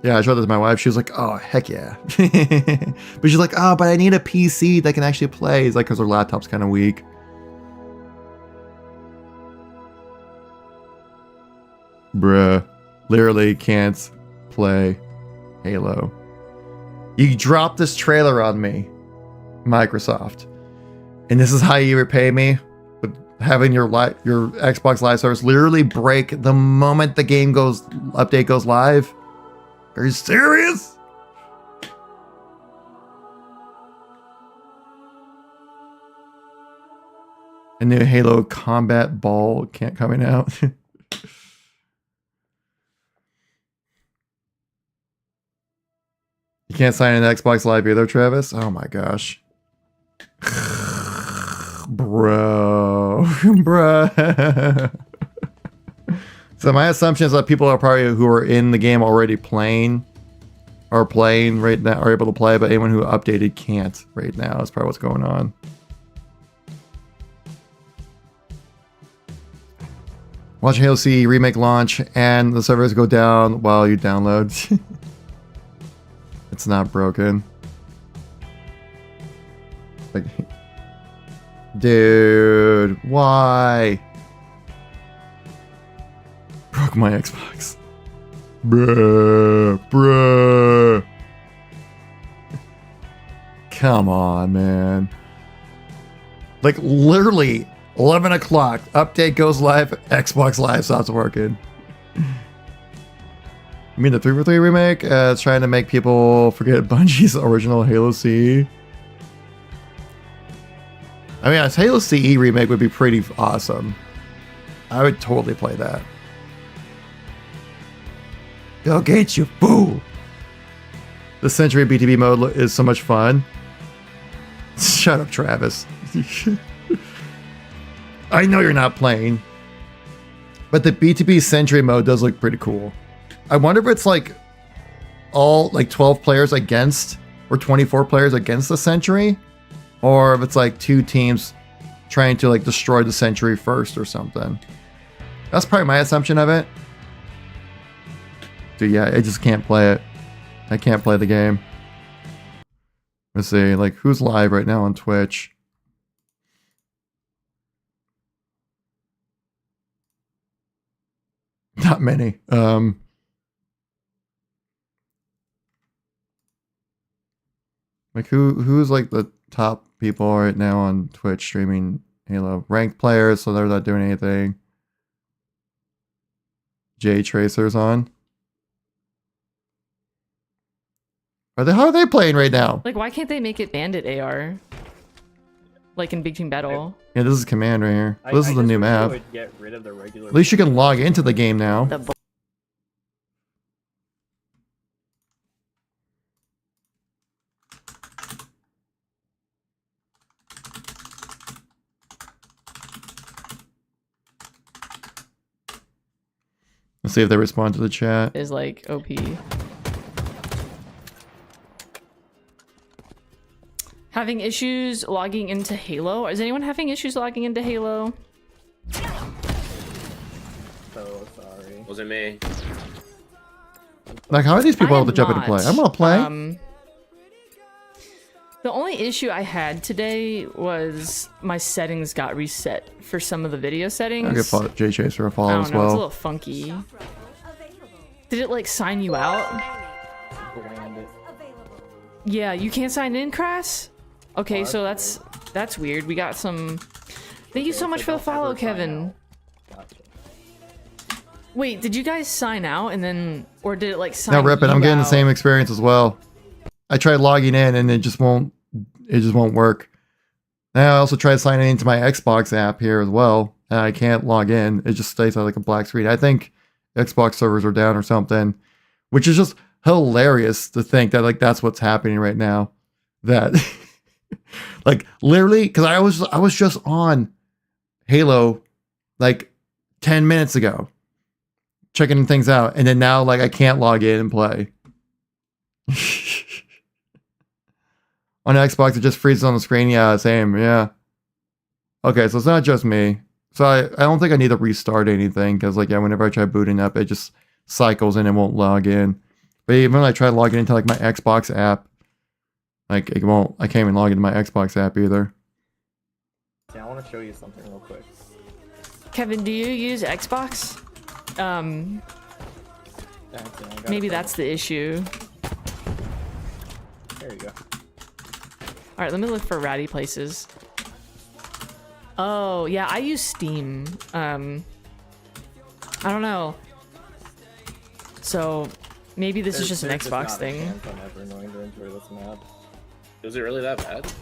Yeah, I showed this to my wife. She was like, "Oh, heck yeah!" But she's like, "Oh, but I need a PC that can actually play." It's like because her laptop's kind of weak. Bruh, literally can't play Halo. You dropped this trailer on me, Microsoft, and this is how you repay me with having your Xbox Live service literally break the moment the game update goes live. Are you serious? A new Halo Combat Ball coming out. You can't sign in Xbox Live either, Travis? Oh my gosh. Bro. Bro. So my assumption is that people are probably who are in the game already playing right now, are able to play, but anyone who updated can't right now. That's probably what's going on. Watch Halo C remake launch and the servers go down while you download. It's not broken. Like, dude, why? Broke my Xbox. Bruh. Come on, man. Like, literally, 11 o'clock, update goes live, Xbox Live stops working. You mean the 343 remake? It's trying to make people forget Bungie's original Halo CE. I mean, a Halo CE remake would be pretty awesome. I would totally play that. Go get you, fool! The Century BTB mode is so much fun. Shut up, Travis. I know you're not playing. But the BTB Century mode does look pretty cool. I wonder if it's like all like 12 players against or 24 players against the Century, or if it's like two teams trying to like destroy the Century first or something. That's probably my assumption of it. Dude, yeah, I just can't play it. I can't play the game. Let's see, like, who's live right now on Twitch? Not many. Like, who's like the top people right now on Twitch streaming Halo? Ranked players, so they're not doing anything. J Tracer's on. How are they playing right now? Like, why can't they make it bandit AR? Like in Big Team Battle. Yeah, this is Command right here. This is the new map. Get rid of the regular. At least you can log into the game now. Let's see if they respond to the chat. Is like OP. Having issues logging into Halo? Is anyone having issues logging into Halo? So sorry. Wasn't me. Like, how are these people able to jump in and play? I'm gonna play. The only issue I had today was my settings got reset for some of the video settings. I'll give J Chaser a I follow don't as know, it's a well. little funky. Did it like sign you out? Yeah, you can't sign in, Crass? Okay, so that's weird. We got some... Thank you so much for the follow, Kevin. Wait, did you guys sign out and then... Or did it like sign No, rip it. I'm getting the out? same experience as well. I tried logging in and it just won't work. Now I also tried signing into my Xbox app here as well, and I can't log in. It just stays like a black screen. I think Xbox servers are down or something, which is just hilarious to think that like that's what's happening right now. That like literally, because I was just on Halo like 10 minutes ago, checking things out, and then now like I can't log in and play. On Xbox, it just freezes on the screen. Yeah, same. Yeah. Okay, so it's not just me. So I don't think I need to restart anything because, like, yeah, whenever I try booting up, it just cycles and it won't log in. But even when I try logging into like my Xbox app, like it won't. I can't even log into my Xbox app either. Yeah, I want to show you something real quick. Kevin, do you use Xbox? Maybe that's the issue. There you go. All right, let me look for ratty places. Oh, yeah, I use Steam. I don't know. So maybe this is just an Xbox thing. I'm ever going to enjoy this map. Was it really that bad?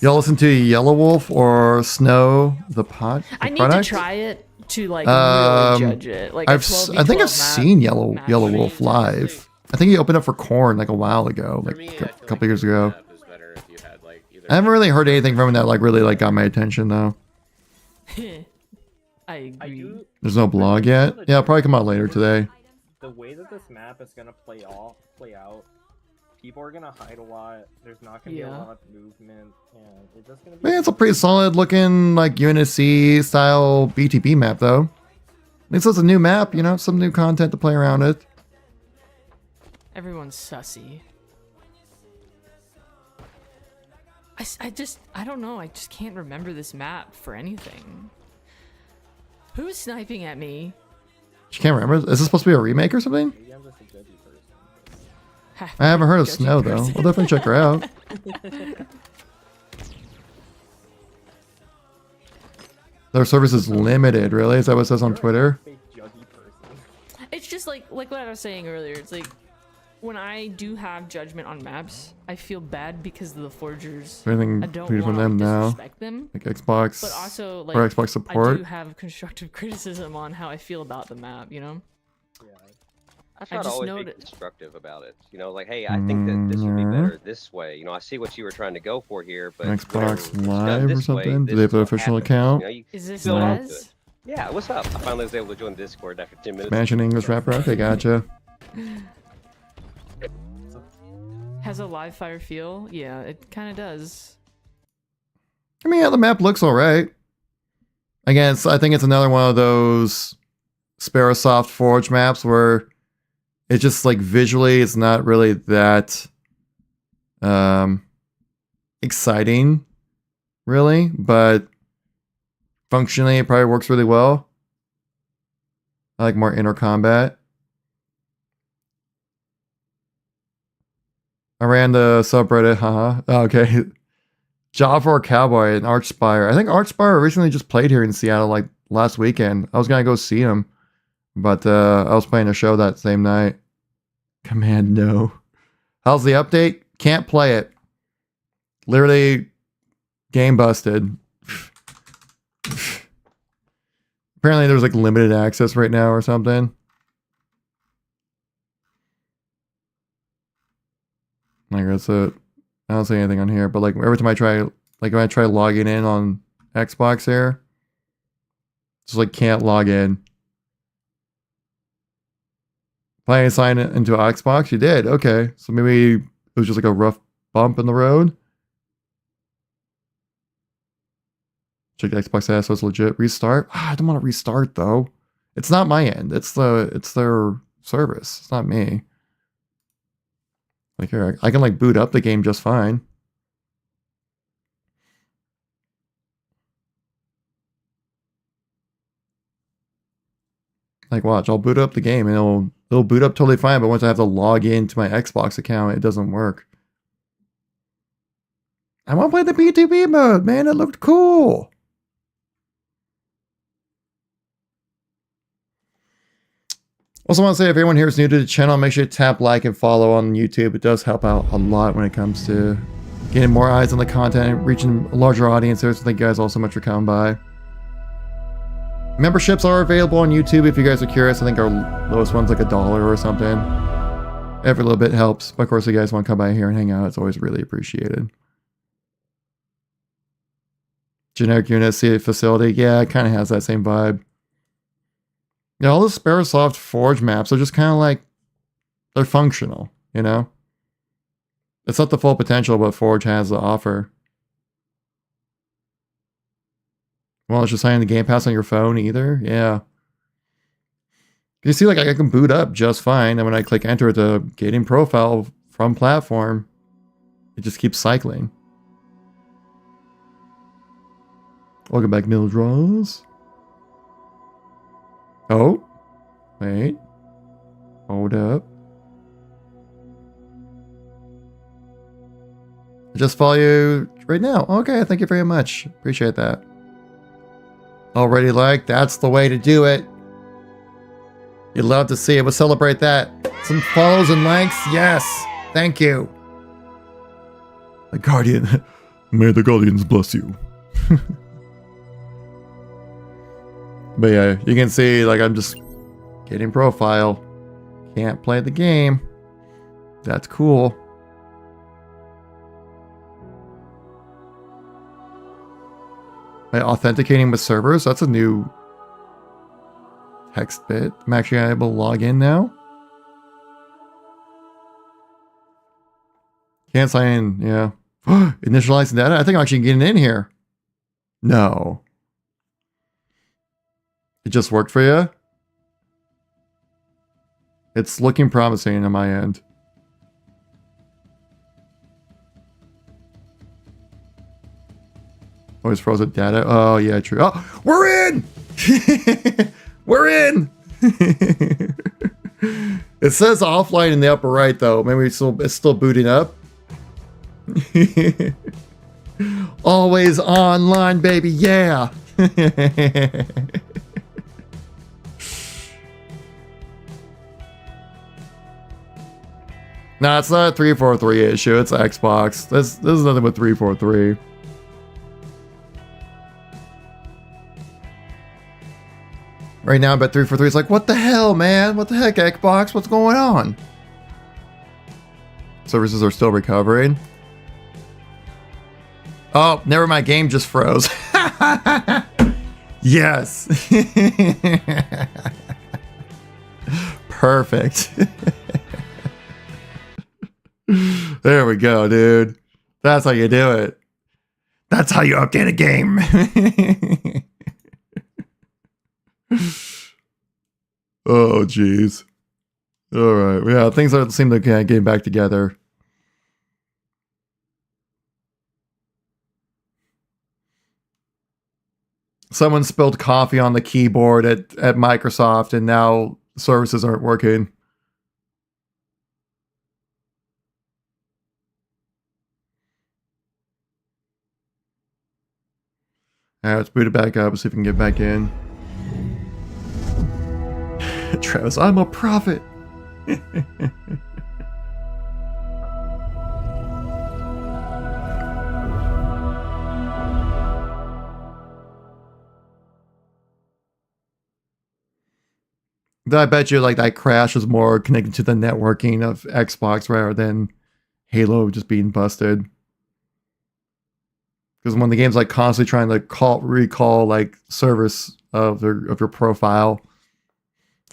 Y'all listen to Yellow Wolf or Snow the Pot? I need to try it to like really judge it. Like I think I've seen Yellow Wolf live. I think he opened up for Korn like a while ago, like a couple years ago. I haven't really heard anything from him that like really like got my attention though. I agree. There's no blog yet. Yeah, it'll probably come out later today. The way that this map is gonna play out, people are gonna hide a lot. There's not gonna be a lot of movement, and it's just gonna be. Man, it's a pretty solid looking like UNSC style BTB map though. At least it's a new map, you know, some new content to play around it. Everyone's sussy. I don't know. I just can't remember this map for anything. Who's sniping at me? You can't remember? Is this supposed to be a remake or something? Maybe I'm just a judgy person. I haven't heard of Snow though. We'll definitely check her out. Their service is limited, really? Is that what it says on Twitter? It's just like what I was saying earlier. It's like when I do have judgment on maps, I feel bad because of the forgers. Anything I don't tweeted from want them to now? disrespect them. Like Xbox, but also like or Xbox support. I do have constructive criticism on how I feel about the map. You know. Yeah. I try to just always know be that- constructive about it. You know, like, hey, I think that this would be better this way. You know, I see what you were trying to go for here, but Xbox whenever it's done Live or this way, something? Do this they is have an what official happens. account? You know, you Is this build up to Les? it. Yeah, what's up? I finally was able to join Discord after 10 minutes. Smashing English rapper? Okay, gotcha. Has a live fire feel? Yeah, it kind of does. I mean, yeah, the map looks alright. Again, I think it's another one of those Sparrowsoft Forge maps where it's just like visually, it's not really that exciting, really, but functionally, it probably works really well. I like more inner combat. I ran the subreddit, haha. Oh, okay. Java or Cowboy and Archspire. I think Archspire recently just played here in Seattle like last weekend. I was gonna go see him, but I was playing a show that same night. Command no. How's the update? Can't play it. Literally, game busted. Apparently there's like limited access right now or something. Like that's it. I don't see anything on here, but like every time I try, like when I try logging in on Xbox here, just like can't log in. Planning to sign it into Xbox? You did? Okay. So maybe it was just like a rough bump in the road. Check Xbox status was legit. Restart? I don't want to restart though. It's not my end. It's their service. It's not me. Like here, I can like boot up the game just fine. Like watch, I'll boot up the game and it'll boot up totally fine, but once I have to log into my Xbox account, it doesn't work. I want to play the B2B mode, man. It looked cool. Also want to say, if everyone here is new to the channel, make sure to tap like and follow on YouTube. It does help out a lot when it comes to getting more eyes on the content, reaching a larger audience there. So thank you guys all so much for coming by. Memberships are available on YouTube if you guys are curious. I think our lowest one's like $1 or something. Every little bit helps. But of course, if you guys want to come by here and hang out, it's always really appreciated. Generic Unity facility, yeah, it kind of has that same vibe. Yeah, all the Sparasoft Forge maps are just kind of like, they're functional, you know? It's not the full potential what Forge has to offer. Well, it's just signing the Game Pass on your phone either? Yeah. You see, like, I can boot up just fine, and when I click enter the gating profile from platform, it just keeps cycling. Welcome back, Mill Draws. Oh. Wait. Hold up. I just follow you right now. Okay, thank you very much. Appreciate that. Already like, that's the way to do it. You'd love to see it. We'll celebrate that. Some follows and likes. Yes. Thank you. The Guardian. May the Guardians bless you. But yeah, you can see, like, I'm just getting profile. Can't play the game. That's cool. By authenticating with servers, that's a new text bit. I'm actually able to log in now. Can't sign in, yeah. Initializing data? I think I'm actually getting in here. No. It just worked for you? It's looking promising on my end. Always frozen data. Oh, yeah, true. Oh, we're in! We're in! It says offline in the upper right, though. Maybe it's still booting up. Always online, baby. Yeah. Nah, it's not a 343 issue. It's Xbox. This is nothing but 343. Right now, but 343 is like, what the hell, man? What the heck, Xbox? What's going on? Services are still recovering. Oh, never mind. Game just froze. Yes. Perfect. There we go, dude. That's how you do it. That's how you update a game. Oh, jeez. All right. Yeah, things seem to kind of get back together. Someone spilled coffee on the keyboard at Microsoft, and now services aren't working. Alright, let's boot it back up, see if we can get back in. Travis, I'm a prophet! I bet you like that crash was more connected to the networking of Xbox rather than Halo just being busted. Because when the game's like constantly trying to recall like service of your profile,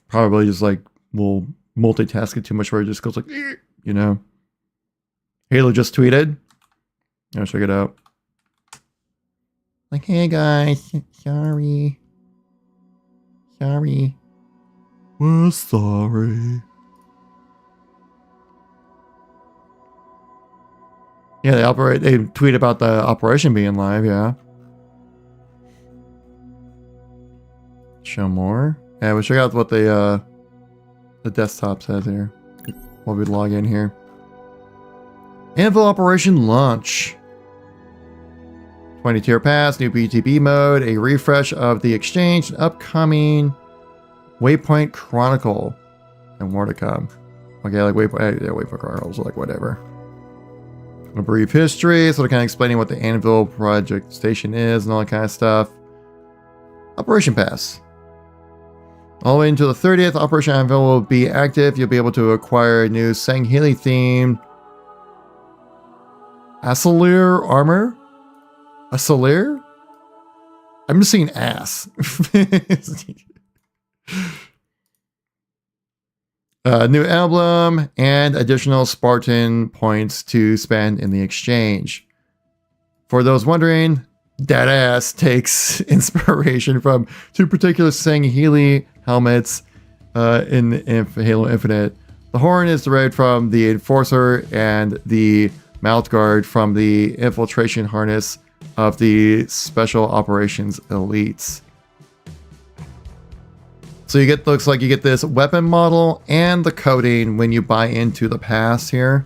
probably just like will multitask it too much where it just goes like, you know. Halo just tweeted. I'll check it out. Like, hey guys, sorry. We're sorry. Yeah, they tweet about the operation being live, yeah. Show more. Yeah, we'll check out what the desktop says here. While we log in here. Anvil operation launch. 20 tier pass, new BTB mode, a refresh of the exchange, an upcoming Waypoint Chronicle, and more to come. Okay, like Waypoint Chronicles, like whatever. A brief history, sort of kind of explaining what the Anvil project station is and all that kind of stuff. Operation Pass. All the way until the 30th, Operation Anvil will be active. You'll be able to acquire new Sanghili themed Assalir armor. Assalir? I'm just seeing ass. New emblem and additional Spartan points to spend in the exchange. For those wondering, that ass takes inspiration from two particular Sanghili helmets in Halo Infinite. The horn is derived from the Enforcer and the mouth guard from the infiltration harness of the Special Operations Elites. So you get, looks like you get this weapon model and the coding when you buy into the pass here.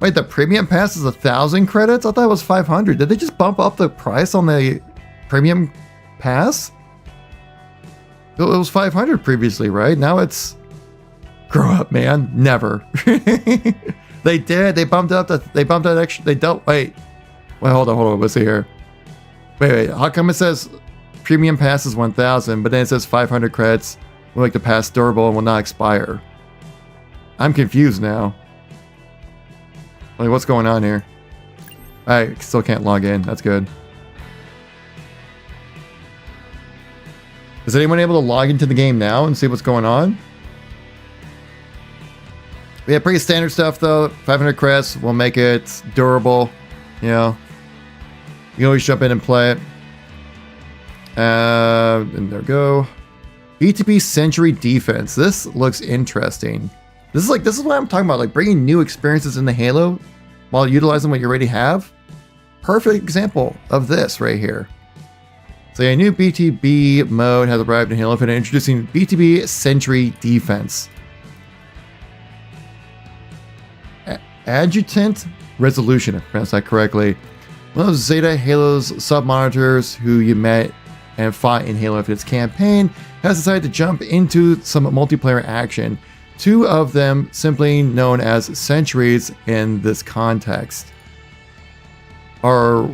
Wait, the premium pass is 1,000 credits? I thought it was 500. Did they just bump up the price on the premium pass? It was 500 previously, right? Now it's... Grow up, man. Never. They did. They bumped up the... They bumped that extra... They don't... Wait. Wait, hold on. Let's see here. Wait. How come it says... Premium pass is 1,000, but then it says 500 credits will make the pass durable and will not expire. I'm confused now. Like, what's going on here? I still can't log in. That's good. Is anyone able to log into the game now and see what's going on? Yeah, pretty standard stuff though. 500 credits will make it durable. You know, you can always jump in and play it. And there we go. BTB Century Defense. This looks interesting. This is what I'm talking about, like bringing new experiences into Halo while utilizing what you already have. Perfect example of this right here. So a new BTB mode has arrived in Halo Infinite, introducing BTB Century Defense. Adjutant Resolution, if I pronounced that correctly. One of Zeta Halo's sub-monitors who you met and fought in Halo Infinite's campaign has decided to jump into some multiplayer action. Two of them simply known as Sentries in this context are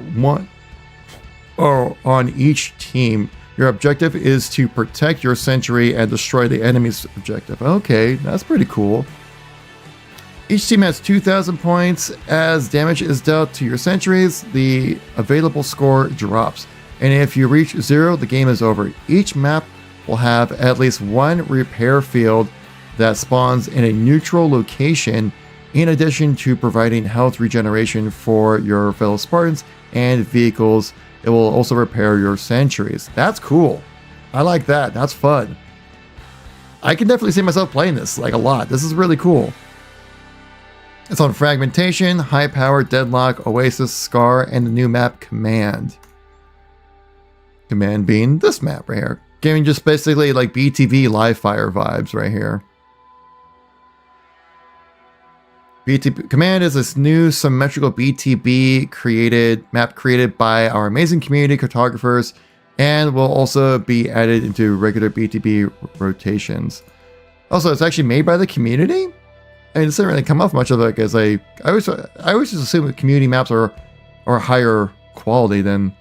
on each team. Your objective is to protect your Sentry and destroy the enemy's objective. Okay, that's pretty cool. Each team has 2,000 points. As damage is dealt to your Sentries, the available score drops. And if you reach 0, the game is over. Each map will have at least one repair field that spawns in a neutral location, in addition to providing health regeneration for your fellow Spartans and vehicles. It will also repair your Sentries. That's cool. I like that. That's fun. I can definitely see myself playing this like a lot. This is really cool. It's on Fragmentation, High Power, Deadlock, Oasis, Scar, and the new map Command. Command being this map right here. Giving just basically like BTV live fire vibes right here. BTB Command is this new symmetrical BTB map created by our amazing community cartographers, and will also be added into regular BTB rotations. Also, it's actually made by the community. I mean, it doesn't really come off much of like as I always just assume that community maps are higher quality than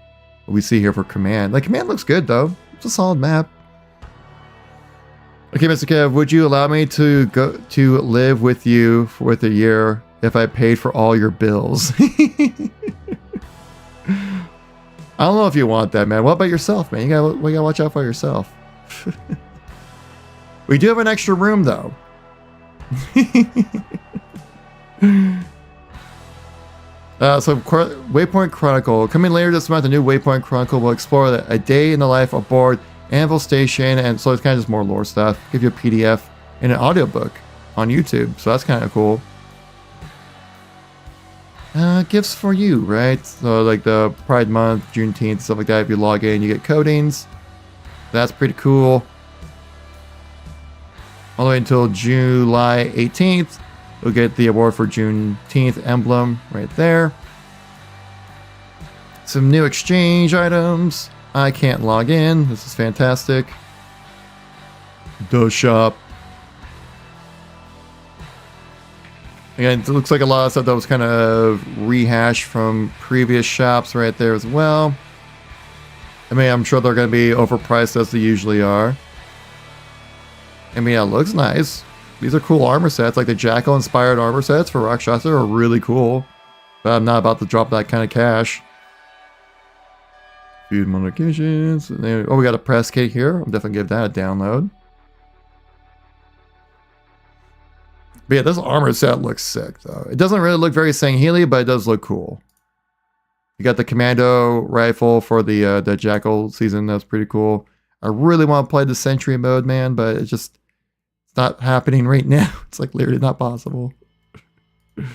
what we see here for Command. Like, Command looks good though. It's a solid map. Okay, Mr. Kev, would you allow me to go to live with you for a year if I paid for all your bills? I don't know if you want that, man. What about yourself, man? We gotta watch out for yourself. We do have an extra room though. So Waypoint Chronicle. Coming later this month, a new Waypoint Chronicle will explore a day in the life aboard Anvil Station, and so it's kind of just more lore stuff. Give you a PDF and an audiobook on YouTube, so that's kind of cool. Gifts for you, right? So like the Pride Month, Juneteenth, stuff like that. If you log in, you get codings. That's pretty cool. All the way until July 18th. We'll get the award for Juneteenth emblem right there. Some new exchange items. I can't log in. This is fantastic. The shop. Again, it looks like a lot of stuff that was kind of rehashed from previous shops right there as well. I mean, I'm sure they're going to be overpriced as they usually are. I mean, it looks nice. These are cool armor sets, like the Jackal-inspired armor sets for Rakshasa are really cool. But I'm not about to drop that kind of cash. Food modifications. Oh, we got a press kit here. I'll definitely give that a download. But yeah, this armor set looks sick, though. It doesn't really look very Sangheili, but it does look cool. You got the commando rifle for the Jackal season. That's pretty cool. I really want to play the Sentry mode, man, but it's not happening right now. It's like literally not possible. Because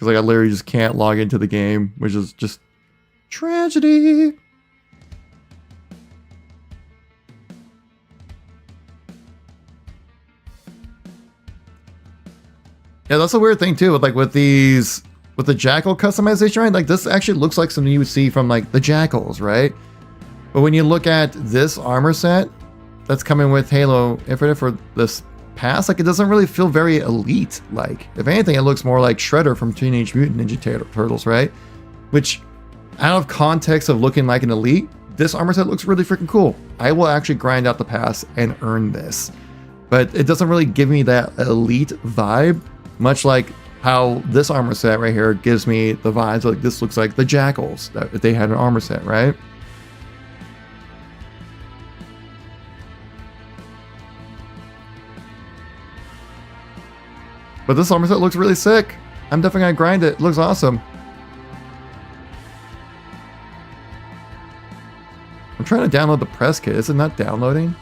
like I literally just can't log into the game, which is just tragedy. Yeah, that's a weird thing too, with the Jackal customization, right? Like this actually looks like something you would see from like the Jackals, right? But when you look at this armor set that's coming with Halo Infinite for this pass, like it doesn't really feel very elite. Like if anything, it looks more like Shredder from Teenage Mutant Ninja Turtles, right? Which, out of context of looking like an elite, this armor set looks really freaking cool. I will actually grind out the pass and earn this, but it doesn't really give me that elite vibe, much like how this armor set right here gives me the vibes. Like this looks like the Jackals if they had an armor set, right? But this armor set looks really sick. I'm definitely gonna grind it. It looks awesome. I'm trying to download the press kit. Is it not downloading?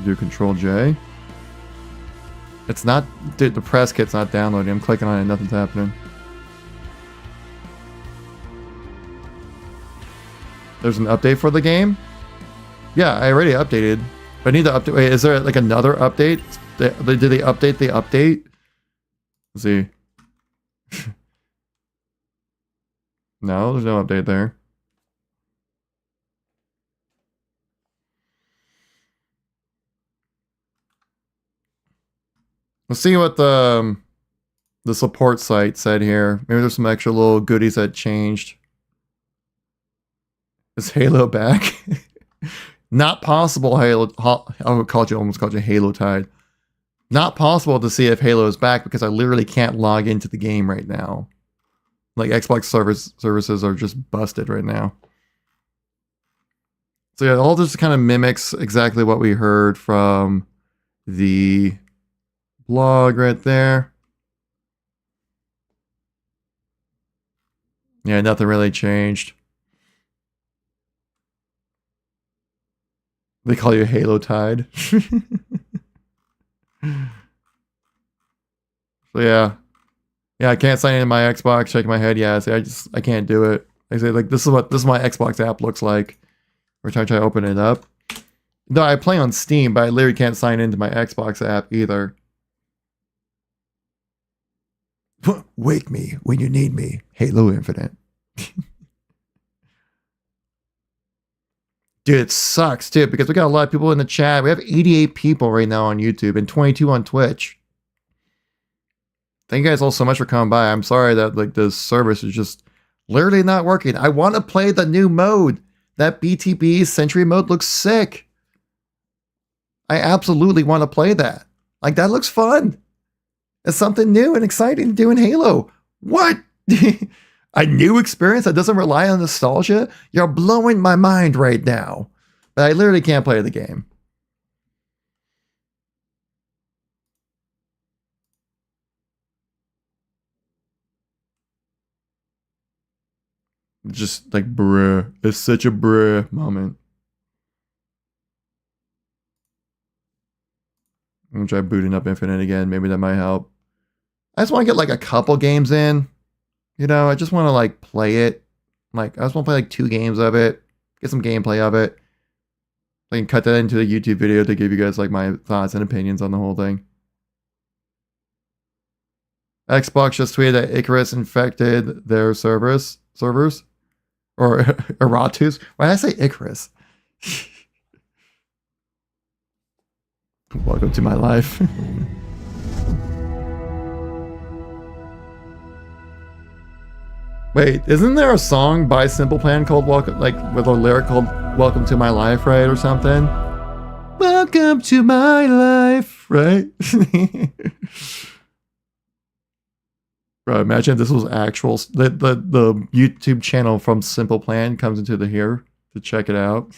Do Control J. It's not, dude, the press kit's not downloading. I'm clicking on it, nothing's happening. There's an update for the game? Yeah, I already updated. But I need to update. Wait, is there like another update? Did they update the update? Let's see. No, there's no update there. Let's see what the support site said here. Maybe there's some extra little goodies that changed. Is Halo back? Not possible, Halo. I almost called you Halo Tide. Not possible to see if Halo is back because I literally can't log into the game right now. Like Xbox services are just busted right now. So yeah, all this kind of mimics exactly what we heard from the blog right there. Yeah, nothing really changed. They call you Halo Tide. So yeah. Yeah, I can't sign into my Xbox, shake my head. Yeah, see, I can't do it. I say like this is my Xbox app looks like. We're trying to open it up. No, I play on Steam, but I literally can't sign into my Xbox app either. Wake me when you need me. Halo Infinite. Dude, it sucks too because we got a lot of people in the chat. We have 88 people right now on YouTube and 22 on Twitch. Thank you guys all so much for coming by. I'm sorry that like the service is just literally not working. I want to play the new mode. That BTB Sentry mode looks sick. I absolutely want to play that. Like that looks fun. It's something new and exciting to do in Halo. What? A new experience that doesn't rely on nostalgia? You're blowing my mind right now. But I literally can't play the game. Just like bruh. It's such a bruh moment. I'm gonna try booting up Infinite again. Maybe that might help. I just want to get like a couple games in. You know, I just want to like play it. Like, I just want to play like 2 games of it. Get some gameplay of it. I can cut that into a YouTube video to give you guys like my thoughts and opinions on the whole thing. Xbox just tweeted that Icarus infected their servers. Or Eratus. Why did I say Icarus? Welcome to my life. Wait, isn't there a song by Simple Plan called Welcome, like with a lyric called Welcome to My Life, right? Or something? Welcome to my life, right? Bro, imagine if this was actual, the YouTube channel from Simple Plan comes into the here to check it out.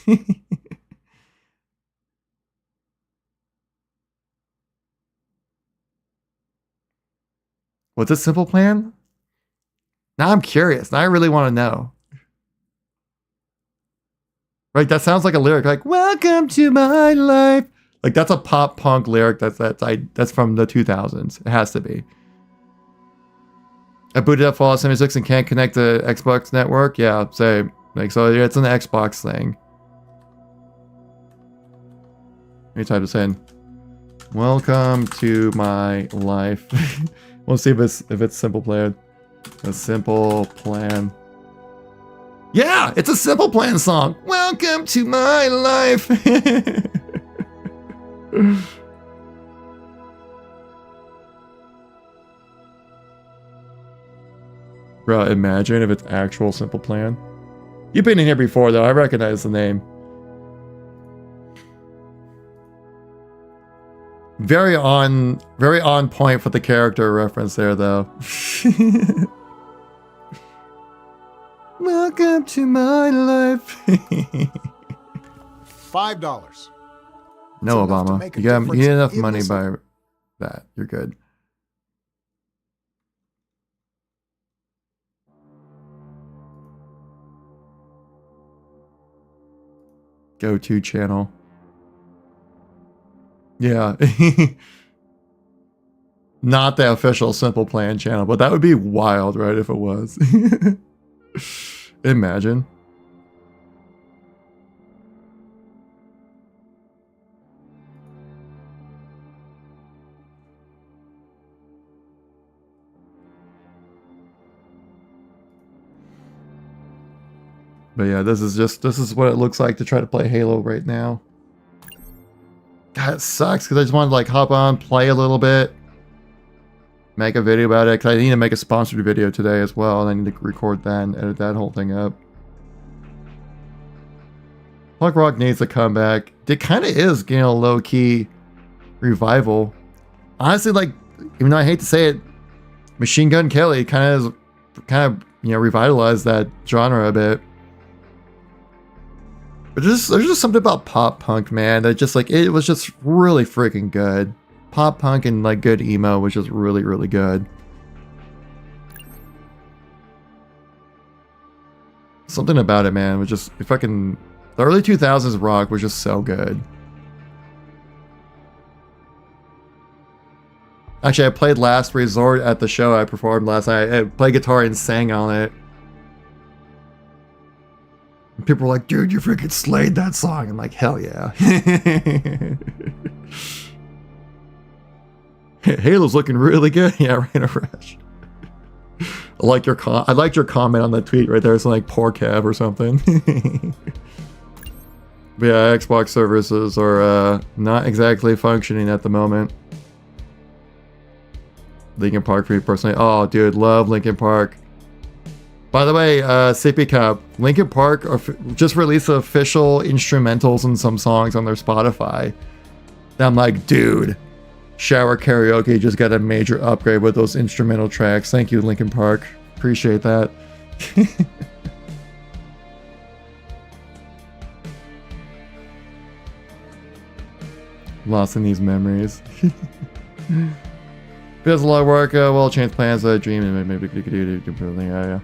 What's a Simple Plan? Now I'm curious. Now I really want to know. Right, that sounds like a lyric, like "Welcome to my life." Like that's a pop punk lyric. That's from the 2000s. It has to be. I booted up Fallout 76 and can't connect the Xbox network. Yeah, same. Like so, yeah, it's an Xbox thing. Let me type this in. Welcome to my life. We'll see if it's Simple Plan. A Simple Plan. Yeah, it's a Simple Plan song. Welcome to my life. Bro, imagine if it's actual Simple Plan. You've been in here before, though. I recognize the name. Very on point for the character reference there, though. Welcome to my life. $5. No, It's enough to Obama. make a You get difference enough in money this- by that. You're good. Go-to channel. Yeah. Not the official Simple Plan channel, but that would be wild, right, if it was. Imagine. But yeah, this is what it looks like to try to play Halo right now. God, it sucks because I just wanted to like hop on, play a little bit, make a video about it. Because I need to make a sponsored video today as well, and I need to record that and edit that whole thing up. Punk rock needs a comeback. It kind of is getting a low key revival. Honestly, like, even though I hate to say it, Machine Gun Kelly kind of revitalized that genre a bit. But there's just something about pop punk, man, that just like it was just really freaking good. Pop punk and like good emo was just really, really good. Something about it, man, was just fucking the early 2000s rock was just so good. Actually, I played Last Resort at the show I performed last night. I played guitar and sang on it. And people were like, dude, you freaking slayed that song. I'm like, hell yeah. Halo's looking really good. Yeah, right, a rush. I liked your comment on the tweet right there. It's like poor Kev or something. But yeah, Xbox services are not exactly functioning at the moment. Linkin Park for me personally. Oh, dude, love Linkin Park. By the way, Sippy Cup, Linkin Park just released official instrumentals and some songs on their Spotify. And I'm like, dude, Shower Karaoke just got a major upgrade with those instrumental tracks. Thank you, Linkin Park. Appreciate that. Lost in these memories. There's a lot of work, well changed plans, dream, and maybe you could do something. Yeah.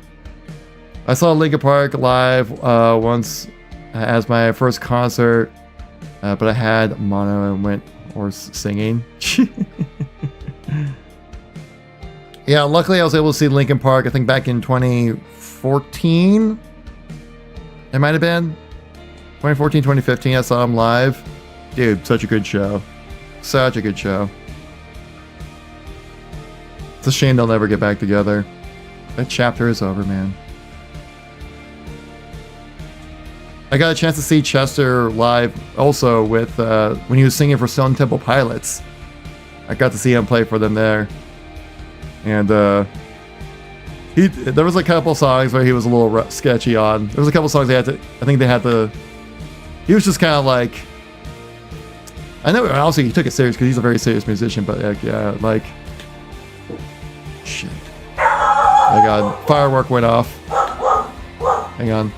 I saw Linkin Park live once as my first concert, but I had mono and went horse singing. Yeah, luckily I was able to see Linkin Park, I think back in 2014. It might have been 2014, 2015. I saw them live. Dude, such a good show. Such a good show. It's a shame they'll never get back together. That chapter is over, man. I got a chance to see Chester live also with when he was singing for Stone Temple Pilots. I got to see him play for them there, and there was a couple songs where he was a little sketchy on. There was a couple songs they had to. I think they had to. He was just kind of like. I know. Also, he took it serious because he's a very serious musician. But yeah, like. Shit. Oh my God! Firework went off. Hang on.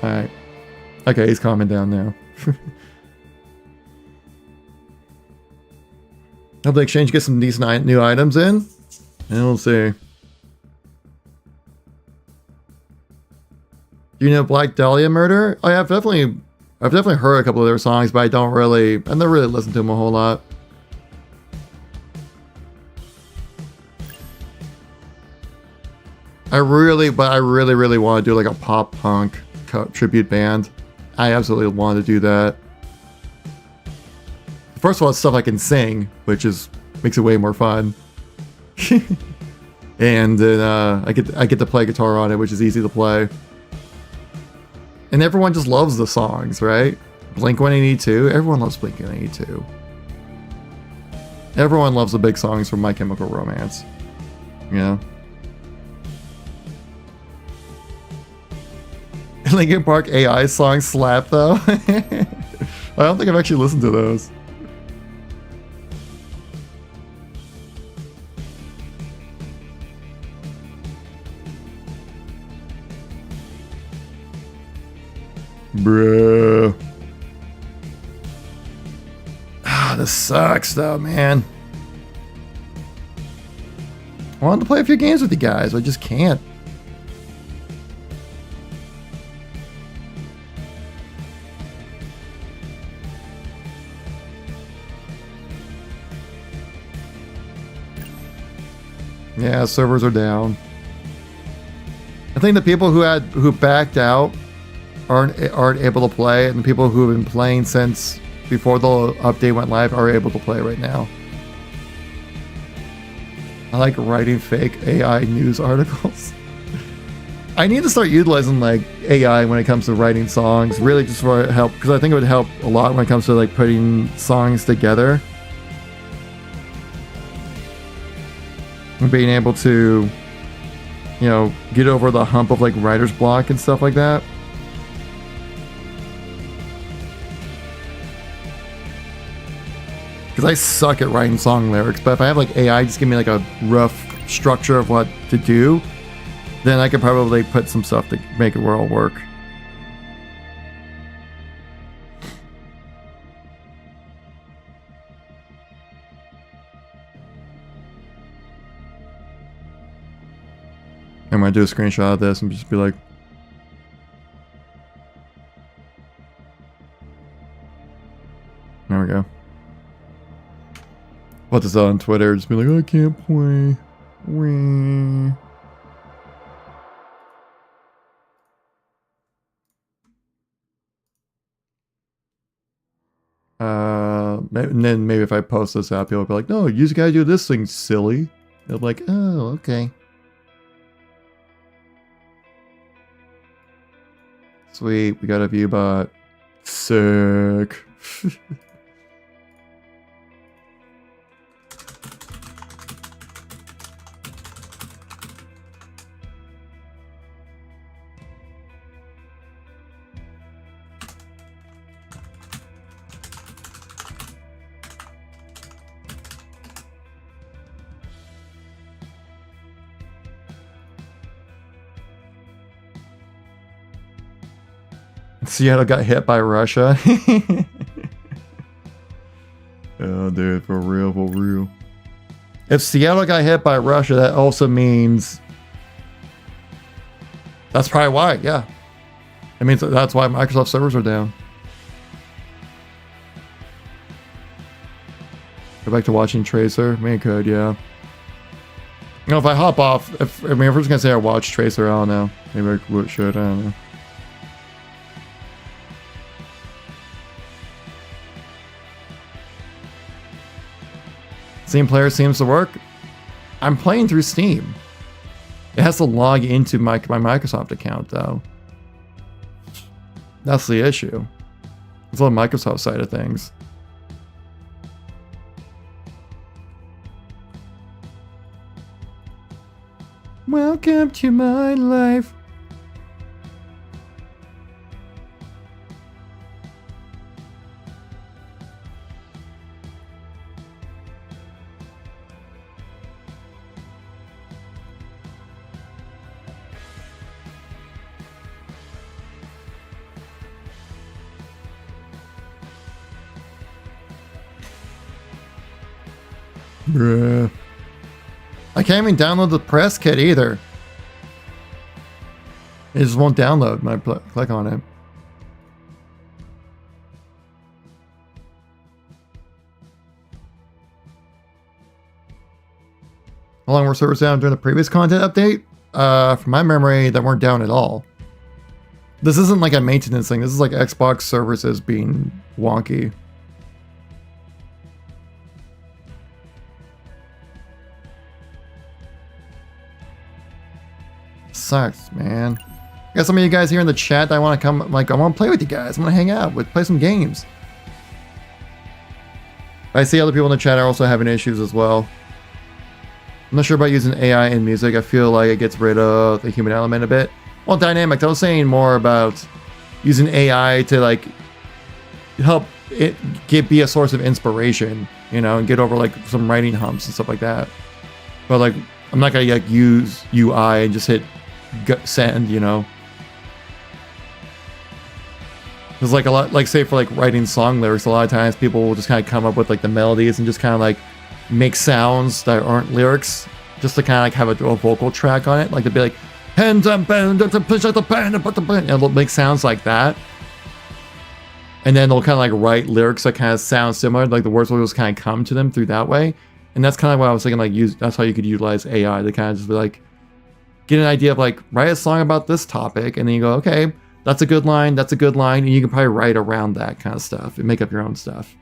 Alright. Okay, he's calming down now. Hope the exchange gets some decent new items in. And we'll see. Do you know Black Dahlia Murder? I've definitely heard a couple of their songs, but I've never really listened to them a whole lot. I really want to do like a pop punk tribute band. I absolutely want to do that. First of all, it's stuff I can sing, which makes it way more fun. And then I get to play guitar on it, which is easy to play. And everyone just loves the songs, right? Blink-182, everyone loves Blink-182. Everyone loves the big songs from My Chemical Romance. Yeah. Linkin Park AI songs slap though. I don't think I've actually listened to those. Bruh. Ah, this sucks though, man. I wanted to play a few games with you guys, but I just can't. Yeah, servers are down. I think the people who backed out aren't able to play, and the people who have been playing since before the update went live are able to play right now. I like writing fake AI news articles. I need to start utilizing like AI when it comes to writing songs, really just for help, because I think it would help a lot when it comes to like putting songs together. And being able to, you know, get over the hump of like writer's block and stuff like that. Because I suck at writing song lyrics, but if I have like AI just give me like a rough structure of what to do, then I could probably put some stuff to make it all work. I'm gonna do a screenshot of this and just be like, there we go. Put this out on Twitter, just be like, I can't play. Wee. And then maybe if I post this out, people will be like, no, you just gotta do this thing, silly. They'll be like, oh, okay. Sweet, we got a view bot. Sick. Seattle got hit by Russia. Oh, dude, for real, for real. If Seattle got hit by Russia, that also means that's probably why. Yeah, it means that's why Microsoft servers are down. Go back to watching Tracer. Man, could yeah. You know, if I hop off, if we're just gonna say I watch Tracer, I don't know. Maybe I should, I don't know. Steam player seems to work. I'm playing through Steam. It has to log into my Microsoft account though. That's the issue. It's on the Microsoft side of things. Welcome to my life. Bruh. I can't even download the press kit either. It just won't download when I click on it. How long were servers down during the previous content update? From my memory, they weren't down at all. This isn't like a maintenance thing. This is like Xbox services being wonky. Sucks, man. I got some of you guys here in the chat that I want to come, like, I want to play with you guys. I want to hang out play some games. I see other people in the chat are also having issues as well. I'm not sure about using AI in music. I feel like it gets rid of the human element a bit. Well, dynamic. I was saying more about using AI to like help it be a source of inspiration, you know, and get over like some writing humps and stuff like that. But like, I'm not gonna like use UI and just hit send, you know. There's like a lot, like say for like writing song lyrics, a lot of times people will just kind of come up with like the melodies and just kind of like make sounds that aren't lyrics, just to kind of like have a vocal track on it. Like they'd be like, and it'll make sounds like that. And then they'll kind of like write lyrics that kind of sound similar, like the words will just kind of come to them through that way. And that's kind of what I was thinking, like that's how you could utilize AI to kind of just be like, get an idea of like, write a song about this topic, and then you go, okay, that's a good line, and you can probably write around that kind of stuff and make up your own stuff.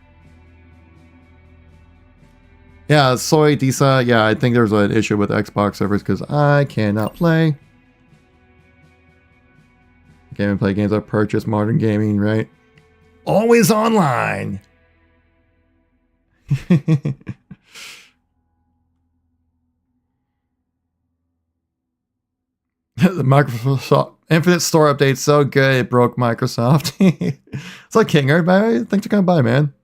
Yeah, Soy Disa, yeah, I think there's an issue with Xbox servers because I cannot play. I can't even play games I purchased, modern gaming, right? Always online! The Microsoft Infinite Store update's so good it broke Microsoft. It's like King, everybody. Thanks for coming by, man.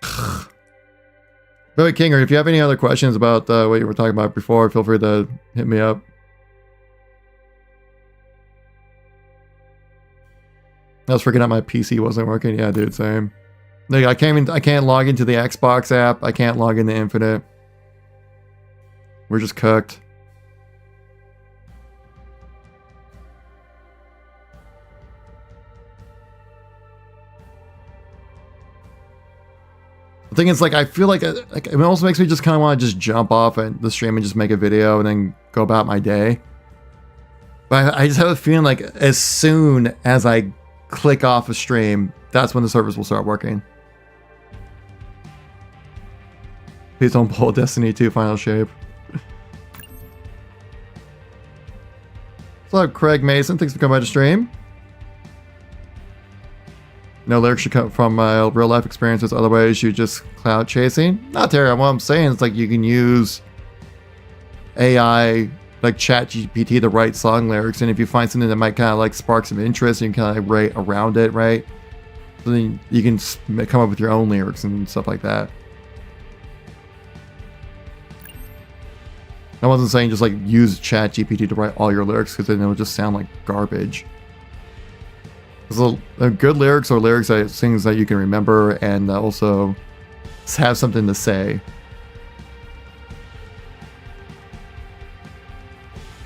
But wait, Kinger, if you have any other questions about what you were talking about before, feel free to hit me up. I was freaking out my PC wasn't working. Yeah, dude, same. Like, I can't log into the Xbox app. I can't log into Infinite. We're just cooked. The thing is, like, I feel like it almost makes me just kind of want to just jump off at the stream and just make a video and then go about my day. But I just have a feeling like as soon as I click off a stream, that's when the servers will start working. Please don't pull Destiny 2 Final Shape. What's up, Craig Mason? Thanks for coming by the stream. No lyrics should come from real life experiences, otherwise you just cloud chasing. Not terrible. What I'm saying is like you can use AI like ChatGPT to write song lyrics, and if you find something that might kind of like spark some interest, you can kind of like write around it, right? So then you can come up with your own lyrics and stuff like that. I wasn't saying just like use ChatGPT to write all your lyrics because then it would just sound like garbage. So good lyrics are lyrics that things that you can remember and also have something to say.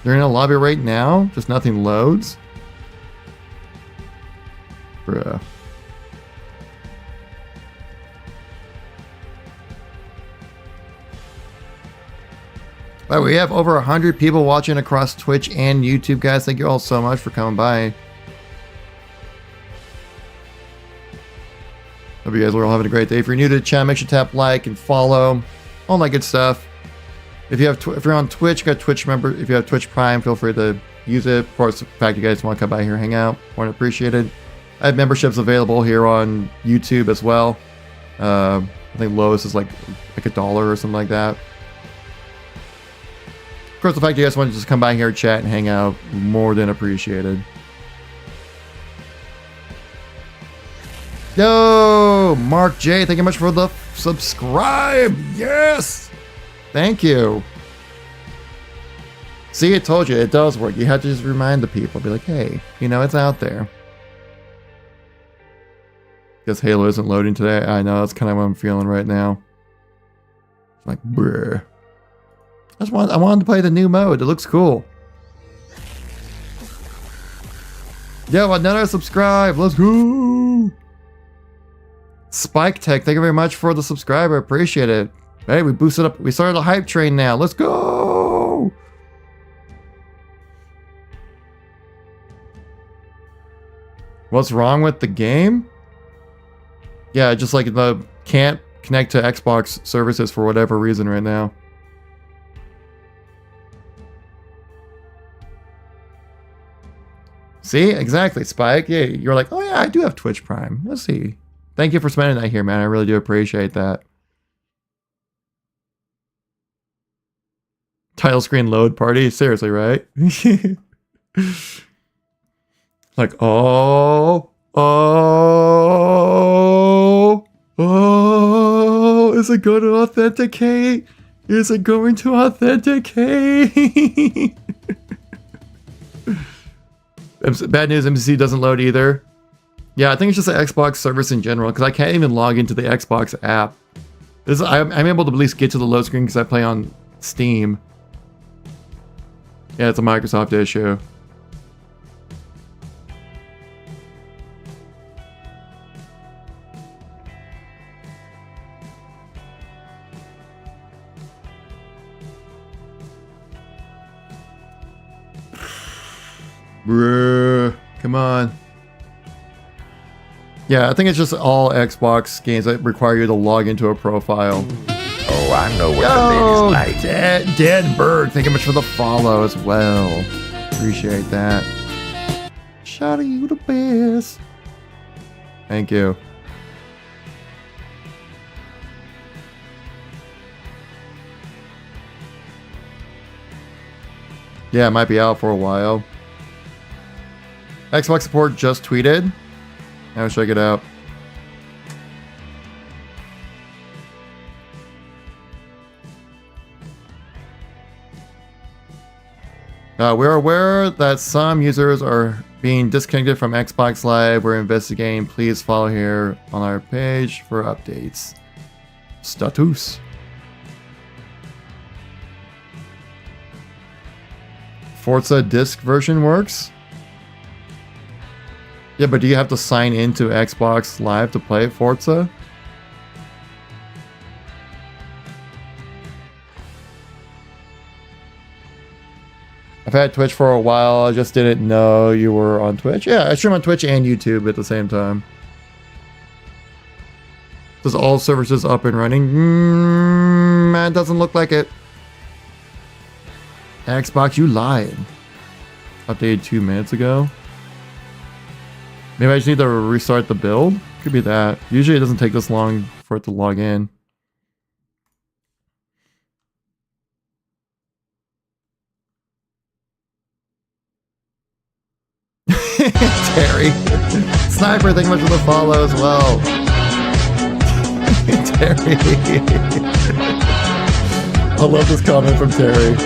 They're in a lobby right now, just nothing loads. Bruh. But we have over 100 people watching across Twitch and YouTube, guys. Thank you all so much for coming by. Hope you guys are all having a great day. If you're new to the channel, make sure to tap like and follow. All that good stuff. If you're on Twitch, you got Twitch member. If you have Twitch Prime, feel free to use it. Of course, the fact you guys want to come by here, hang out, want to appreciate it. I have memberships available here on YouTube as well. I think lowest is like $1 or something like that. Of course, the fact you guys want to just come by here, chat, and hang out, more than appreciated. Yo, Mark J, thank you much for the subscribe. Yes, thank you. See, I told you, it does work. You have to just remind the people, be like, hey, you know, it's out there. Guess Halo isn't loading today. I know, that's kind of what I'm feeling right now. Like, bruh. I wanted to play the new mode. It looks cool. Yo, another subscribe. Let's go. Spike Tech, thank you very much for the subscriber. Appreciate it. Hey, we boosted up. We started a hype train now. Let's go. What's wrong with the game? Yeah, just like the can't connect to Xbox services for whatever reason right now. See, exactly, Spike. Yeah, you're like, oh yeah, I do have Twitch Prime. Let's see. Thank you for spending that here, man. I really do appreciate that. Title screen load party? Seriously, right? Like, oh, is it going to authenticate? Is it going to authenticate? Bad news, MCC doesn't load either. Yeah, I think it's just the Xbox service in general, because I can't even log into the Xbox app. I'm able to at least get to the load screen because I play on Steam. Yeah, it's a Microsoft issue. Bruh, come on. Yeah, I think it's just all Xbox games that require you to log into a profile. Oh, I know what the lady's like. Dead Bird, thank you much for the follow as well. Appreciate that. Shout out you the best. Thank you. Yeah, it might be out for a while. Xbox support just tweeted. Now check it out. We're aware that some users are being disconnected from Xbox Live. We're investigating. Please follow here on our page for updates. Status. Forza disc version works. Yeah, but do you have to sign into Xbox Live to play Forza? I've had Twitch for a while. I just didn't know you were on Twitch. Yeah, I stream on Twitch and YouTube at the same time. Does all services up and running? Man, it doesn't look like it. Xbox, you lied. Updated 2 minutes ago. Maybe I just need to restart the build? Could be that. Usually it doesn't take this long for it to log in. Terry. Sniper, thank you much for the follow as well. Terry. I love this comment from Terry.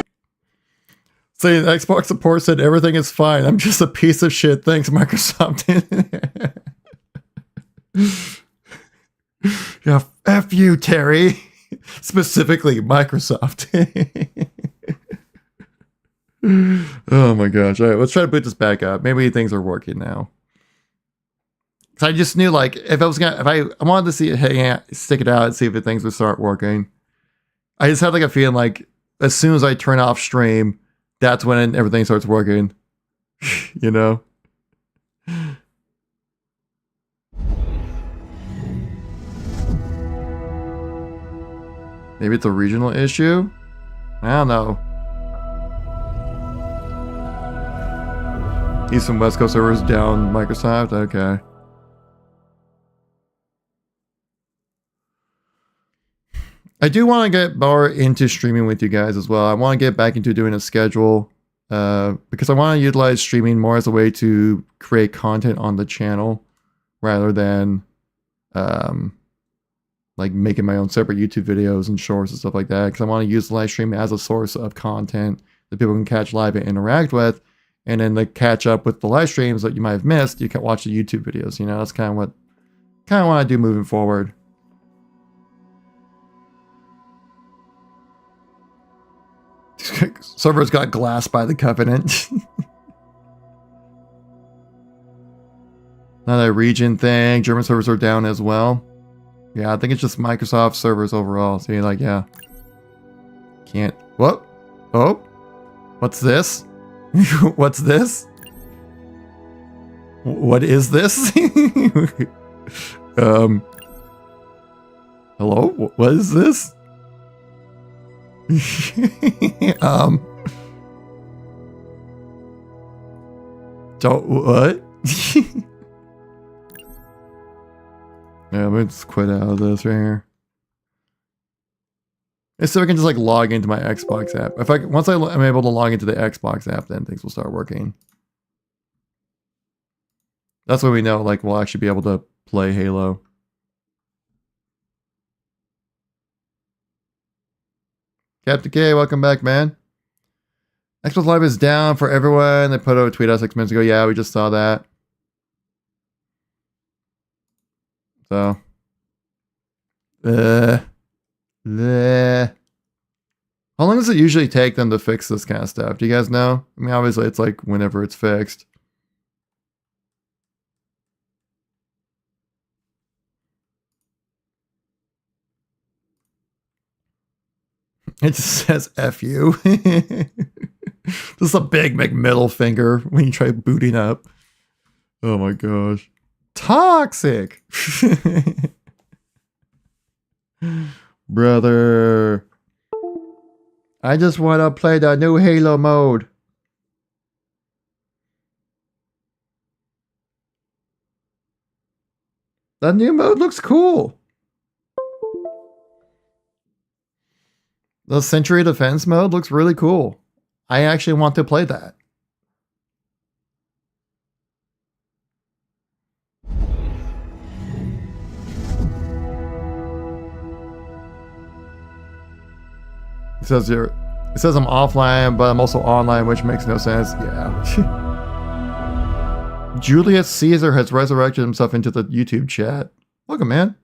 Saying Xbox support said everything is fine. I'm just a piece of shit. Thanks, Microsoft. Yeah, F you, Terry. Specifically, Microsoft. Oh my gosh. All right, let's try to boot this back up. Maybe things are working now. So I just knew, like, if I wanted to see it, stick it out and see if things would start working. I just had like a feeling like as soon as I turn off stream, that's when everything starts working. You know? Maybe it's a regional issue? I don't know. East and West Coast servers down Microsoft? Okay. I do want to get more into streaming with you guys as well. I want to get back into doing a schedule because I want to utilize streaming more as a way to create content on the channel rather than like making my own separate YouTube videos and shorts and stuff like that, because I want to use the live stream as a source of content that people can catch live and interact with, and then like catch up with the live streams that you might have missed. You can watch the YouTube videos. You know, that's kind of what I want to do moving forward. Servers got glassed by the Covenant. Another region thing. German servers are down as well. Yeah, I think it's just Microsoft servers overall. So you're like, yeah. Can't. What? Oh? What's this? What's this? What is this? Hello? What is this? Don't what? Yeah, let's quit out of this right here. So I can just like log into my Xbox app. Once I'm able to log into the Xbox app, then things will start working. That's when we know like we'll actually be able to play Halo. Captain K, welcome back, man. Xbox Live is down for everyone. They put out a tweet out 6 minutes ago. Yeah, we just saw that. So, how long does it usually take them to fix this kind of stuff? Do you guys know? I mean, obviously it's like whenever it's fixed. It just says F you. Just a big middle finger when you try booting up. Oh my gosh. Toxic. Brother. I just want to play the new Halo mode. The new mode looks cool. The Century Defense mode looks really cool. I actually want to play that. It says I'm offline, but I'm also online, which makes no sense. Yeah. Julius Caesar has resurrected himself into the YouTube chat. Welcome, man.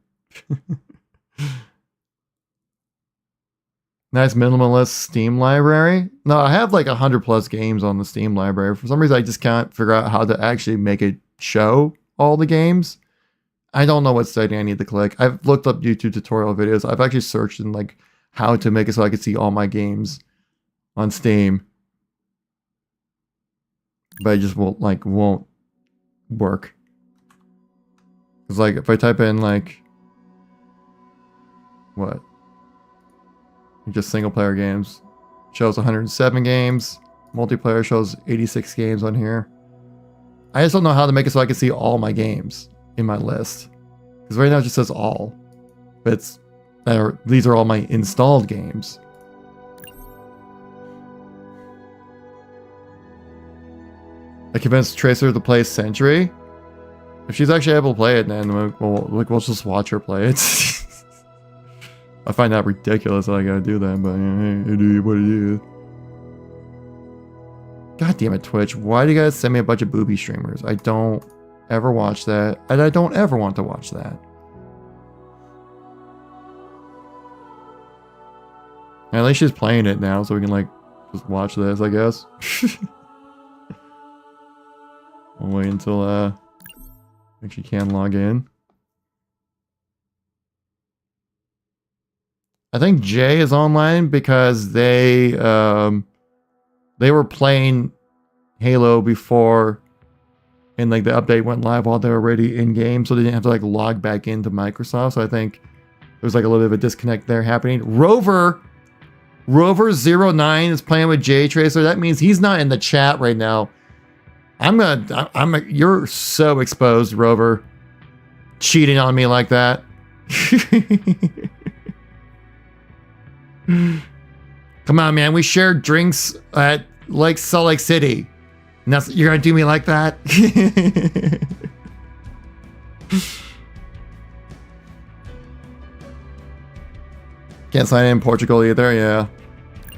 Nice minimalist Steam library. No, I have like 100+ games on the Steam library. For some reason, I just can't figure out how to actually make it show all the games. I don't know what setting I need to click. I've looked up YouTube tutorial videos. I've actually searched in like how to make it so I can see all my games on Steam. But it just won't work. It's like if I type in like what? Just single player games. Shows 107 games. Multiplayer shows 86 games on here. I just don't know how to make it so I can see all my games in my list. Because right now it just says all. But these are all my installed games. I convinced Tracer to play Century. If she's actually able to play it, then we'll just watch her play it. I find that ridiculous that I gotta do that, but hey, it is what it is. God damn it, Twitch. Why do you guys send me a bunch of booby streamers? I don't ever watch that, and I don't ever want to watch that. And at least she's playing it now, so we can like just watch this, I guess. I'll wait until she can log in. I think Jay is online because they were playing Halo before, and like the update went live while they were already in game, so they didn't have to like log back into Microsoft. So I think there's like a little bit of a disconnect there happening. Rover09 is playing with Jay Tracer. That means he's not in the chat right now. You're so exposed, Rover. Cheating on me like that. Come on, man. We shared drinks at Lake Salt Lake City. And you're gonna do me like that? Can't sign in Portugal either, yeah.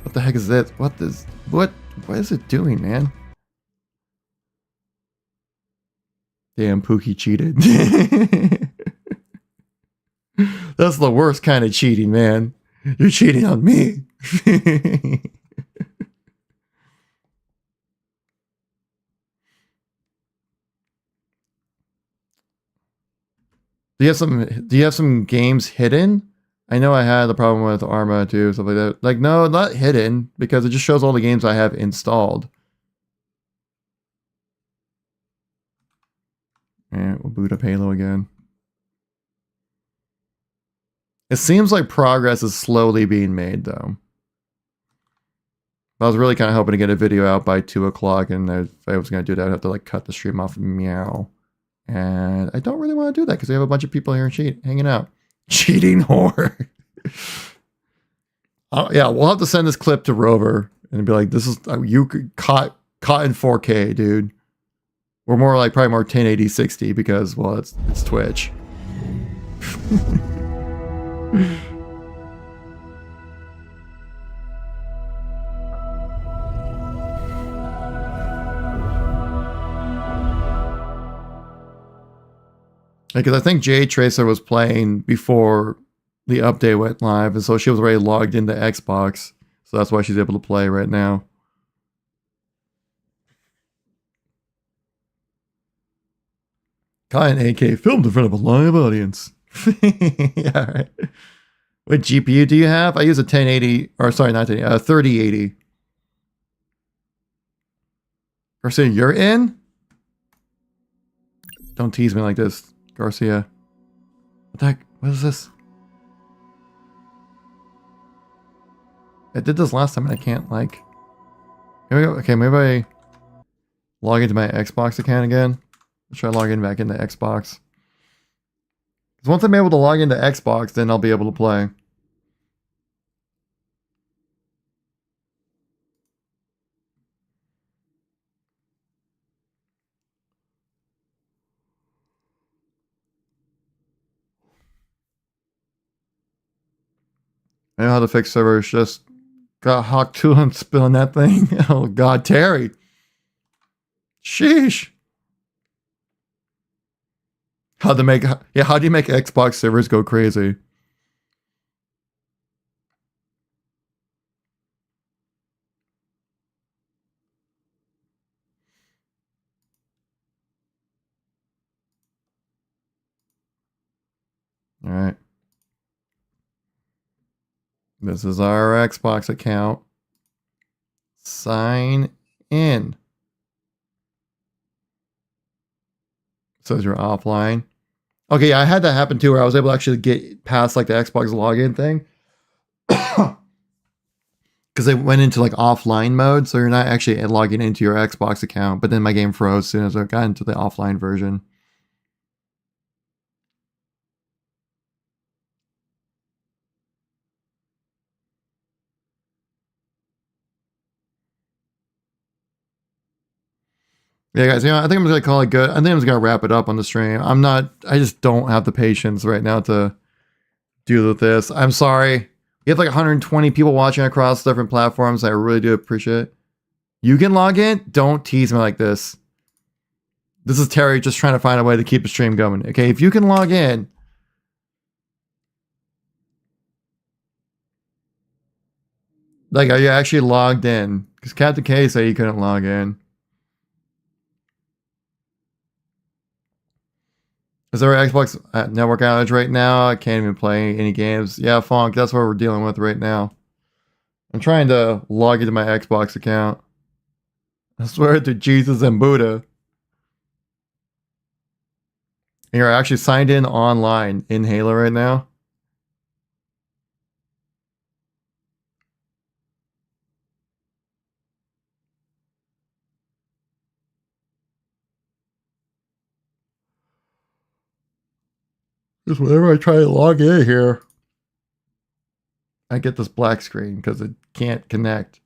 What the heck is this? What is it doing, man? Damn, Pookie cheated. That's the worst kind of cheating, man. You're cheating on me. Do you have some games hidden? I know I had the problem with Arma too, stuff like that. Like, no, not hidden, because it just shows all the games I have installed. And we'll boot up Halo again. It seems like progress is slowly being made, though. I was really kind of hoping to get a video out by 2 o'clock, and if I was going to do that, I'd have to like cut the stream off. Meow. And I don't really want to do that because we have a bunch of people here hanging out. Cheating whore. Yeah, we'll have to send this clip to Rover and be like, "This is you caught in 4K, dude." We're more like probably more 1080 60 because, well, it's Twitch. Because I think Jade Tracer was playing before the update went live, and so she was already logged into Xbox, so that's why she's able to play right now. Caught an AK filmed in front of a live audience. Yeah, right. What GPU do you have? I use a 1080, or sorry, not 1080, 3080. Garcia, you're in? Don't tease me like this, Garcia. What the heck? What is this? I did this last time and I can't, like... Here we go. Okay, maybe I log into my Xbox account again. Let's try logging back into Xbox. Because once I'm able to log into Xbox, then I'll be able to play. I know how to fix servers, just got Hawk 2 and spilling that thing. Oh god, Terry. Sheesh. How do you make Xbox servers go crazy? All right. This is our Xbox account. Sign in. It says you're offline. Okay, I had that happen too, where I was able to actually get past like the Xbox login thing. Because it went into like offline mode, so you're not actually logging into your Xbox account, but then my game froze as soon as I got into the offline version. Yeah, guys, I think I'm gonna call it good. I think I'm just gonna wrap it up on the stream. I just don't have the patience right now to deal with this. I'm sorry. We have like 120 people watching across different platforms. I really do appreciate it. You can log in. Don't tease me like this. This is Terry just trying to find a way to keep the stream going. Okay, if you can log in. Like, are you actually logged in? Because Captain K said you couldn't log in. Is there an Xbox network outage right now? I can't even play any games. Yeah, Funk, that's what we're dealing with right now. I'm trying to log into my Xbox account. I swear to Jesus and Buddha. You're actually signed in online in Halo right now. Just whenever I try to log in here, I get this black screen because it can't connect.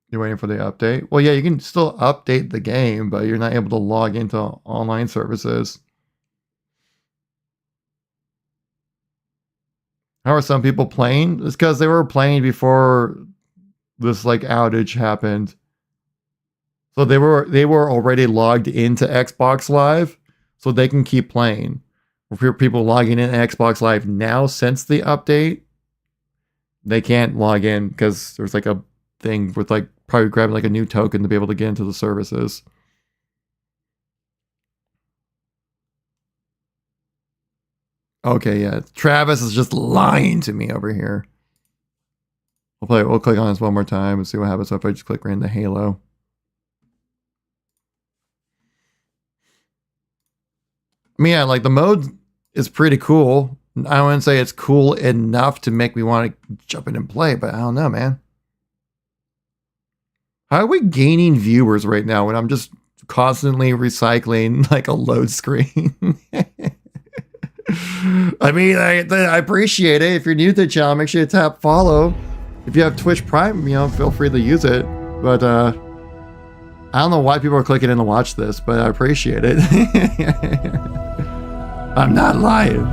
You're waiting for the update? Well, yeah, you can still update the game, but you're not able to log into online services. How are some people playing? It's because they were playing before this like outage happened. So they were already logged into Xbox Live, so they can keep playing. For people logging in Xbox Live now since the update, they can't log in because there's like a thing with like probably grabbing like a new token to be able to get into the services. Okay, yeah. Travis is just lying to me over here. We'll click on this one more time and see what happens if I just click right into Halo. I mean, yeah, like the mode is pretty cool. I wouldn't say it's cool enough to make me want to jump in and play, but I don't know, man. How are we gaining viewers right now when I'm just constantly recycling like a load screen? I mean, I appreciate it. If you're new to the channel, make sure you tap follow. If you have Twitch Prime, you know, feel free to use it. But I don't know why people are clicking in to watch this, but I appreciate it. I'm not lying.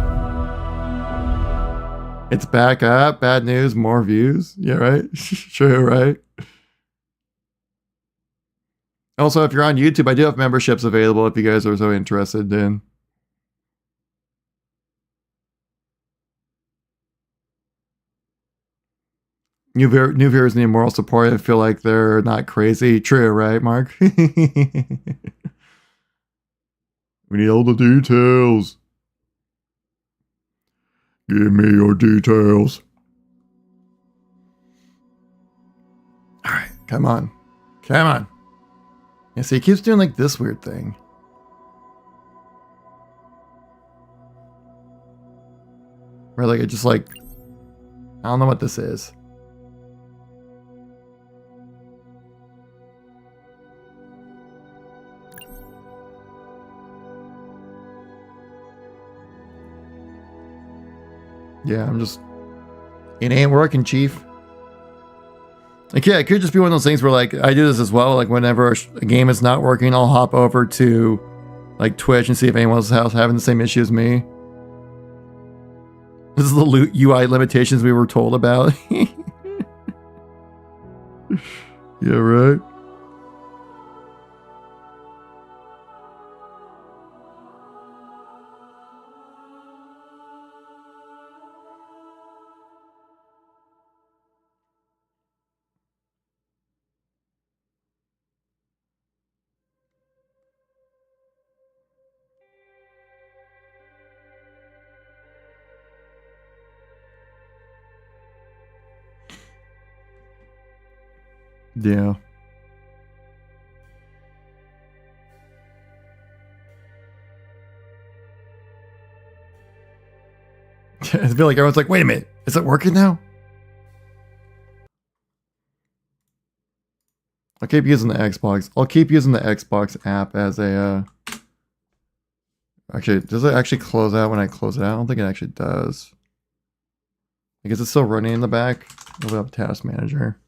It's back up. Bad news, more views. Yeah, right? True, right? Also, if you're on YouTube, I do have memberships available if you guys are so interested in. New viewers need moral support. I feel like they're not crazy. True, right, Mark? We need all the details. Give me your details. All right, come on. Come on. Yeah, see, he keeps doing like this weird thing. Where like it just like, I don't know what this is. Yeah, I'm just... It ain't working, Chief. Like, yeah, it could just be one of those things where, like, I do this as well. Like, whenever a game is not working, I'll hop over to, like, Twitch and see if anyone else is having the same issue as me. This is the UI limitations we were told about. Yeah, right? Yeah. It's been like everyone's like, wait a minute, is it working now? I'll keep using the Xbox. I'll keep using the Xbox app as a actually, does it actually close out when I close it out? I don't think it actually does. Like, is it still running in the back? Open up Task Manager.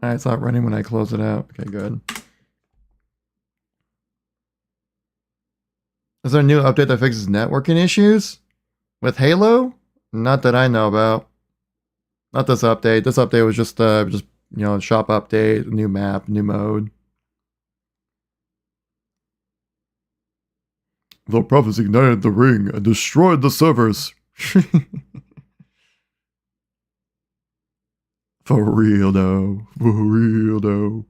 Alright, it's not running when I close it out. Okay, good. Is there a new update that fixes networking issues with Halo? Not that I know about. Not this update. This update was just shop update, new map, new mode. The prophets ignited the ring and destroyed the servers. For real though. For real though.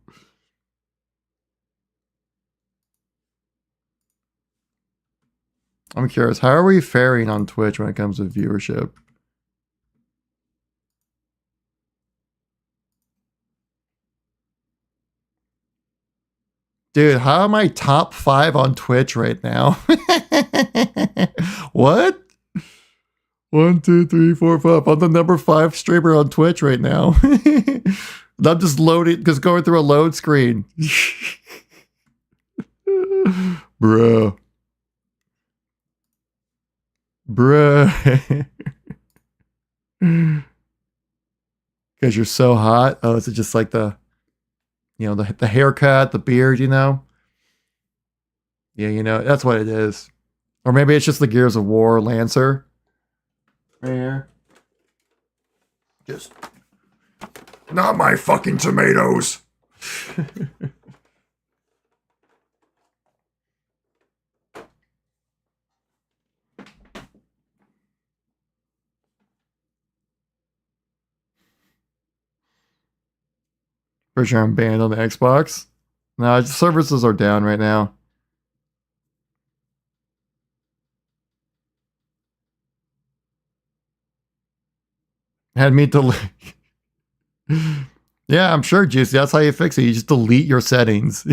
I'm curious, how are we faring on Twitch when it comes to viewership? Dude, how am I top 5 on Twitch right now? What? 1, 2, 3, 4, 5. I'm the number 5 streamer on Twitch right now. I'm just loading, just going through a load screen. Bruh. Bruh. Because you're so hot. Oh, is it just like the haircut, the beard, Yeah, that's what it is. Or maybe it's just the Gears of War Lancer. Right here. Just not my fucking tomatoes. For sure I'm banned on the Xbox. No, services are down right now. Had me delete. Yeah, I'm sure, Juicy. That's how you fix it. You just delete your settings.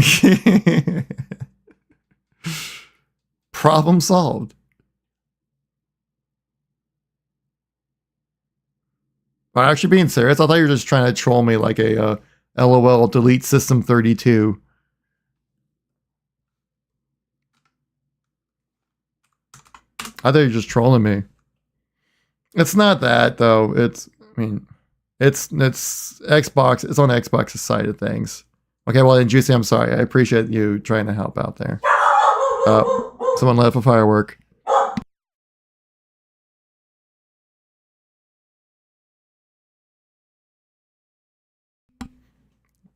Problem solved. I'm actually being serious. I thought you were just trying to troll me like a LOL delete system 32. I thought you were just trolling me. It's not that though. It's Xbox. It's on Xbox's side of things. Okay, well then, Juicy, I'm sorry. I appreciate you trying to help out there. Someone let off a firework.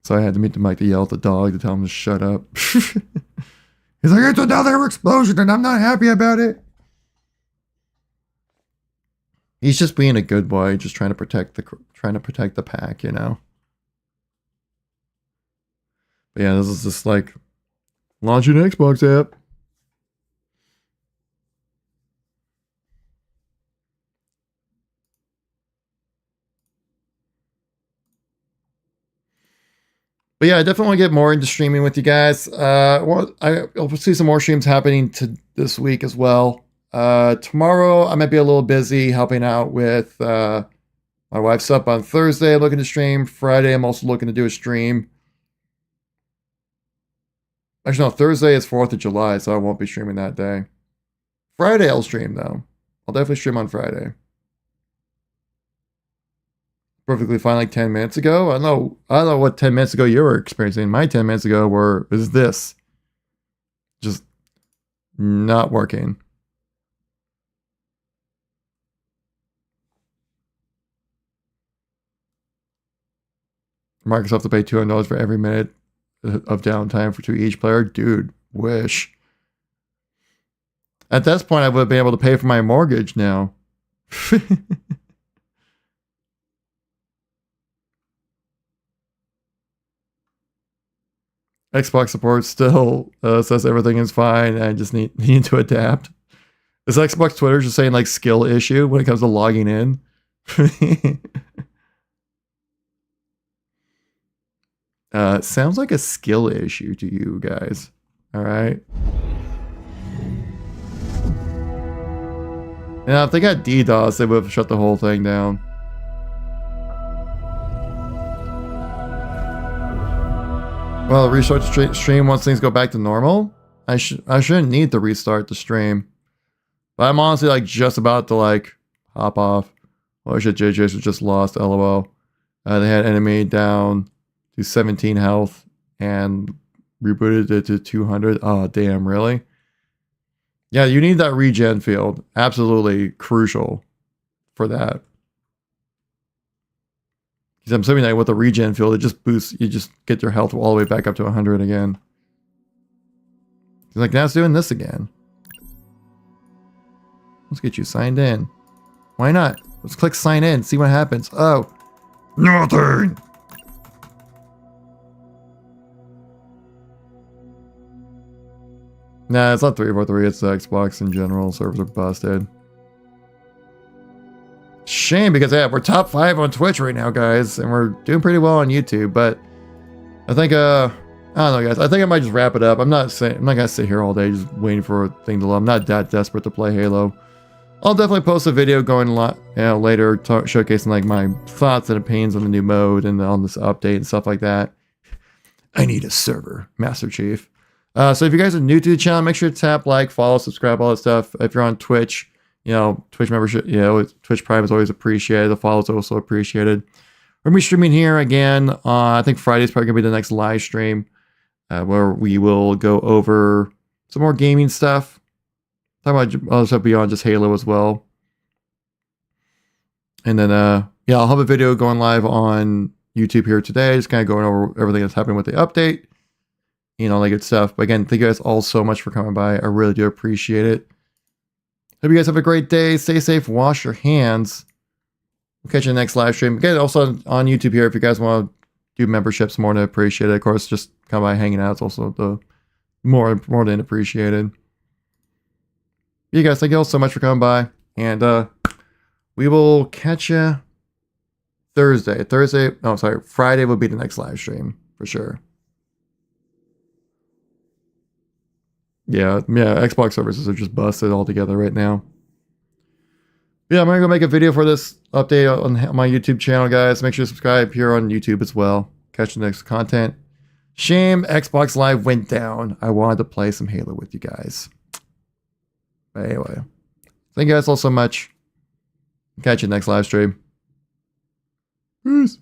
So I had to meet the mic to yell at the dog to tell him to shut up. He's like, it's another explosion and I'm not happy about it. He's just being a good boy, just trying to protect the pack, But yeah, this is just like launching an Xbox app. But yeah, I definitely want to get more into streaming with you guys. I'll see some more streams happening this week as well. Tomorrow I might be a little busy helping out with my wife's up on Thursday. I'm looking to stream. Friday I'm also looking to do a stream. Actually, no, Thursday is 4th of July, so I won't be streaming that day. Friday I'll stream though. I'll definitely stream on Friday. Perfectly fine like 10 minutes ago. I don't know what 10 minutes ago you were experiencing. My 10 minutes ago was this. Just not working. Microsoft to pay $200 for every minute of downtime to each player. Dude, wish. At this point, I would have been able to pay for my mortgage now. Xbox support still says everything is fine. I just need to adapt. Is Xbox Twitter just saying like skill issue when it comes to logging in? Sounds like a skill issue to you guys. All right. Now, if they got DDoS, they would have shut the whole thing down. Well, restart the stream once things go back to normal. I shouldn't need to restart the stream. But I'm honestly like just about to like hop off. Oh shit, JJ's was just lost, LOL. They had enemy down to 17 health and rebooted it to 200. Oh damn, really? Yeah, you need that regen field. Absolutely crucial for that. 'Cause I'm assuming that with the regen field, it just boosts, you just get your health all the way back up to 100 again. He's like, now it's doing this again. Let's get you signed in. Why not? Let's click sign in, see what happens. Oh, nothing. Nah, it's not 343, it's the Xbox in general. Servers are busted. Shame, because yeah, we're top 5 on Twitch right now, guys, and we're doing pretty well on YouTube, but I think I don't know, guys. I think I might just wrap it up. I'm not gonna sit here all day just waiting for a thing to load. I'm not that desperate to play Halo. I'll definitely post a video going later, showcasing like my thoughts and opinions on the new mode and on this update and stuff like that. I need a server, Master Chief. So if you guys are new to the channel, make sure to tap like, follow, subscribe, all that stuff. If you're on Twitch, you know, Twitch membership, you know, Twitch Prime is always appreciated. The follow is also appreciated. We're going to be streaming here again. I think Friday's probably going to be the next live stream where we will go over some more gaming stuff. Talk about other stuff beyond just Halo as well. And then, yeah, I'll have a video going live on YouTube here today, just kind of going over everything that's happening with the update. You know, all that good stuff. But again, thank you guys all so much for coming by. I really do appreciate it. Hope you guys have a great day. Stay safe. Wash your hands. We'll catch you in the next live stream. Again, also on YouTube here, if you guys want to do memberships, more than appreciated. Of course, just come by hanging out. It's also the more than appreciated. You guys, thank you all so much for coming by. And we will catch you Thursday. Friday will be the next live stream for sure. Yeah, Xbox services are just busted altogether right now. Yeah, I'm going to go make a video for this update on my YouTube channel, guys. Make sure to subscribe here on YouTube as well. Catch the next content. Shame Xbox Live went down. I wanted to play some Halo with you guys. But anyway, thank you guys all so much. Catch you next live stream. Peace.